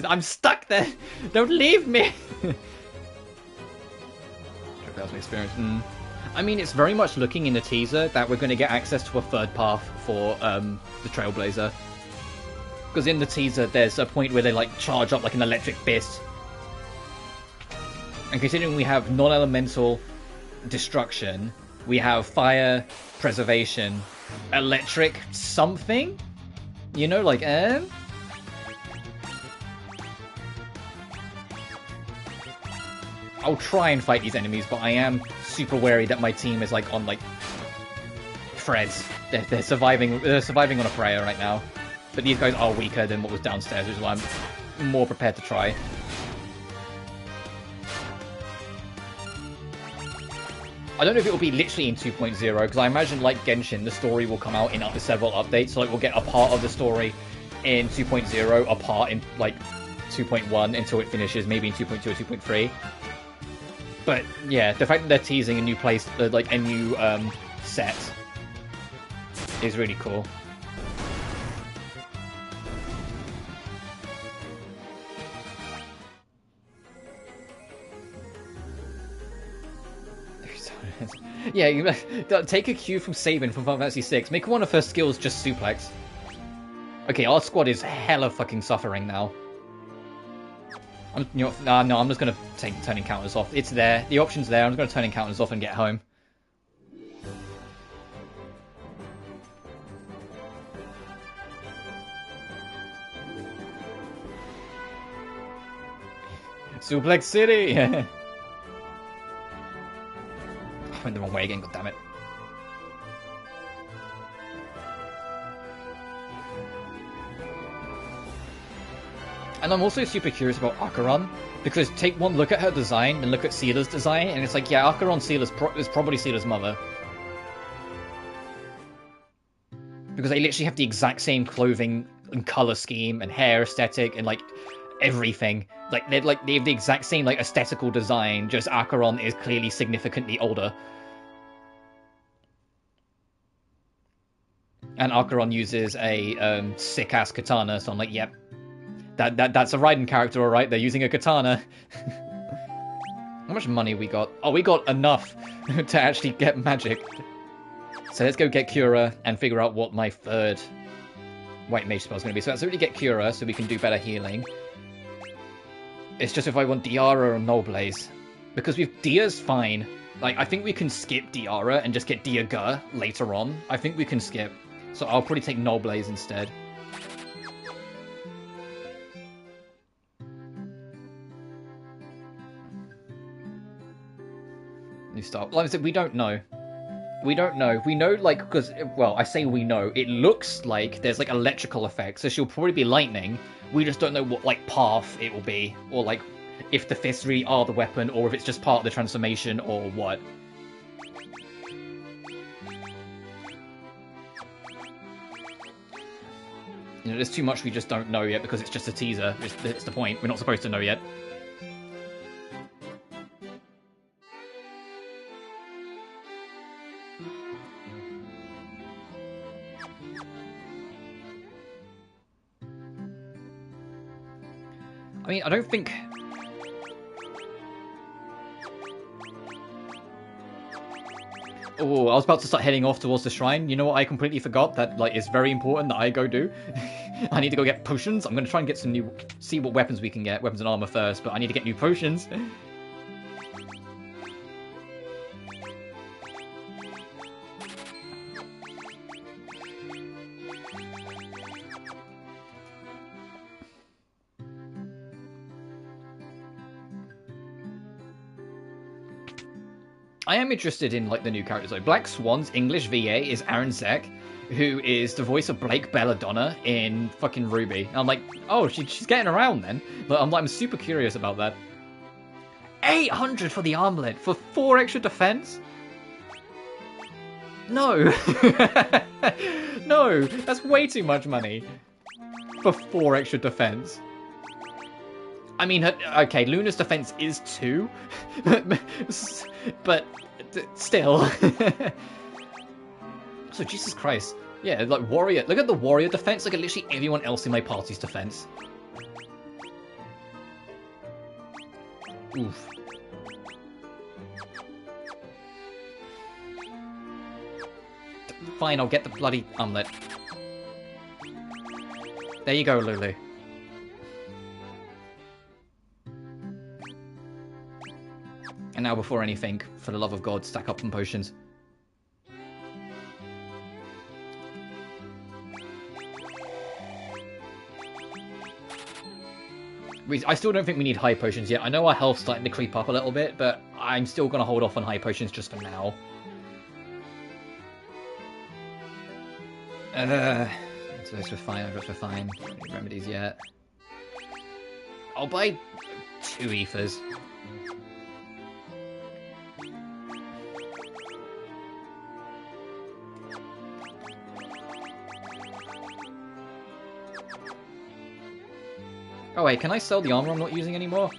I'm stuck there! Don't leave me! That was my experience. I mean, it's very much looking in the teaser that we're going to get access to a third path for the Trailblazer. Because in the teaser, there's a point where they like charge up like an electric fist. And considering we have non-elemental destruction, we have fire, preservation, electric something? You know, like, I'll try and fight these enemies, but I am super wary that my team is like on like threads. They're surviving on a prayer right now. But these guys are weaker than what was downstairs, which is why I'm more prepared to try. I don't know if it will be literally in 2.0, because I imagine, like Genshin, the story will come out in several updates. So, like, we'll get a part of the story in 2.0, a part in, like, 2.1 until it finishes, maybe in 2.2 or 2.3. But, yeah, the fact that they're teasing a new place, like, a new set is really cool. Yeah, you take a cue from Sabin from Final Fantasy 6. Make one of her skills just suplex. Okay, our squad is hella fucking suffering now. No, I'm just gonna take turn encounters off. It's there. The option's there. I'm just gonna turn encounters off and get home. Suplex City! I went the wrong way again, goddammit. And I'm also super curious about Acheron, because take one look at her design and look at Sela's design, and it's like, yeah, Acheron is probably Sela's mother. Because they literally have the exact same clothing and color scheme and hair aesthetic and like everything. They have the exact same like aesthetical design, just Acheron is clearly significantly older. And Acheron uses a sick-ass katana, so I'm like, yep. That's a Raiden character, alright, they're using a katana. How much money we got? Oh, we got enough to actually get magic. So let's go get Cura and figure out what my third white mage spell is going to be. So let's really get Cura so we can do better healing. It's just if I want Diara or Noblaze. Because with Dia's fine. Like, I think we can skip Diara and just get Diaga later on. I think we can skip. So I'll probably take Noblaze instead. New start. Like I said, we don't know. We don't know. We know, like, because, well, I say we know. It looks like there's, like, electrical effects, so she'll probably be lightning. We just don't know what, like, path it will be. Or, like, if the fists really are the weapon, or if it's just part of the transformation, or what. You know, there's too much we just don't know yet, because it's just a teaser. It's the point. We're not supposed to know yet. I mean, I don't think... Oh, I was about to start heading off towards the shrine. You know what I completely forgot that, like, it's very important that I go do? I need to go get potions. I'm going to try and get some new... See what weapons we can get. Weapons and armor first, but I need to get new potions. I am interested in, like, the new characters, though. Black Swan's English VA is Aaron Zek, who is the voice of Blake Belladonna in fucking Ruby. And I'm like, oh, she's getting around then. But I'm super curious about that. 800 for the armlet for 4 extra defense? No. No, that's way too much money for 4 extra defense. I mean, okay, Luna's defense is 2, but still. So, Jesus Christ. Yeah, like, warrior. Look at the warrior defense. Look at literally everyone else in my party's defense. Oof. Fine, I'll get the bloody armlet. There you go, Lulu. And now, before anything, for the love of God, stack up some potions. I still don't think we need high potions yet. I know our health's starting to creep up a little bit, but I'm still going to hold off on high potions just for now. Those were fine, those were fine. No remedies yet. I'll buy 2 ethers. Oh wait, can I sell the armor I'm not using anymore?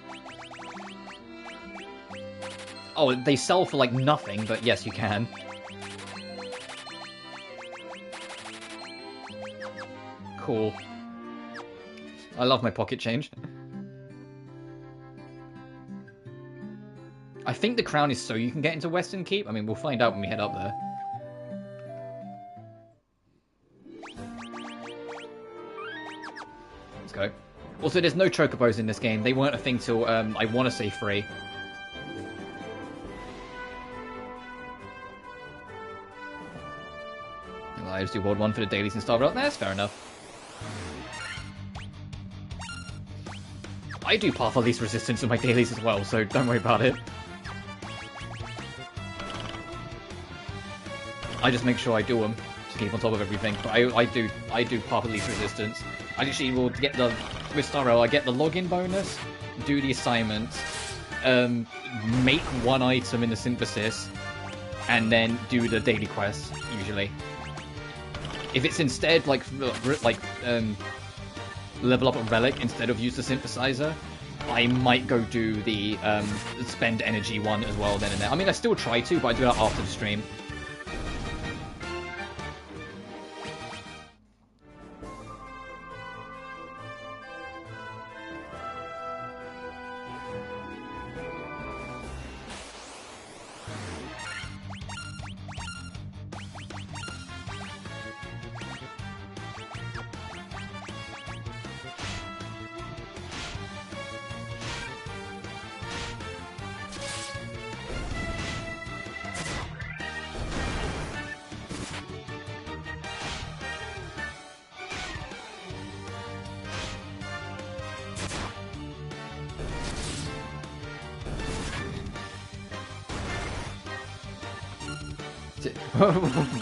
Oh, they sell for like nothing, but yes, you can. Cool. I love my pocket change. I think the crown is so you can get into Western Keep. I mean, we'll find out when we head up there. Let's go. Also, there's no chocobos in this game. They weren't a thing till, I want to say 3. I just do World 1 for the dailies and Star Rail. That's fair enough. I do Path of Least Resistance in my dailies as well, so don't worry about it. I just make sure I do them to keep on top of everything. But I do Path of Least Resistance. I actually will get the... With Star Rail, I get the login bonus, do the assignments, make 1 item in the synthesis, and then do the daily quests, usually. If it's instead, level up a relic instead of use the synthesizer, I might go do the spend energy one as well then and there. I mean, I still try to, but I do that after the stream.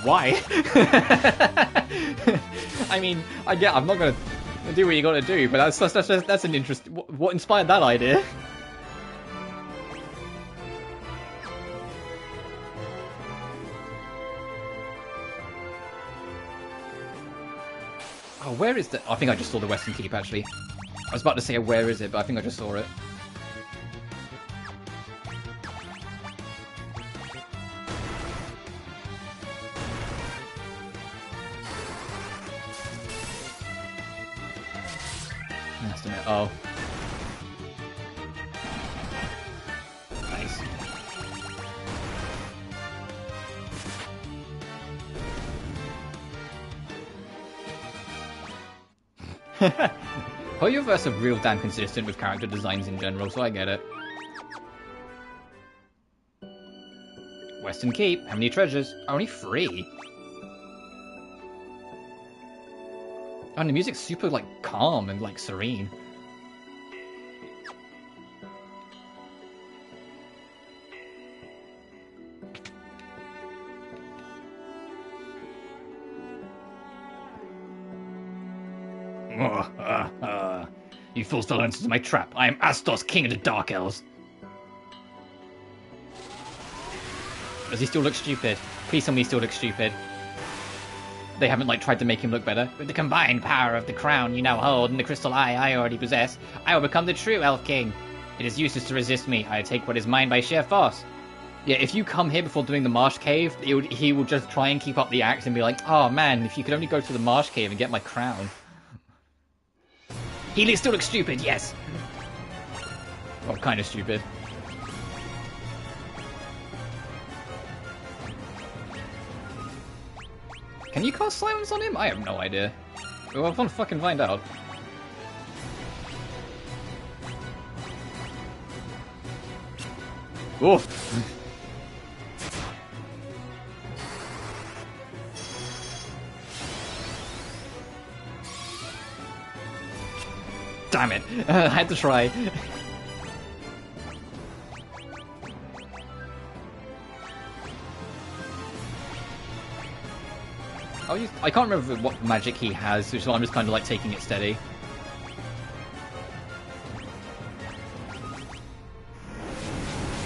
Why? I mean, I'm not gonna do what you gotta do, but that's an interesting. What inspired that idea? Oh, where is the? I think I just saw the Western Keep actually. I was about to say where is it, but I think I just saw it. Oh. Nice. Hoyoverse are real damn consistent with character designs in general, so I get it. Western Keep. How many treasures? Only 3. Oh, and the music's super, like, calm and, like, serene. You fools fell into my trap. I am Astos, king of the Dark Elves. Does he still look stupid? Please tell me he still looks stupid. They haven't, like, tried to make him look better. With the combined power of the crown you now hold and the crystal eye I already possess, I will become the true Elf King. It is useless to resist me. I take what is mine by sheer force. Yeah, if you come here before doing the Marsh Cave, he will just try and keep up the act and be like, oh man, if you could only go to the Marsh Cave and get my crown. He still looks stupid, yes! Well, kind of stupid. Can you cast silence on him? I have no idea. Well, I want to fucking find out. Oh! Damn it! I had to try. I can't remember what magic he has, so I'm just kind of like taking it steady.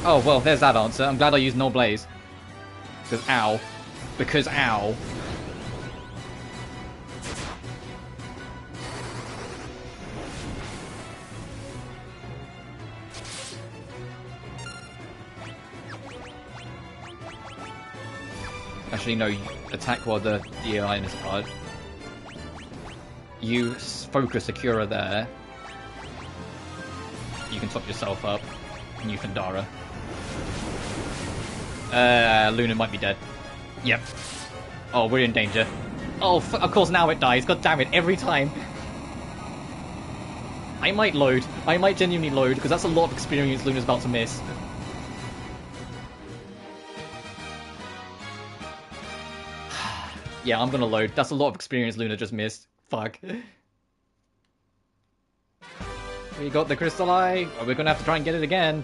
Oh, well, there's that answer. I'm glad I used Null Blaze. Because ow. Because ow. Actually, no, attack while the line is hard. You focus Akira there. You can top yourself up. And you Fandara. Luna might be dead. Yep. Oh, we're in danger. Oh, of course now it dies. God damn it, every time. I might load. I might genuinely load, because that's a lot of experience Luna's about to miss. Yeah, I'm gonna load. That's a lot of experience Luna just missed. Fuck. We got the crystal eye. Oh, we're gonna have to try and get it again.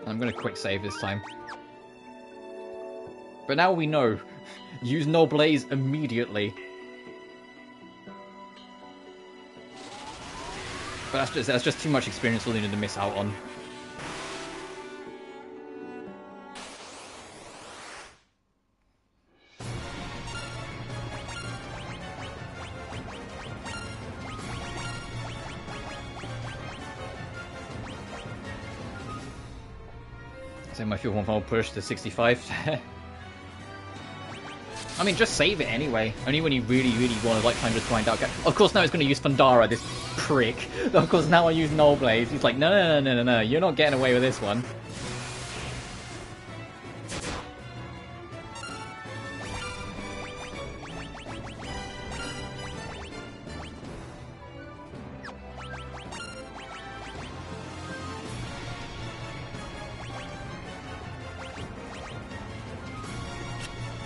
I'm gonna quick save this time. But now we know. Use Null Blaze immediately. But that's just too much experience for Luna to miss out on. So my fuel one final push to 65. I mean, just save it anyway. Only when you really, really want to, like, kind of find out. Of course, now it's going to use Fandara, this prick. Of course, now I use Null Blaze. He's like, no, no, no, no, no, no. You're not getting away with this one.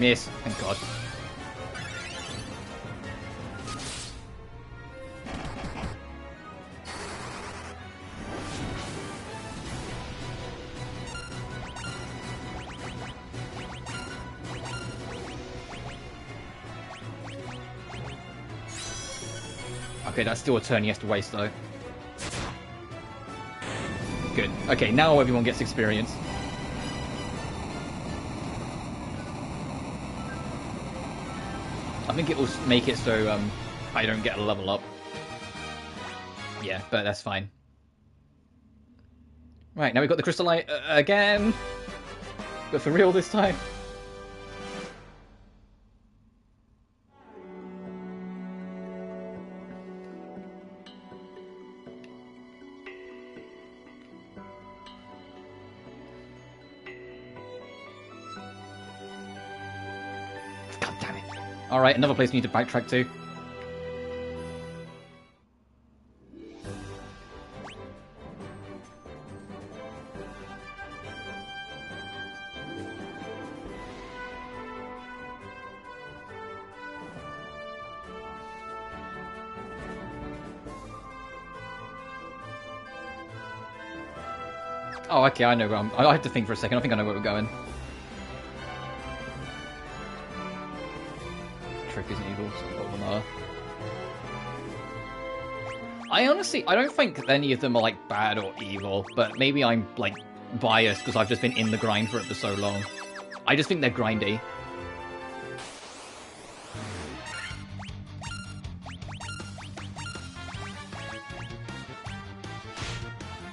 Miss. Thank God. Okay, that's still a turn he has to waste though. Good. Okay, now everyone gets experience. I think it will make it so I don't get a level up. Yeah, but that's fine. Right, now we've got the Crystal Light again. But for real this time. Alright, another place we need to backtrack to. Oh, okay, I know where I have to think for a second. I think I know where we're going. Trophies and evils. I honestly, I don't think any of them are, like, bad or evil, but maybe I'm, like, biased because I've just been in the grind for it for so long. I just think they're grindy.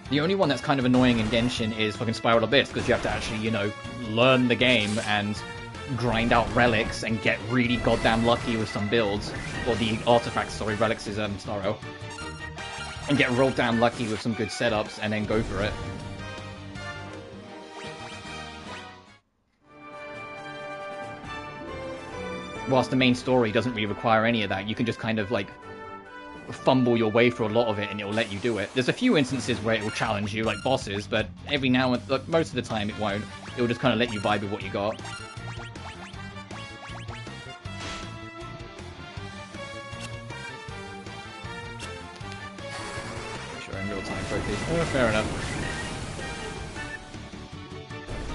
The only one that's kind of annoying in Genshin is fucking Spiral Abyss, because you have to actually, you know, learn the game and grind out relics and get really goddamn lucky with some builds. Or the artifacts, sorry, relics is Starro. And get real damn lucky with some good setups and then go for it. Whilst the main story doesn't really require any of that, you can just kind of, like, fumble your way through a lot of it and it'll let you do it. There's a few instances where it will challenge you, like bosses, but every now and like, most of the time it won't. It will just kind of let you vibe with what you got. Sure, in real time trophies. Oh, fair enough.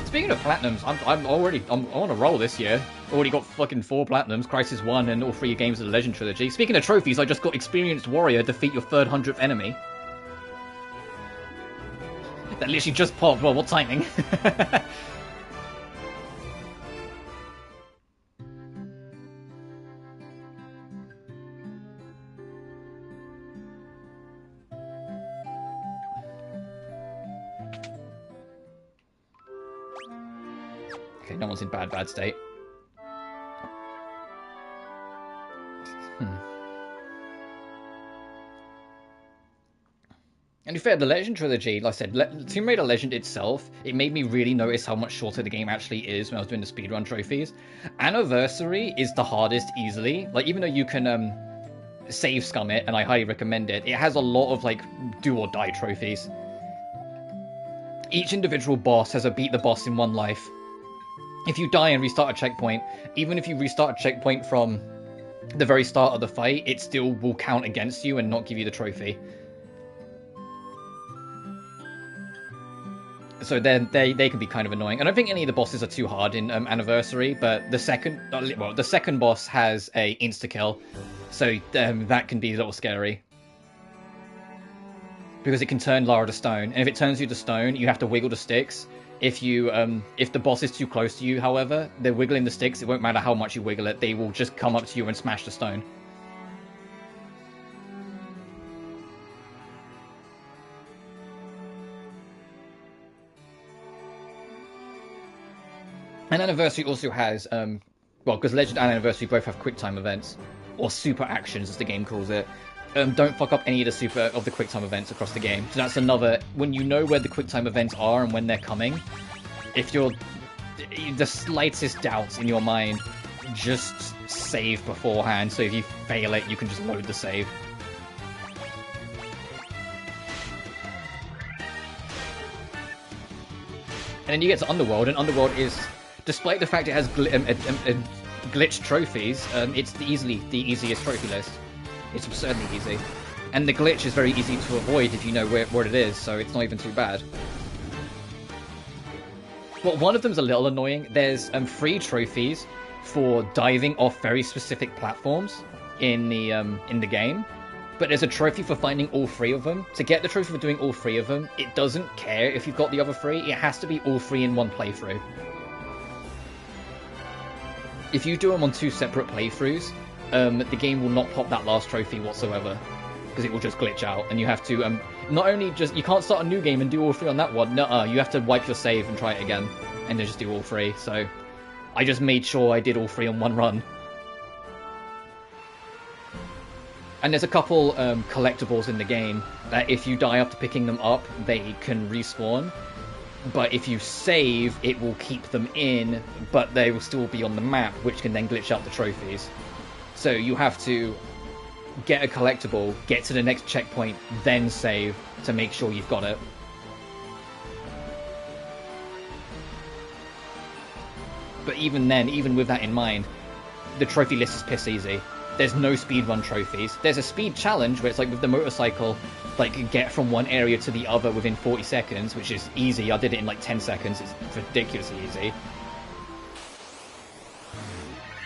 Speaking of platinums, I'm on a roll this year. Already got fucking 4 platinums, Crisis 1, and all 3 games of the Legend Trilogy. Speaking of trophies, I just got Experienced Warrior, defeat your 3rd 100th enemy. That literally just popped. Well, what timing? Okay, no one's in bad state. And to be fair, the Legend Trilogy, like I said, Tomb Raider Legend itself, it made me really notice how much shorter the game actually is when I was doing the speedrun trophies. Anniversary is the hardest easily. Like, even though you can save scum it, and I highly recommend it, it has a lot of, like, do or die trophies. Each individual boss has a beat the boss in 1 life. If you die and restart a checkpoint, even if you restart a checkpoint from the very start of the fight, it still will count against you and not give you the trophy. So then they can be kind of annoying. I don't think any of the bosses are too hard in Anniversary, but the second boss has a insta-kill, so that can be a little scary. Because it can turn Lara to stone, and if it turns you to stone, you have to wiggle the sticks. If the boss is too close to you, however, they're wiggling the sticks, it won't matter how much you wiggle it, they will just come up to you and smash the stone. And Anniversary also has, well, because Legend and Anniversary both have QuickTime events, or super actions as the game calls it. Don't fuck up any of the QuickTime events across the game. So that's another, when you know where the QuickTime events are and when they're coming, if you're the slightest doubts in your mind, just save beforehand, so if you fail it, you can just load the save. And then you get to Underworld, and Underworld is, despite the fact it has glitched trophies, it's easily the easiest trophy list. It's absurdly easy. And the glitch is very easy to avoid if you know where it is, so it's not even too bad. Well, one of them's a little annoying. There's free trophies for diving off very specific platforms in the game. But there's a trophy for finding all 3 of them. To get the trophy for doing all 3 of them, it doesn't care if you've got the other 3. It has to be all 3 in one playthrough. If you do them on 2 separate playthroughs, the game will not pop that last trophy whatsoever, because it will just glitch out, and you have to, not only just, you can't start a new game and do all 3 on that one, nuh-uh, you have to wipe your save and try it again, and then just do all 3, so I just made sure I did all 3 on one run. And there's a couple collectibles in the game that if you die after picking them up, they can respawn. But if you save, it will keep them in, but they will still be on the map, which can then glitch out the trophies. So you have to get a collectible, get to the next checkpoint, then save to make sure you've got it. But even then, even with that in mind, the trophy list is piss easy. There's no speedrun trophies. There's a speed challenge where it's like with the motorcycle, like get from one area to the other within 40 seconds, which is easy. I did it in like 10 seconds. It's ridiculously easy.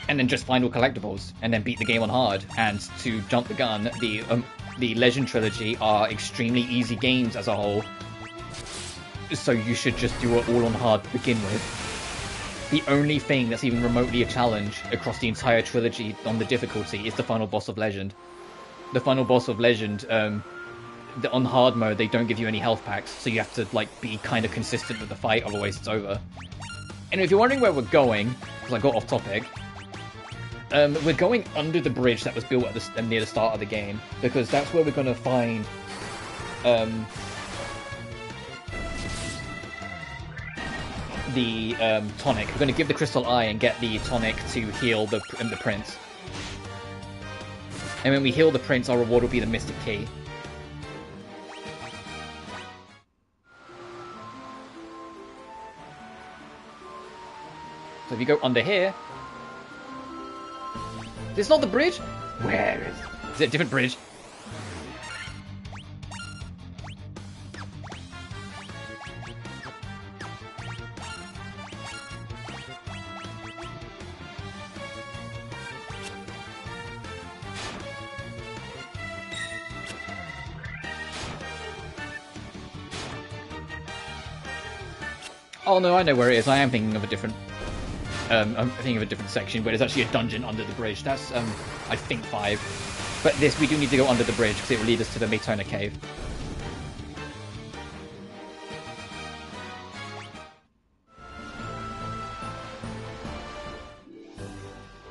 And then just find all collectibles, and then beat the game on hard. And to jump the gun, the Legend Trilogy are extremely easy games as a whole. So you should just do it all on hard to begin with. The only thing that's even remotely a challenge across the entire trilogy on the difficulty is the final boss of Legend. The final boss of Legend, on hard mode, they don't give you any health packs, so you have to like be kind of consistent with the fight, otherwise it's over. And if you're wondering where we're going, because I got off topic, we're going under the bridge that was built at near the start of the game, because that's where we're going to find the tonic. We're going to give the crystal eye and get the tonic to heal the prince. And when we heal the prince, our reward will be the mystic key. So if you go under here, this is not the bridge. Where is it? Is it a different bridge? Oh no, I know where it is. I am thinking of a different. I'm thinking of a different section, but it's actually a dungeon under the bridge. That's I think 5. But this, we do need to go under the bridge because it will lead us to the Maytona cave.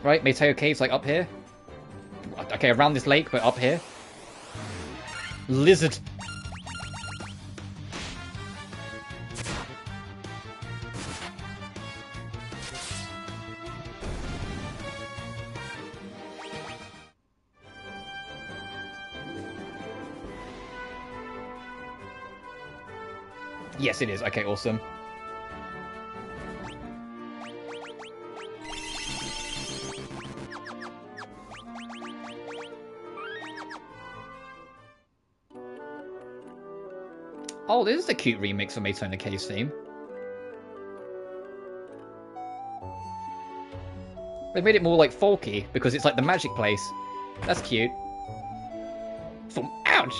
Right, Maytona cave's like up here. Okay, around this lake, but up here. Lizard. Yes, it is. Okay, awesome. Oh, this is a cute remix of Maytona Cave's theme. They made it more like folky because it's like the magic place. That's cute. Ouch!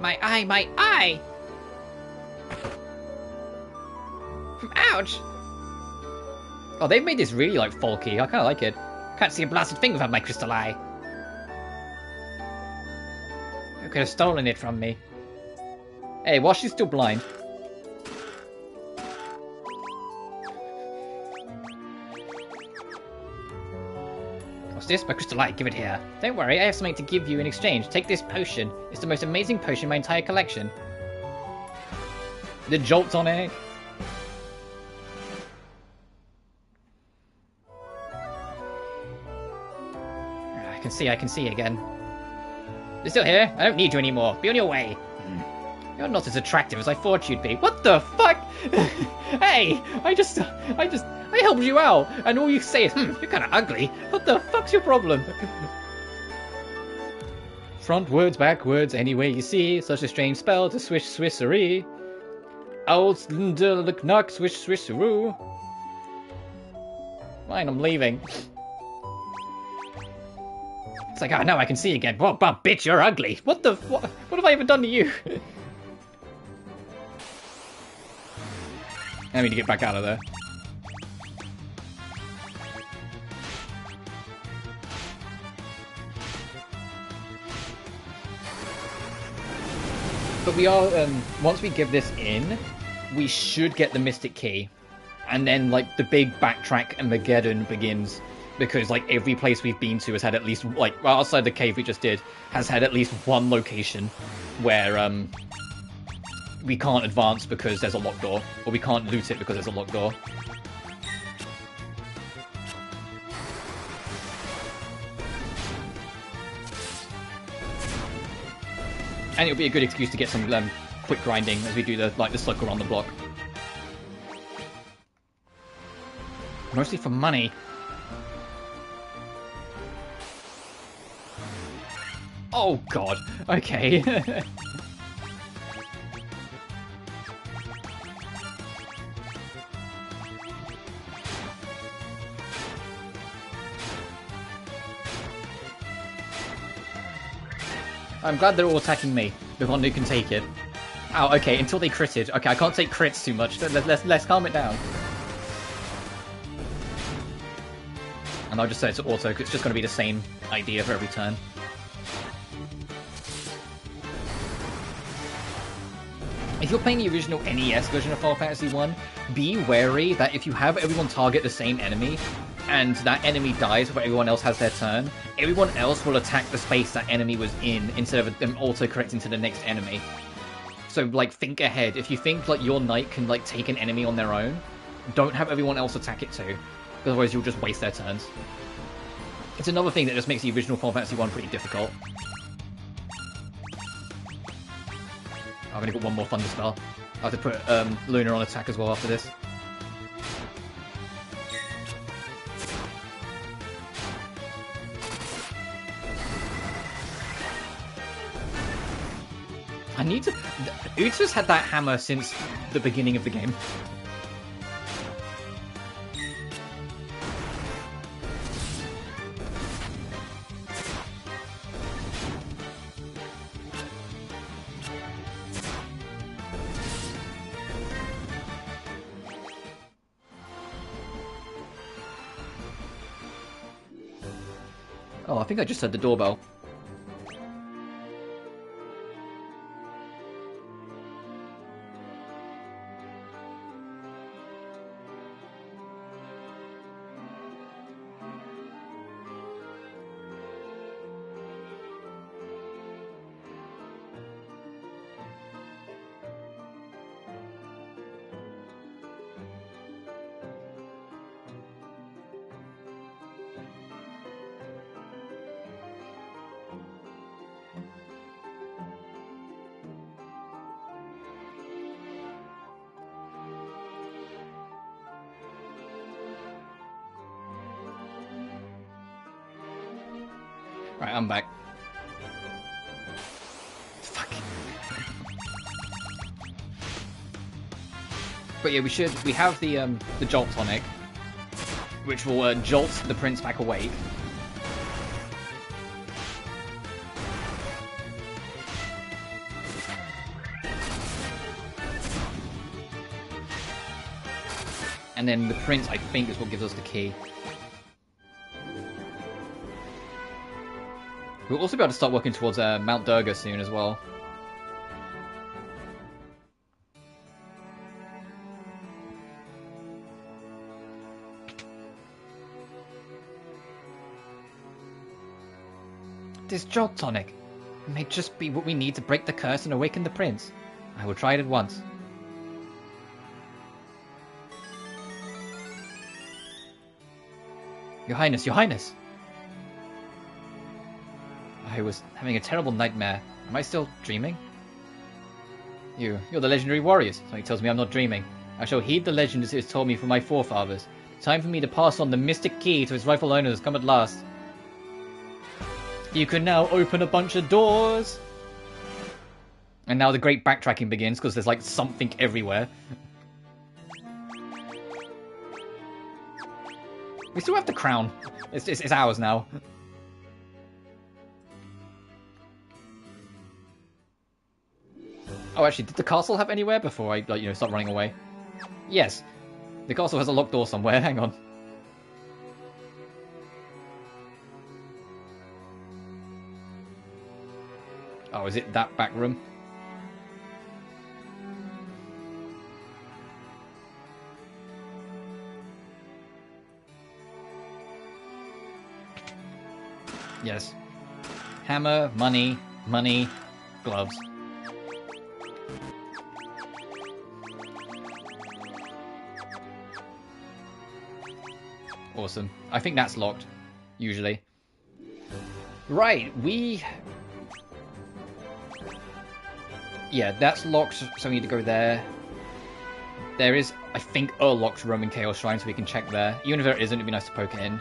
My eye, my eye! Ouch! Oh, they've made this really, like, folky. I kind of like it. Can't see a blasted thing without my crystal eye. You could have stolen it from me. Hey, while she's still blind. What's this? My crystal eye. Give it here. Don't worry, I have something to give you in exchange. Take this potion. It's the most amazing potion in my entire collection. The jolt on it. I can see again. You're still here? I don't need you anymore. Be on your way. You're not as attractive as I thought you'd be. What the fuck? Hey, I helped you out, and all you say is, you're kind of ugly. What the fuck's your problem? Frontwards, backwards, any way you see. Such a strange spell to swish swissery. Old look knock swish swisseroo. Fine, I'm leaving. It's like, oh no, I can see again. Whoa, bitch, you're ugly. What have I even done to you? I need to get back out of there. But we are, once we give this in, we should get the Mystic Key. And then, like, the big backtrack and Mageddon begins. Because, like, every place we've been to has had at least, like, well, outside the cave we just did, has had at least one location where, we can't advance because there's a locked door, or we can't loot it because there's a locked door. And it'll be a good excuse to get some quick grinding as we do the slug around the block. Mostly for money. Oh god, okay. I'm glad they're all attacking me. The one who can take it. Oh, okay, until they critted. Okay, I can't take crits too much. Let's calm it down. And I'll just set it to auto, because it's just going to be the same idea for every turn. If you're playing the original NES version of Final Fantasy 1, be wary that if you have everyone target the same enemy, and that enemy dies before everyone else has their turn, everyone else will attack the space that enemy was in, instead of them auto-correcting to the next enemy. So, like, think ahead. If you think, like, your knight can, like, take an enemy on their own, don't have everyone else attack it too. Otherwise you'll just waste their turns. It's another thing that just makes the original Final Fantasy 1 pretty difficult. I've only got one more Thunder Spell. I have to put Luna on attack as well after this. I need to... Utsu's had that hammer since the beginning of the game. Oh, I think I just heard the doorbell. Right, I'm back. Fuck. But yeah, we have the jolt tonic, which will jolt the prince back awake. And then the prince, I think, is what gives us the key. We'll also be able to start working towards Mount Durga soon as well. This jolt tonic may just be what we need to break the curse and awaken the prince. I will try it at once. Your Highness, Your Highness! I was having a terrible nightmare. Am I still dreaming? You're the legendary warriors. Something tells me I'm not dreaming. I shall heed the legend as it was told me from my forefathers. Time for me to pass on the mystic key to its rightful owners has come at last. You can now open a bunch of doors! And now the great backtracking begins, because there's like something everywhere. We still have the crown. It's ours now. Oh, actually, did the castle have anywhere before I, like, start running away? Yes. The castle has a locked door somewhere. Hang on. Oh, is it that back room? Yes. Hammer, money, gloves. Awesome. I think that's locked, usually. Right, yeah, that's locked, so we need to go there. There is, I think, a locked Roman Chaos Shrine, so we can check there. Even if there isn't, it'd be nice to poke it in.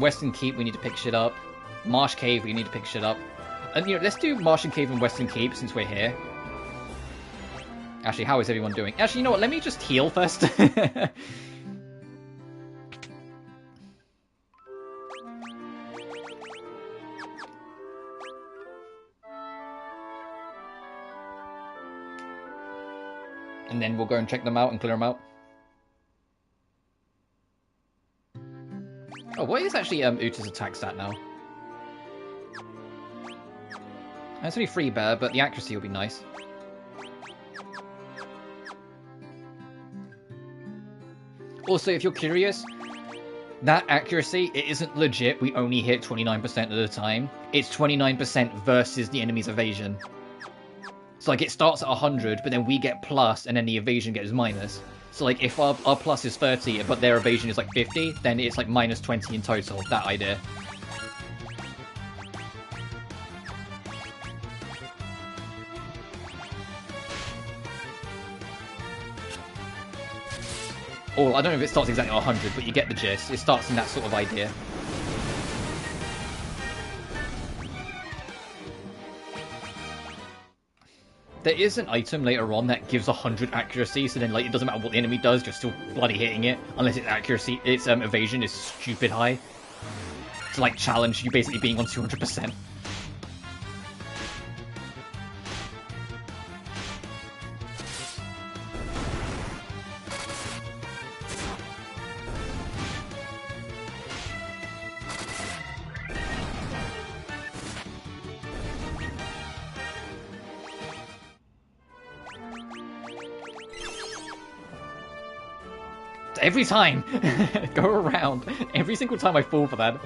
Western Keep, we need to pick shit up. Marsh Cave, we need to pick shit up. And, let's do Marsh and Cave and Western Keep, since we're here. Actually, how is everyone doing? Actually, you know what, let me just heal first. And then we'll go and check them out and clear them out. Oh, what is actually Uta's attack stat now? It's only 3 bear, but the accuracy will be nice. Also, if you're curious, that accuracy, it isn't legit. We only hit 29% of the time. It's 29% versus the enemy's evasion. So, like, it starts at 100, but then we get plus, and then the evasion gets minus. So, like, if our plus is 30, but their evasion is, like, 50, then it's, like, minus 20 in total. That idea. Or, I don't know if it starts exactly at 100, but you get the gist. It starts in that sort of idea. There is an item later on that gives 100 accuracy, so then like it doesn't matter what the enemy does, you're still bloody hitting it, unless its accuracy, its evasion is stupid high. To like challenge you basically being on 200%. Every time! Go around. Every single time I fall for that.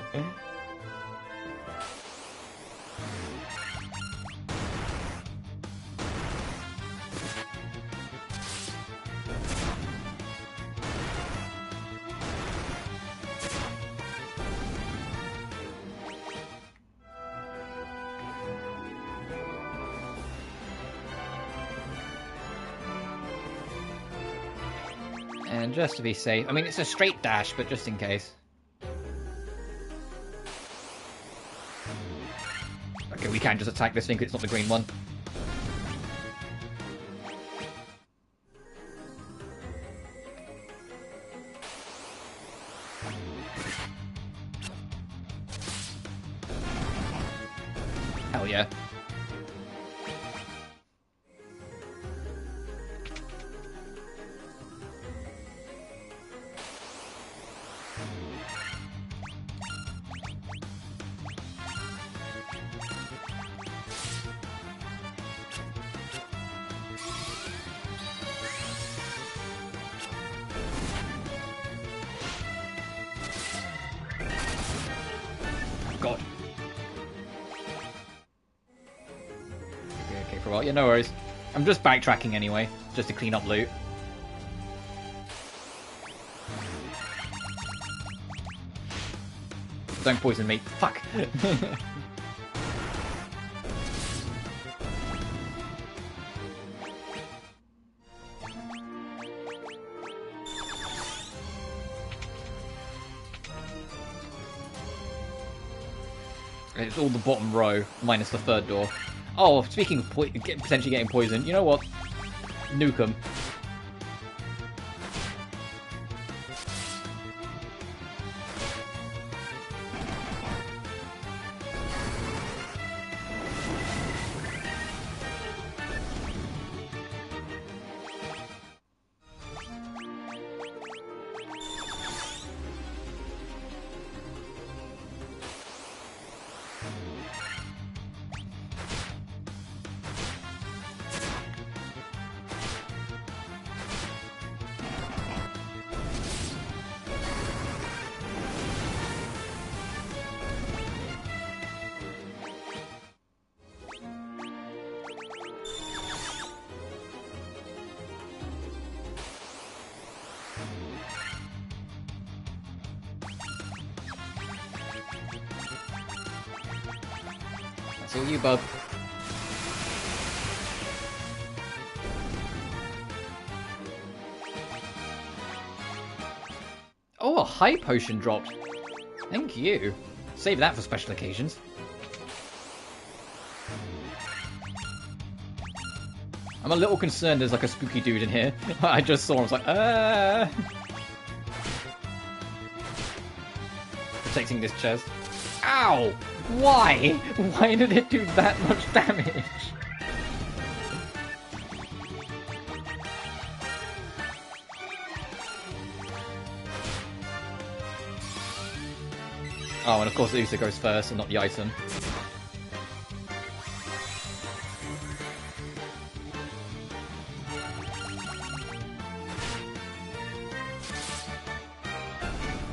And just to be safe, I mean, it's a straight dash, but just in case. Okay, we can just attack this thing because it's not the green one. Hell yeah. God. Okay, for a while. Yeah, no worries. I'm just backtracking anyway, just to clean up loot. Don't poison me. Fuck. It's all the bottom row, minus the third door. Oh, speaking of potentially getting poisoned, you know what? Nuke 'em. That's all you, bub. Oh, a high potion dropped. Thank you. Save that for special occasions. I'm a little concerned there's like a spooky dude in here. I just saw him, I was like, protecting this chest. Ow! Why? Why did it do that much damage? Oh, and of course the Usa goes first and not the item.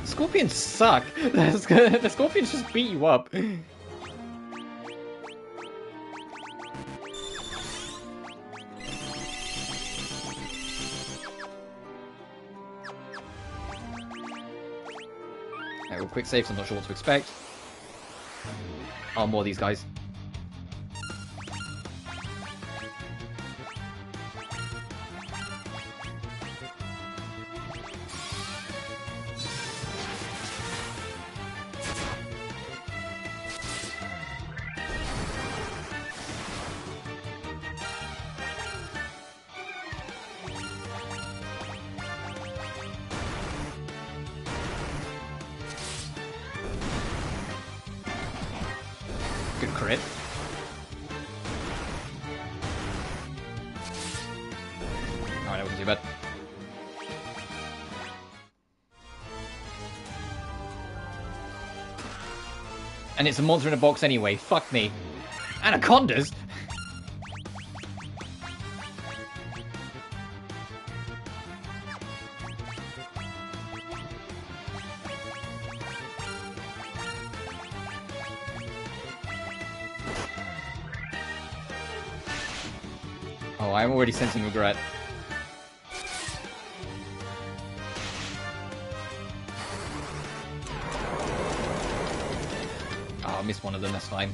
Scorpions suck. The scorpions just beat you up. Okay, well, quick saves, I'm not sure what to expect. Oh, more of these guys. Good crit. Alright, that wasn't too bad. And it's a monster in a box anyway, fuck me. Anacondas? Oh, I'm already sensing regret. Oh, I missed one of them, that's fine.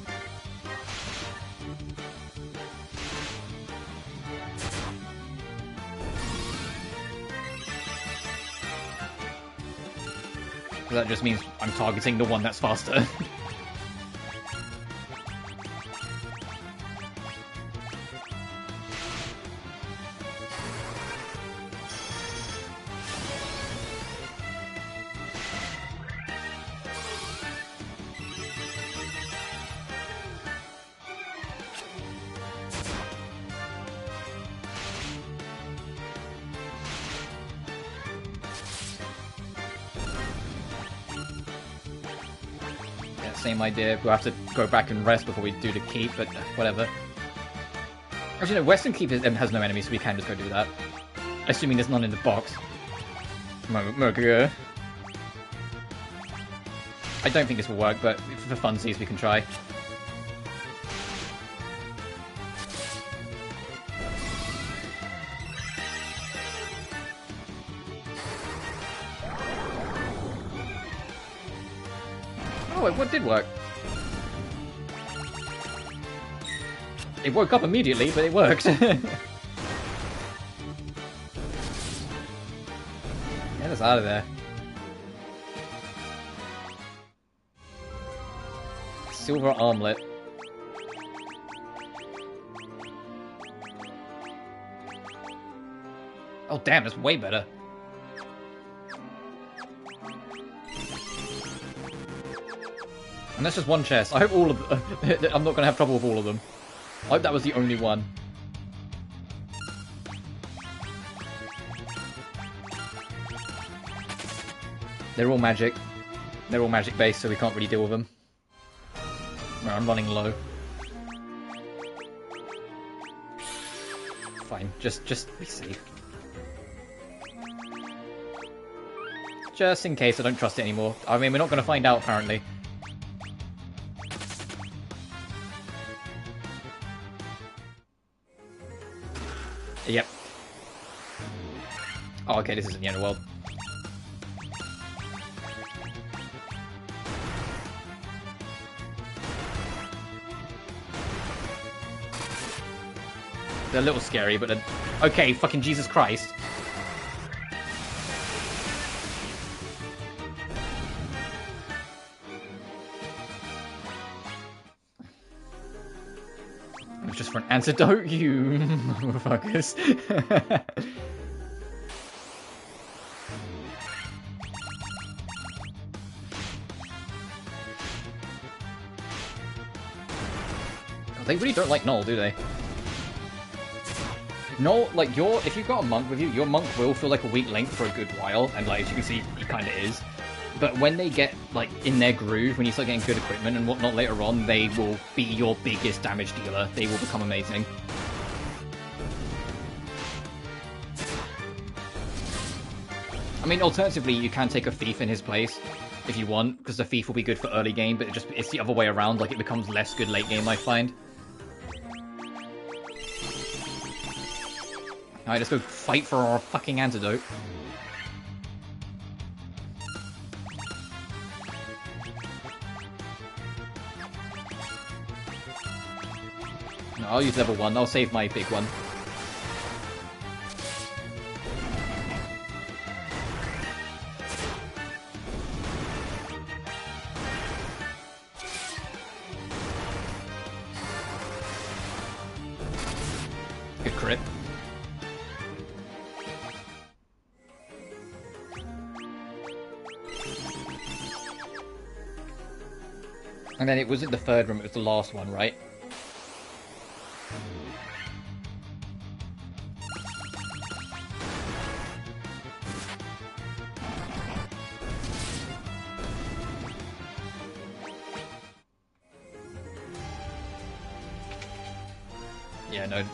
That just means I'm targeting the one that's faster. Same idea. We'll have to go back and rest before we do the keep, but whatever. Actually, no, Western Keep has no enemies, so we can just go do that. Assuming there's none in the box. I don't think this will work, but for funsies we can try. Oh, it did work. It woke up immediately, but it worked. Get us out of there. Silver armlet. Oh damn, that's way better. And that's just one chest. I hope all of I'm not going to have trouble with all of them. I hope that was the only one. They're all magic. They're all magic based, so we can't really deal with them. Well, I'm running low. Fine, just be safe. Just in case I don't trust it anymore. I mean, we're not going to find out, apparently. Yep. Oh, okay, this isn't the end of the world. They're a little scary, but they're... Okay, fucking Jesus Christ. It was just for an antidote, you motherfuckers. They really don't like Null, do they? Null, like, if you've got a monk with you, your monk will feel like a weak link for a good while, and, like, as you can see, he kind of is. But when they get, like, in their groove, when you start getting good equipment and whatnot later on, they will be your biggest damage dealer. They will become amazing. I mean, alternatively, you can take a thief in his place, if you want, because the thief will be good for early game, but it's the other way around, like, it becomes less good late game, I find. Alright, let's go fight for our fucking antidote. No, I'll use level 1. I'll save my big one. Good crit. And then it wasn't the third room, it was the last one, right? Yeah, no.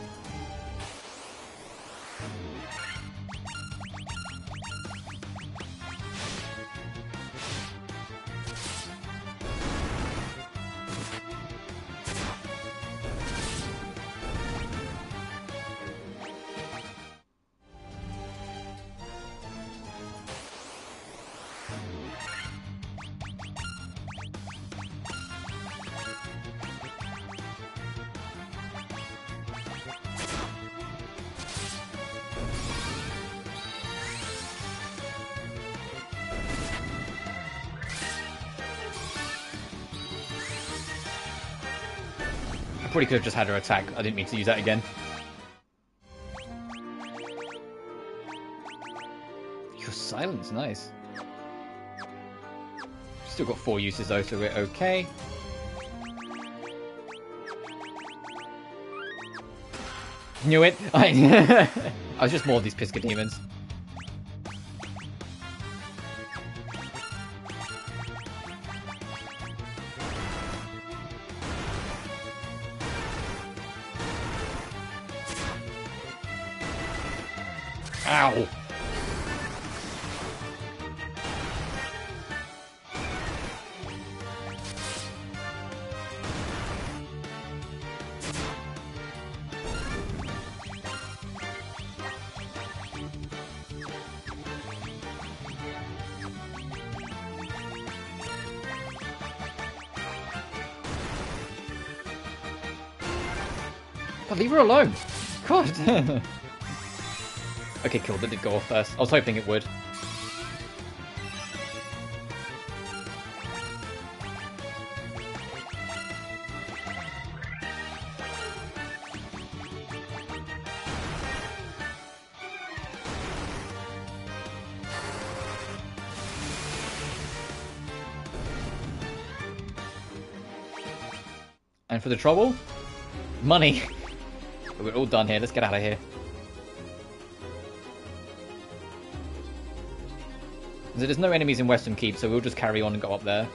I probably could have just had her attack. I didn't mean to use that again. Your silence, nice. Still got 4 uses though, so we're okay. Knew it! I was just more of these Pisca demons. Ow! Oh, leave her alone! God! Okay, cool, that did go off first. I was hoping it would. And for the trouble? Money! We're all done here, let's get out of here. There's no enemies in Western Keep, so we'll just carry on and go up there.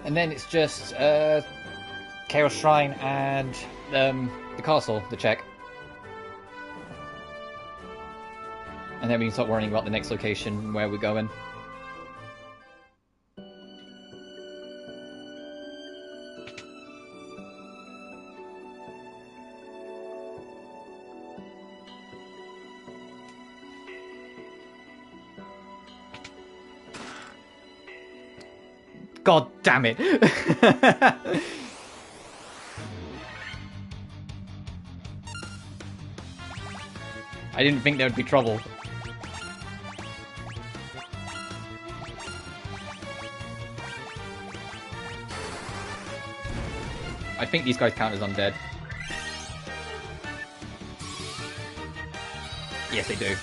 And then it's just Chaos Shrine and the castle, the check. And And then we can start worrying about the next location, where we're going. God damn it! I didn't think there would be trouble. I think these guys count as undead. Yes, they do.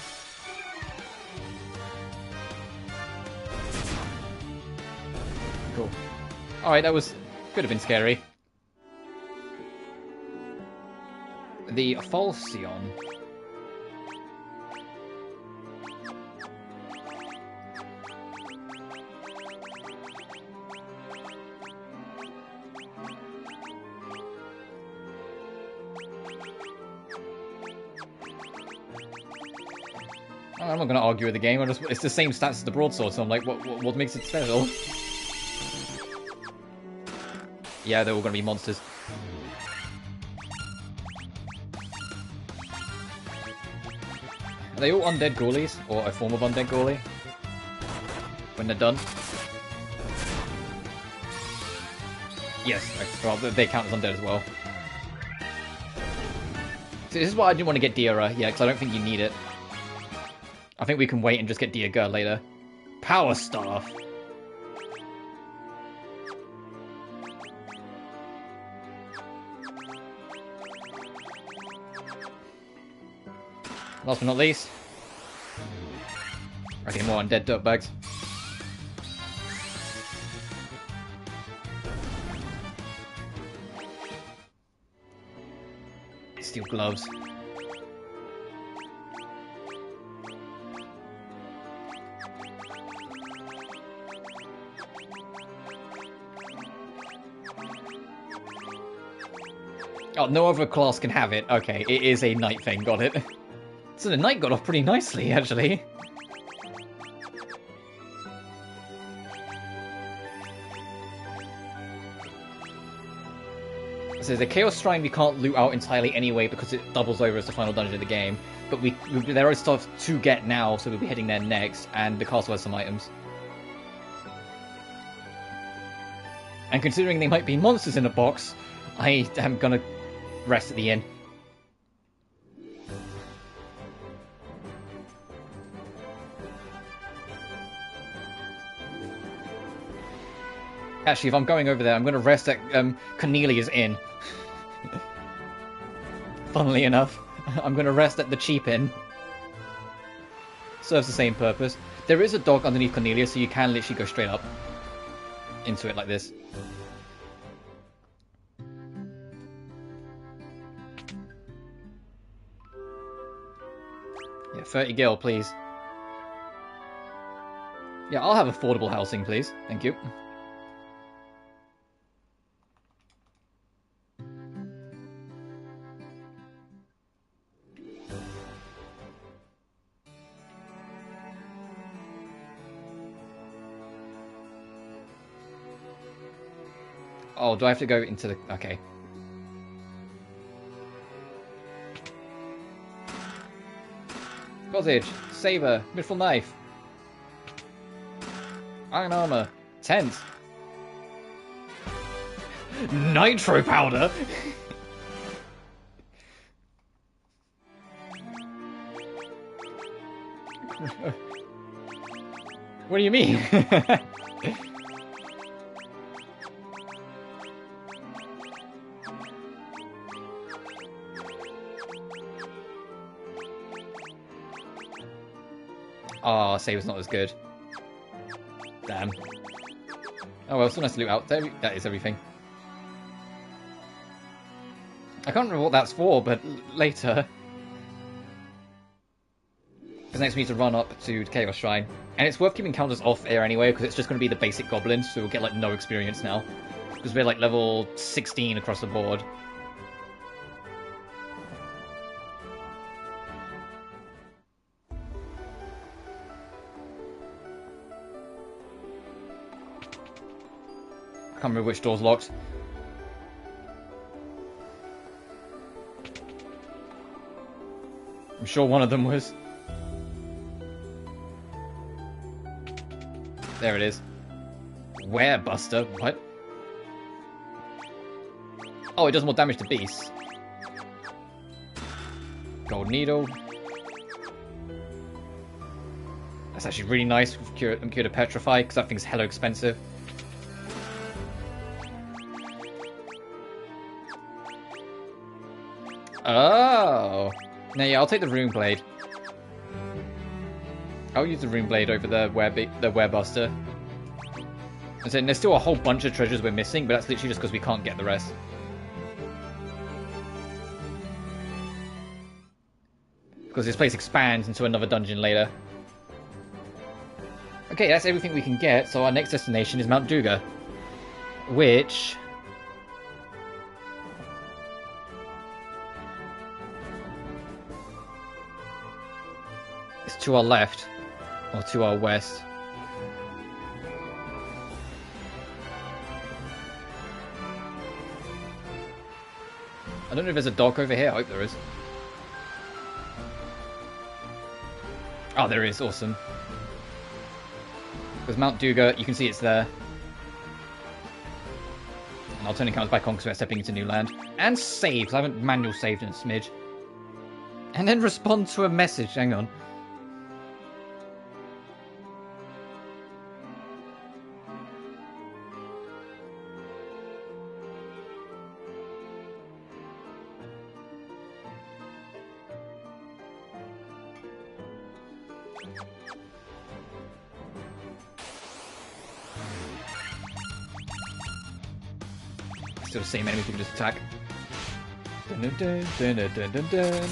Cool. Alright, that was... could have been scary. The Falcion. I'm not going to argue with the game. It's the same stats as the broadsword, so I'm like, what makes it special? Yeah, they're all going to be monsters. Are they all undead ghoulies? Or a form of undead ghoulie? When they're done? Yes, well, they count as undead as well. So this is why I didn't want to get Dira, yeah, because I don't think you need it. I think we can wait and just get Diaga later. Power Staff! Last but not least. Okay, more undead dirtbags. Steel gloves. Oh, no other class can have it. Okay, it is a knight thing, got it. So the knight got off pretty nicely, actually. So the Chaos Shrine we can't loot out entirely anyway because it doubles over as the final dungeon of the game. But there is stuff to get now, so we'll be heading there next, and the castle has some items. And considering they might be monsters in a box, I am gonna rest at the inn. Actually, if I'm going over there, I'm going to rest at Cornelia's Inn. Funnily enough, I'm going to rest at the cheap inn. Serves the same purpose. There is a dock underneath Cornelia, so you can literally go straight up into it like this. Yeah, 30 gil, please. Yeah, I'll have affordable housing, please. Thank you. Oh, do I have to go into the... okay. Cottage, saber, mithril knife. Iron armor, tent. Nitro powder! What do you mean? Oh, saber's not as good. Damn. Oh well, still nice to loot out. That is everything. I can't remember what that's for, but later. Because next we need to run up to the Chaos Shrine. And it's worth keeping counters off air anyway, because it's just going to be the basic goblins, so we'll get like no experience now. Because we're like level 16 across the board. Can't remember which door's locked. I'm sure one of them was. There it is. Werebuster? What? Oh, it does more damage to beasts. Gold needle. That's actually really nice with Cure to Petrify, because that thing's hella expensive. Oh! No, yeah, I'll take the Rune Blade. I'll use the Rune Blade over the Werebuster. And so there's still a whole bunch of treasures we're missing, but that's literally just because we can't get the rest. Because this place expands into another dungeon later. Okay, that's everything we can get, so our next destination is Mount Duga. Which... is to our left. Or to our west. I don't know if there's a dock over here. I hope there is. Oh, there is. Awesome. Because Mount Duga, you can see it's there. And I'll turn the cameras back on because we're stepping into new land. And save, because I haven't manual saved in a smidge. And then respond to a message. Hang on. Still the same enemy we can just attack. Dun, dun, dun, dun, dun, dun, dun.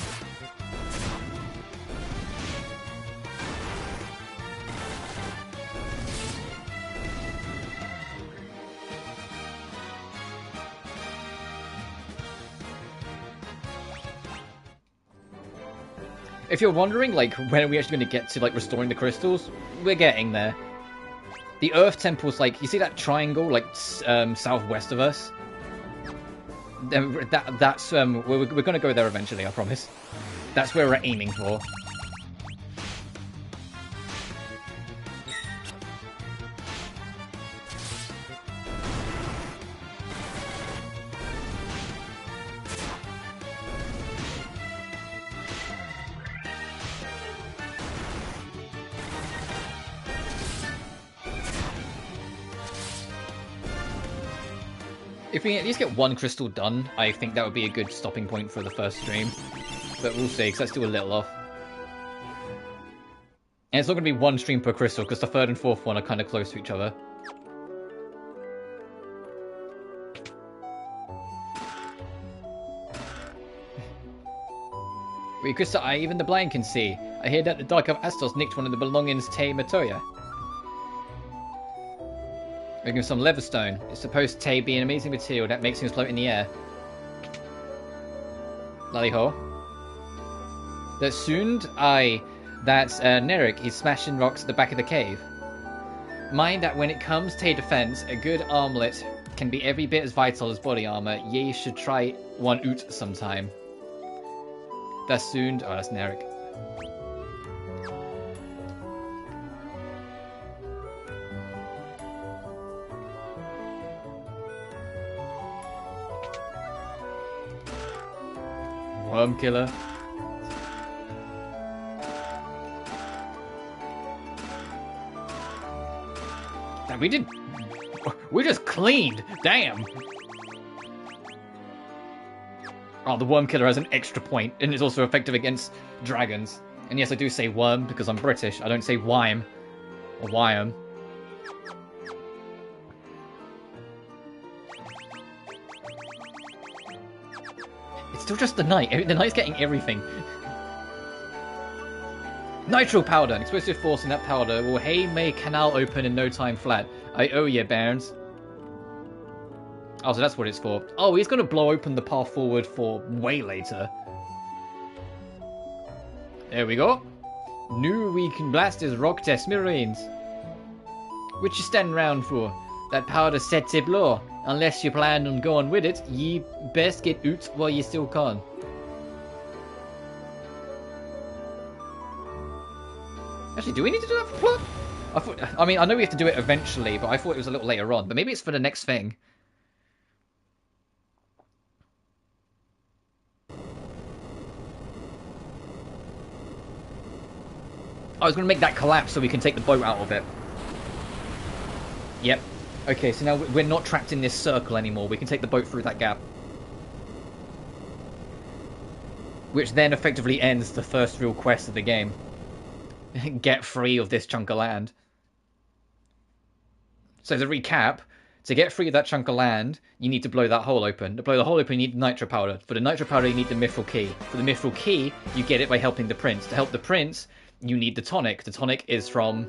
If you're wondering, like, when are we actually going to get to, like, restoring the crystals, we're getting there. The Earth Temple's, like, you see that triangle, like, southwest of us? That's we're gonna go there eventually, I promise. That's where we're aiming for. If we can at least get one crystal done, I think that would be a good stopping point for the first stream. But we'll see, because that's still a little off. And it's not going to be one stream per crystal, because the third and fourth one are kind of close to each other. Wait, Crystar, even the blind can see. I hear that the Dark of Astos nicked one of the belongings Te Matoya. Making some leatherstone. It's supposed to be an amazing material that makes things float in the air. Lally-ho. That's Sund? Aye. That's Nerik. He's smashing rocks at the back of the cave. Mind that when it comes to defense, a good armlet can be every bit as vital as body armor. Ye should try one out sometime. That's Sund. Oh, that's Nerik. Worm killer. Damn, we just cleaned. Damn. Oh, the worm killer has an extra point, and is also effective against dragons. And yes, I do say worm because I'm British. I don't say wime or wyam. Still just the knight. The knight's getting everything. Nitro powder. An explosive force in that powder will make canal open in no time flat. I owe you, Barons. Oh, so that's what it's for. Oh, he's going to blow open the path forward for way later. There we go. New we can blast his rock to smithereens. What you standing round for? That powder sets it blow. Unless you plan on going with it, ye best get out while you still can. Actually, do we need to do that for plot? I mean, I know we have to do it eventually, but I thought it was a little later on. But maybe it's for the next thing. I was going to make that collapse so we can take the boat out of it. Yep. Okay, so now we're not trapped in this circle anymore. We can take the boat through that gap. Which then effectively ends the first real quest of the game. Get free of this chunk of land. So to recap, to get free of that chunk of land, you need to blow that hole open. To blow the hole open, you need nitro powder. For the nitro powder, you need the mithril key. For the mithril key, you get it by helping the prince. To help the prince, you need the tonic. The tonic is from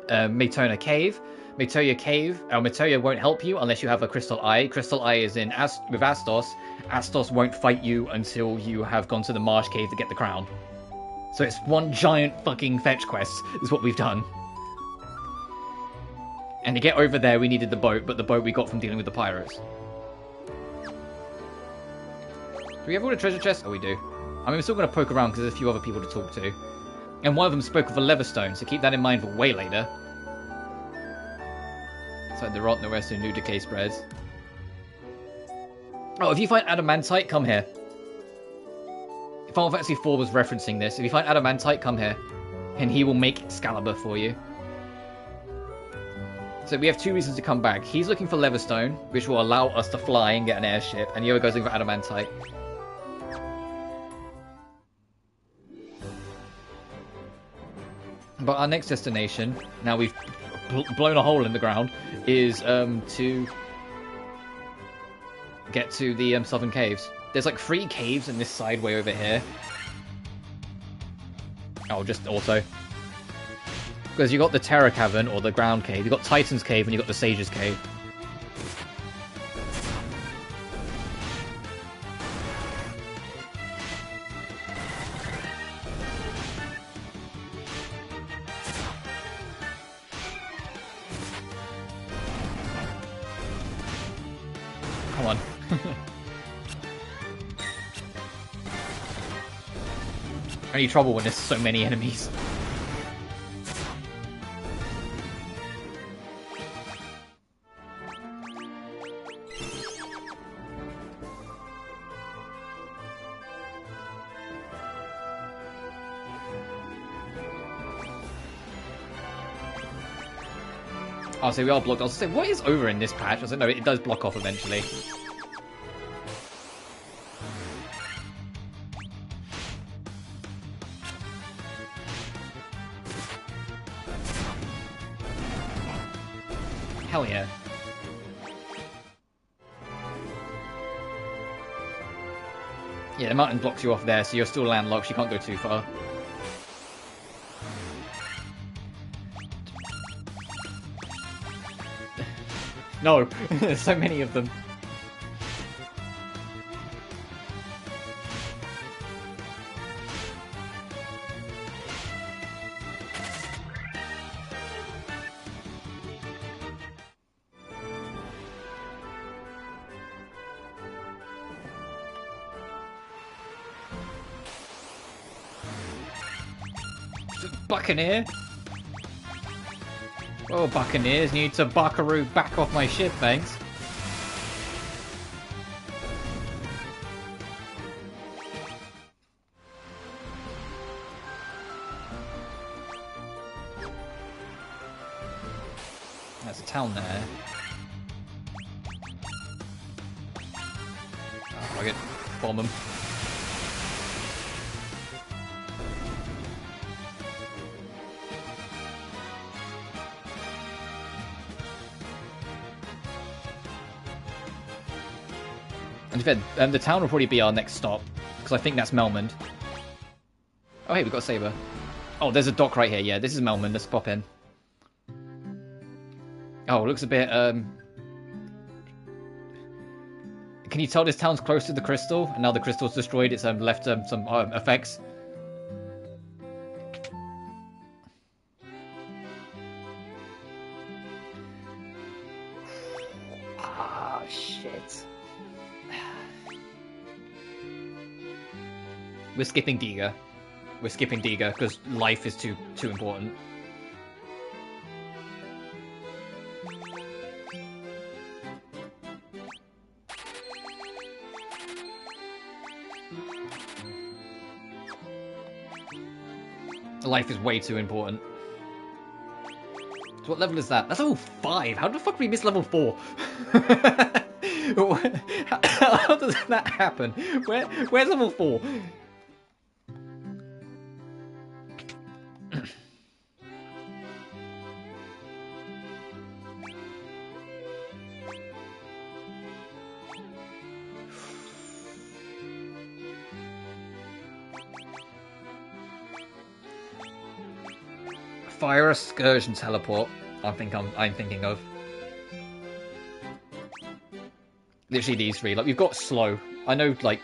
Matoya Cave. Matoya won't help you unless you have a Crystal Eye. Crystal Eye is in with Astos. Astos won't fight you until you have gone to the Marsh Cave to get the crown. So it's one giant fucking fetch quest, is what we've done. And to get over there, we needed the boat, but the boat we got from dealing with the pirates. Do we have all the treasure chests? Oh, we do. I mean, we're still going to poke around because there's a few other people to talk to. And one of them spoke of a Leatherstone, so keep that in mind for way later. So there aren't no rest in new decay spreads. Oh, if you find adamantite, come here. Final Fantasy IV was referencing this. If you find adamantite, come here. And he will make Excalibur for you. So we have two reasons to come back. He's looking for Leatherstone, which will allow us to fly and get an airship. And the other guy's looking for adamantite. But our next destination, now we've blown a hole in the ground, is to get to the southern caves. There's like 3 caves in this side way over here. Oh, just auto. Because you got the Terror Cavern, or the Ground Cave. You got Titan's Cave, and you got the Sage's Cave. Come on. Only trouble when there's so many enemies. Oh, so we are blocked. I was saying, what is over in this patch? I was like, no, it does block off eventually. Hell yeah. Yeah, the mountain blocks you off there, so you're still landlocked. You can't go too far. No, there's so many of them. Buccaneer? Oh, Buccaneers need to buckaroo back off my ship, thanks. That's a town there. Oh, fuck it. Bomb them. And in fact, the town will probably be our next stop, because I think that's Melmond. Oh hey, we've got a saber. Oh, there's a dock right here. Yeah, this is Melmond. Let's pop in. Oh, it looks a bit, Can you tell this town's close to the crystal? And now the crystal's destroyed, it's left some effects. it. We're skipping Diga. We're skipping Diga because life is too important. Life is way too important. So what level is that? That's level 5. How the fuck did we miss level 4? How does that happen? Where's level 4? Fire, a Scourge, and Teleport. I'm thinking of. Literally these three. Like, we've got Slow. I know, like,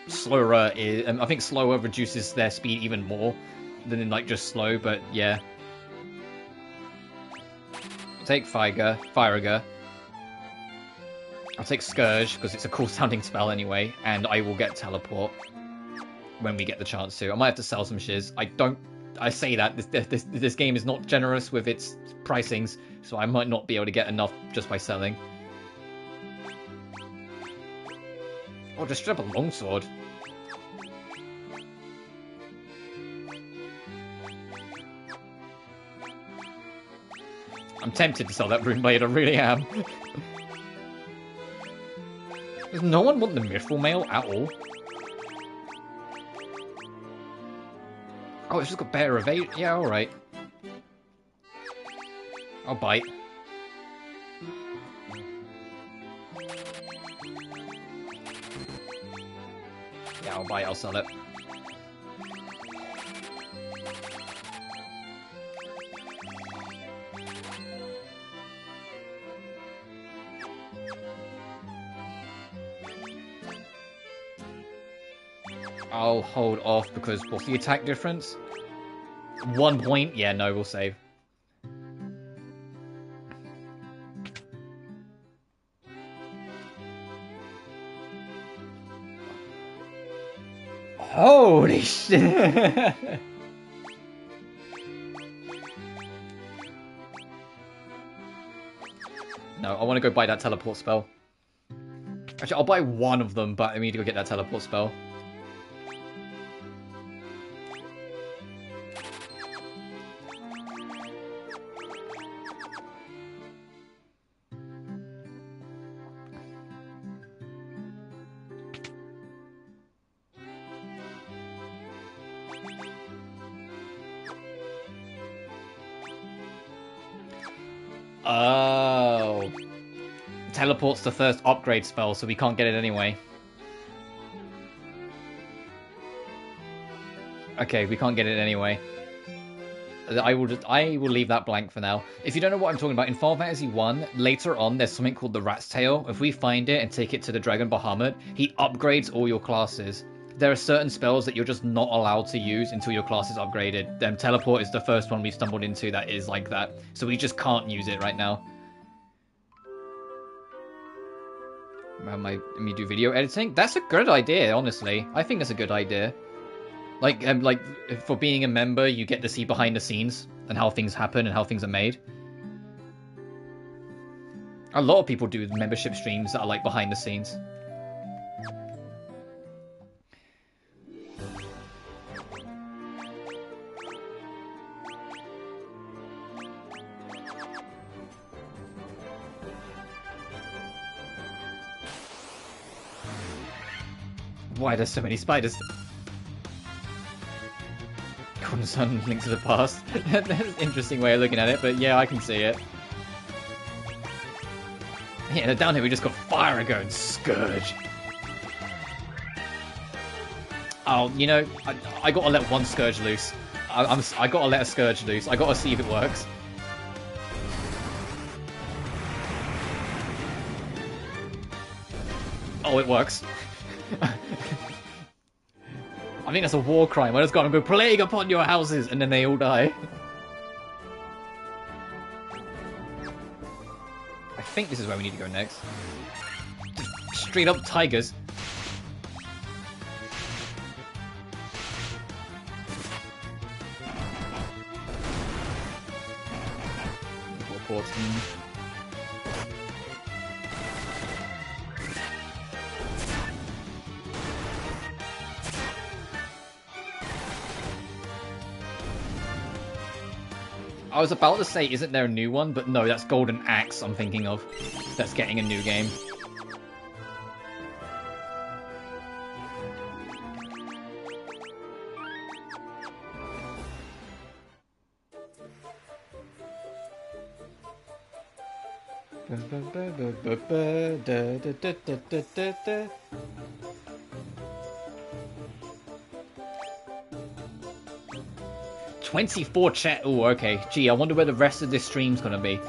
Slower is... I think Slower reduces their speed even more than, like, just Slow, but yeah. I'll take Firaga. I'll take Scourge, because it's a cool sounding spell anyway, and I will get Teleport when we get the chance to. I might have to sell some shiz. I say that this game is not generous with its pricings, so I might not be able to get enough just by selling. Oh, just straight up a longsword. I'm tempted to sell that rune blade, I really am. Does no one want the Mithril Mail at all? Oh, it's just got better evade. Yeah, alright. I'll bite. Yeah, I'll buy it, I'll sell it. I'll hold off because what's the attack difference? 1 point? Yeah, no, we'll save. Holy shit! No, I want to go buy that teleport spell. Actually, I'll buy one of them, but I need to go get that teleport spell. Oh. Teleport's the first upgrade spell, so we can't get it anyway. Okay, we can't get it anyway. I will leave that blank for now. If you don't know what I'm talking about, in Final Fantasy 1, later on, there's something called the Rat's Tail. If we find it and take it to the Dragon Bahamut, he upgrades all your classes. There are certain spells that you're just not allowed to use until your class is upgraded. Teleport is the first one we've stumbled into that is like that. So we just can't use it right now. Let me do video editing? That's a good idea, honestly. I think that's a good idea. Like for being a member, you get to see behind the scenes and how things happen and how things are made. A lot of people do membership streams that are like behind the scenes. Why there's so many spiders? Golden Sun, Link to the Past. That's an interesting way of looking at it, but yeah, I can see it. Yeah, down here we just got Firaga and Scourge. Oh, you know, I gotta let one Scourge loose. I gotta let a Scourge loose. I gotta see if it works. Oh, it works. I think that's a war crime. I just got to go plague upon your houses, and then they all die. I think this is where we need to go next. Straight up tigers. I was about to say, isn't there a new one? But no, that's Golden Axe I'm thinking of. That's getting a new game. $24 chat. Oh, okay. Gee, I wonder where the rest of this stream's gonna be.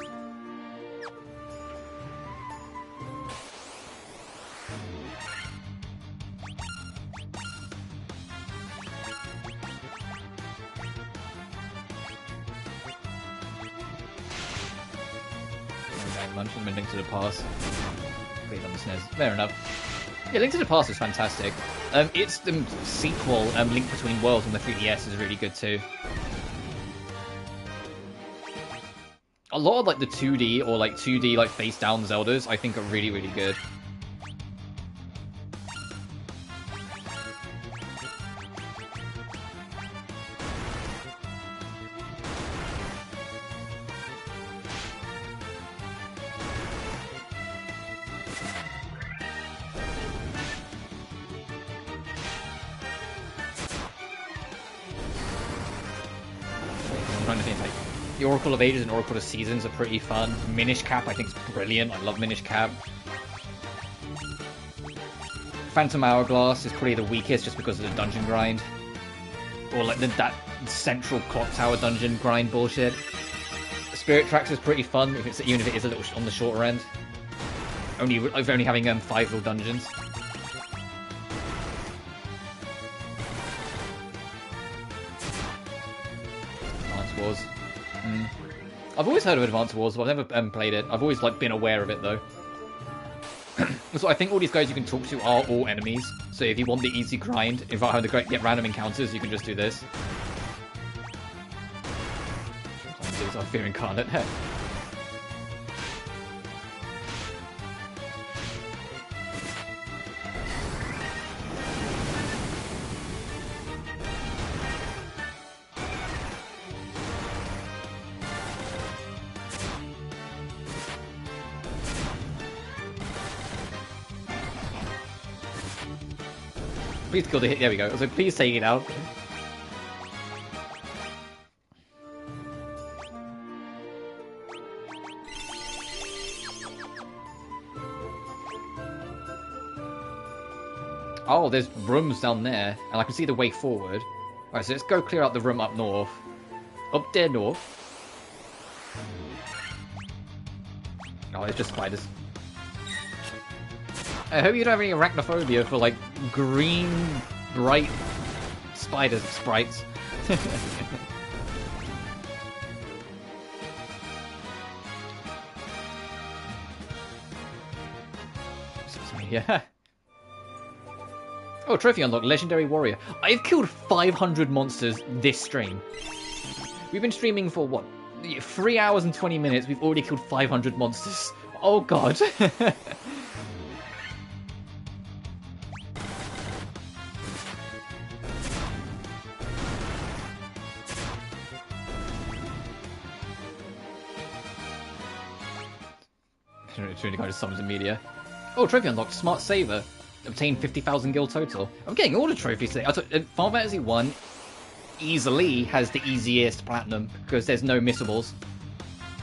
Link to the Past. Please on the SNES. Fair enough. Yeah, Link to the Past is fantastic. It's the sequel, Link Between Worlds on the 3DS is really good too. A lot of like the 2D or like 2D like face down Zeldas I think are really, really good. The Oracle of Ages and Oracle of Seasons are pretty fun. Minish Cap I think is brilliant. I love Minish Cap. Phantom Hourglass is probably the weakest just because of the dungeon grind. Or like that central clock tower dungeon grind bullshit. Spirit Tracks is pretty fun, even if it is a little on the shorter end. Only having 5 little dungeons. Advance Wars. I've always heard of Advance Wars, but I've never played it. I've always like been aware of it though. So I think all these guys you can talk to are all enemies. So if you want the easy grind, without having to get random encounters, you can just do this. These are Fear Incarnate. Please kill the hit. There we go. So please take it out. Oh, there's rooms down there, and I can see the way forward. Alright, so let's go clear out the room up north. Up there north. Oh, it's just spiders. I hope you don't have any arachnophobia for, like, green, bright spider sprites. Yeah. Oh, trophy unlocked, Legendary Warrior. I've killed 500 monsters this stream. We've been streaming for, what, 3 hours and 20 minutes. We've already killed 500 monsters. Oh, God. Really kind of sums the media. Oh, trophy unlocked, Smart Saver. Obtained 50,000 gil total. I'm getting all the trophies today. Final Fantasy 1 easily has the easiest platinum because there's no missables.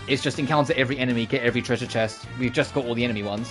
It's just encounter every enemy, get every treasure chest. We've just got all the enemy ones.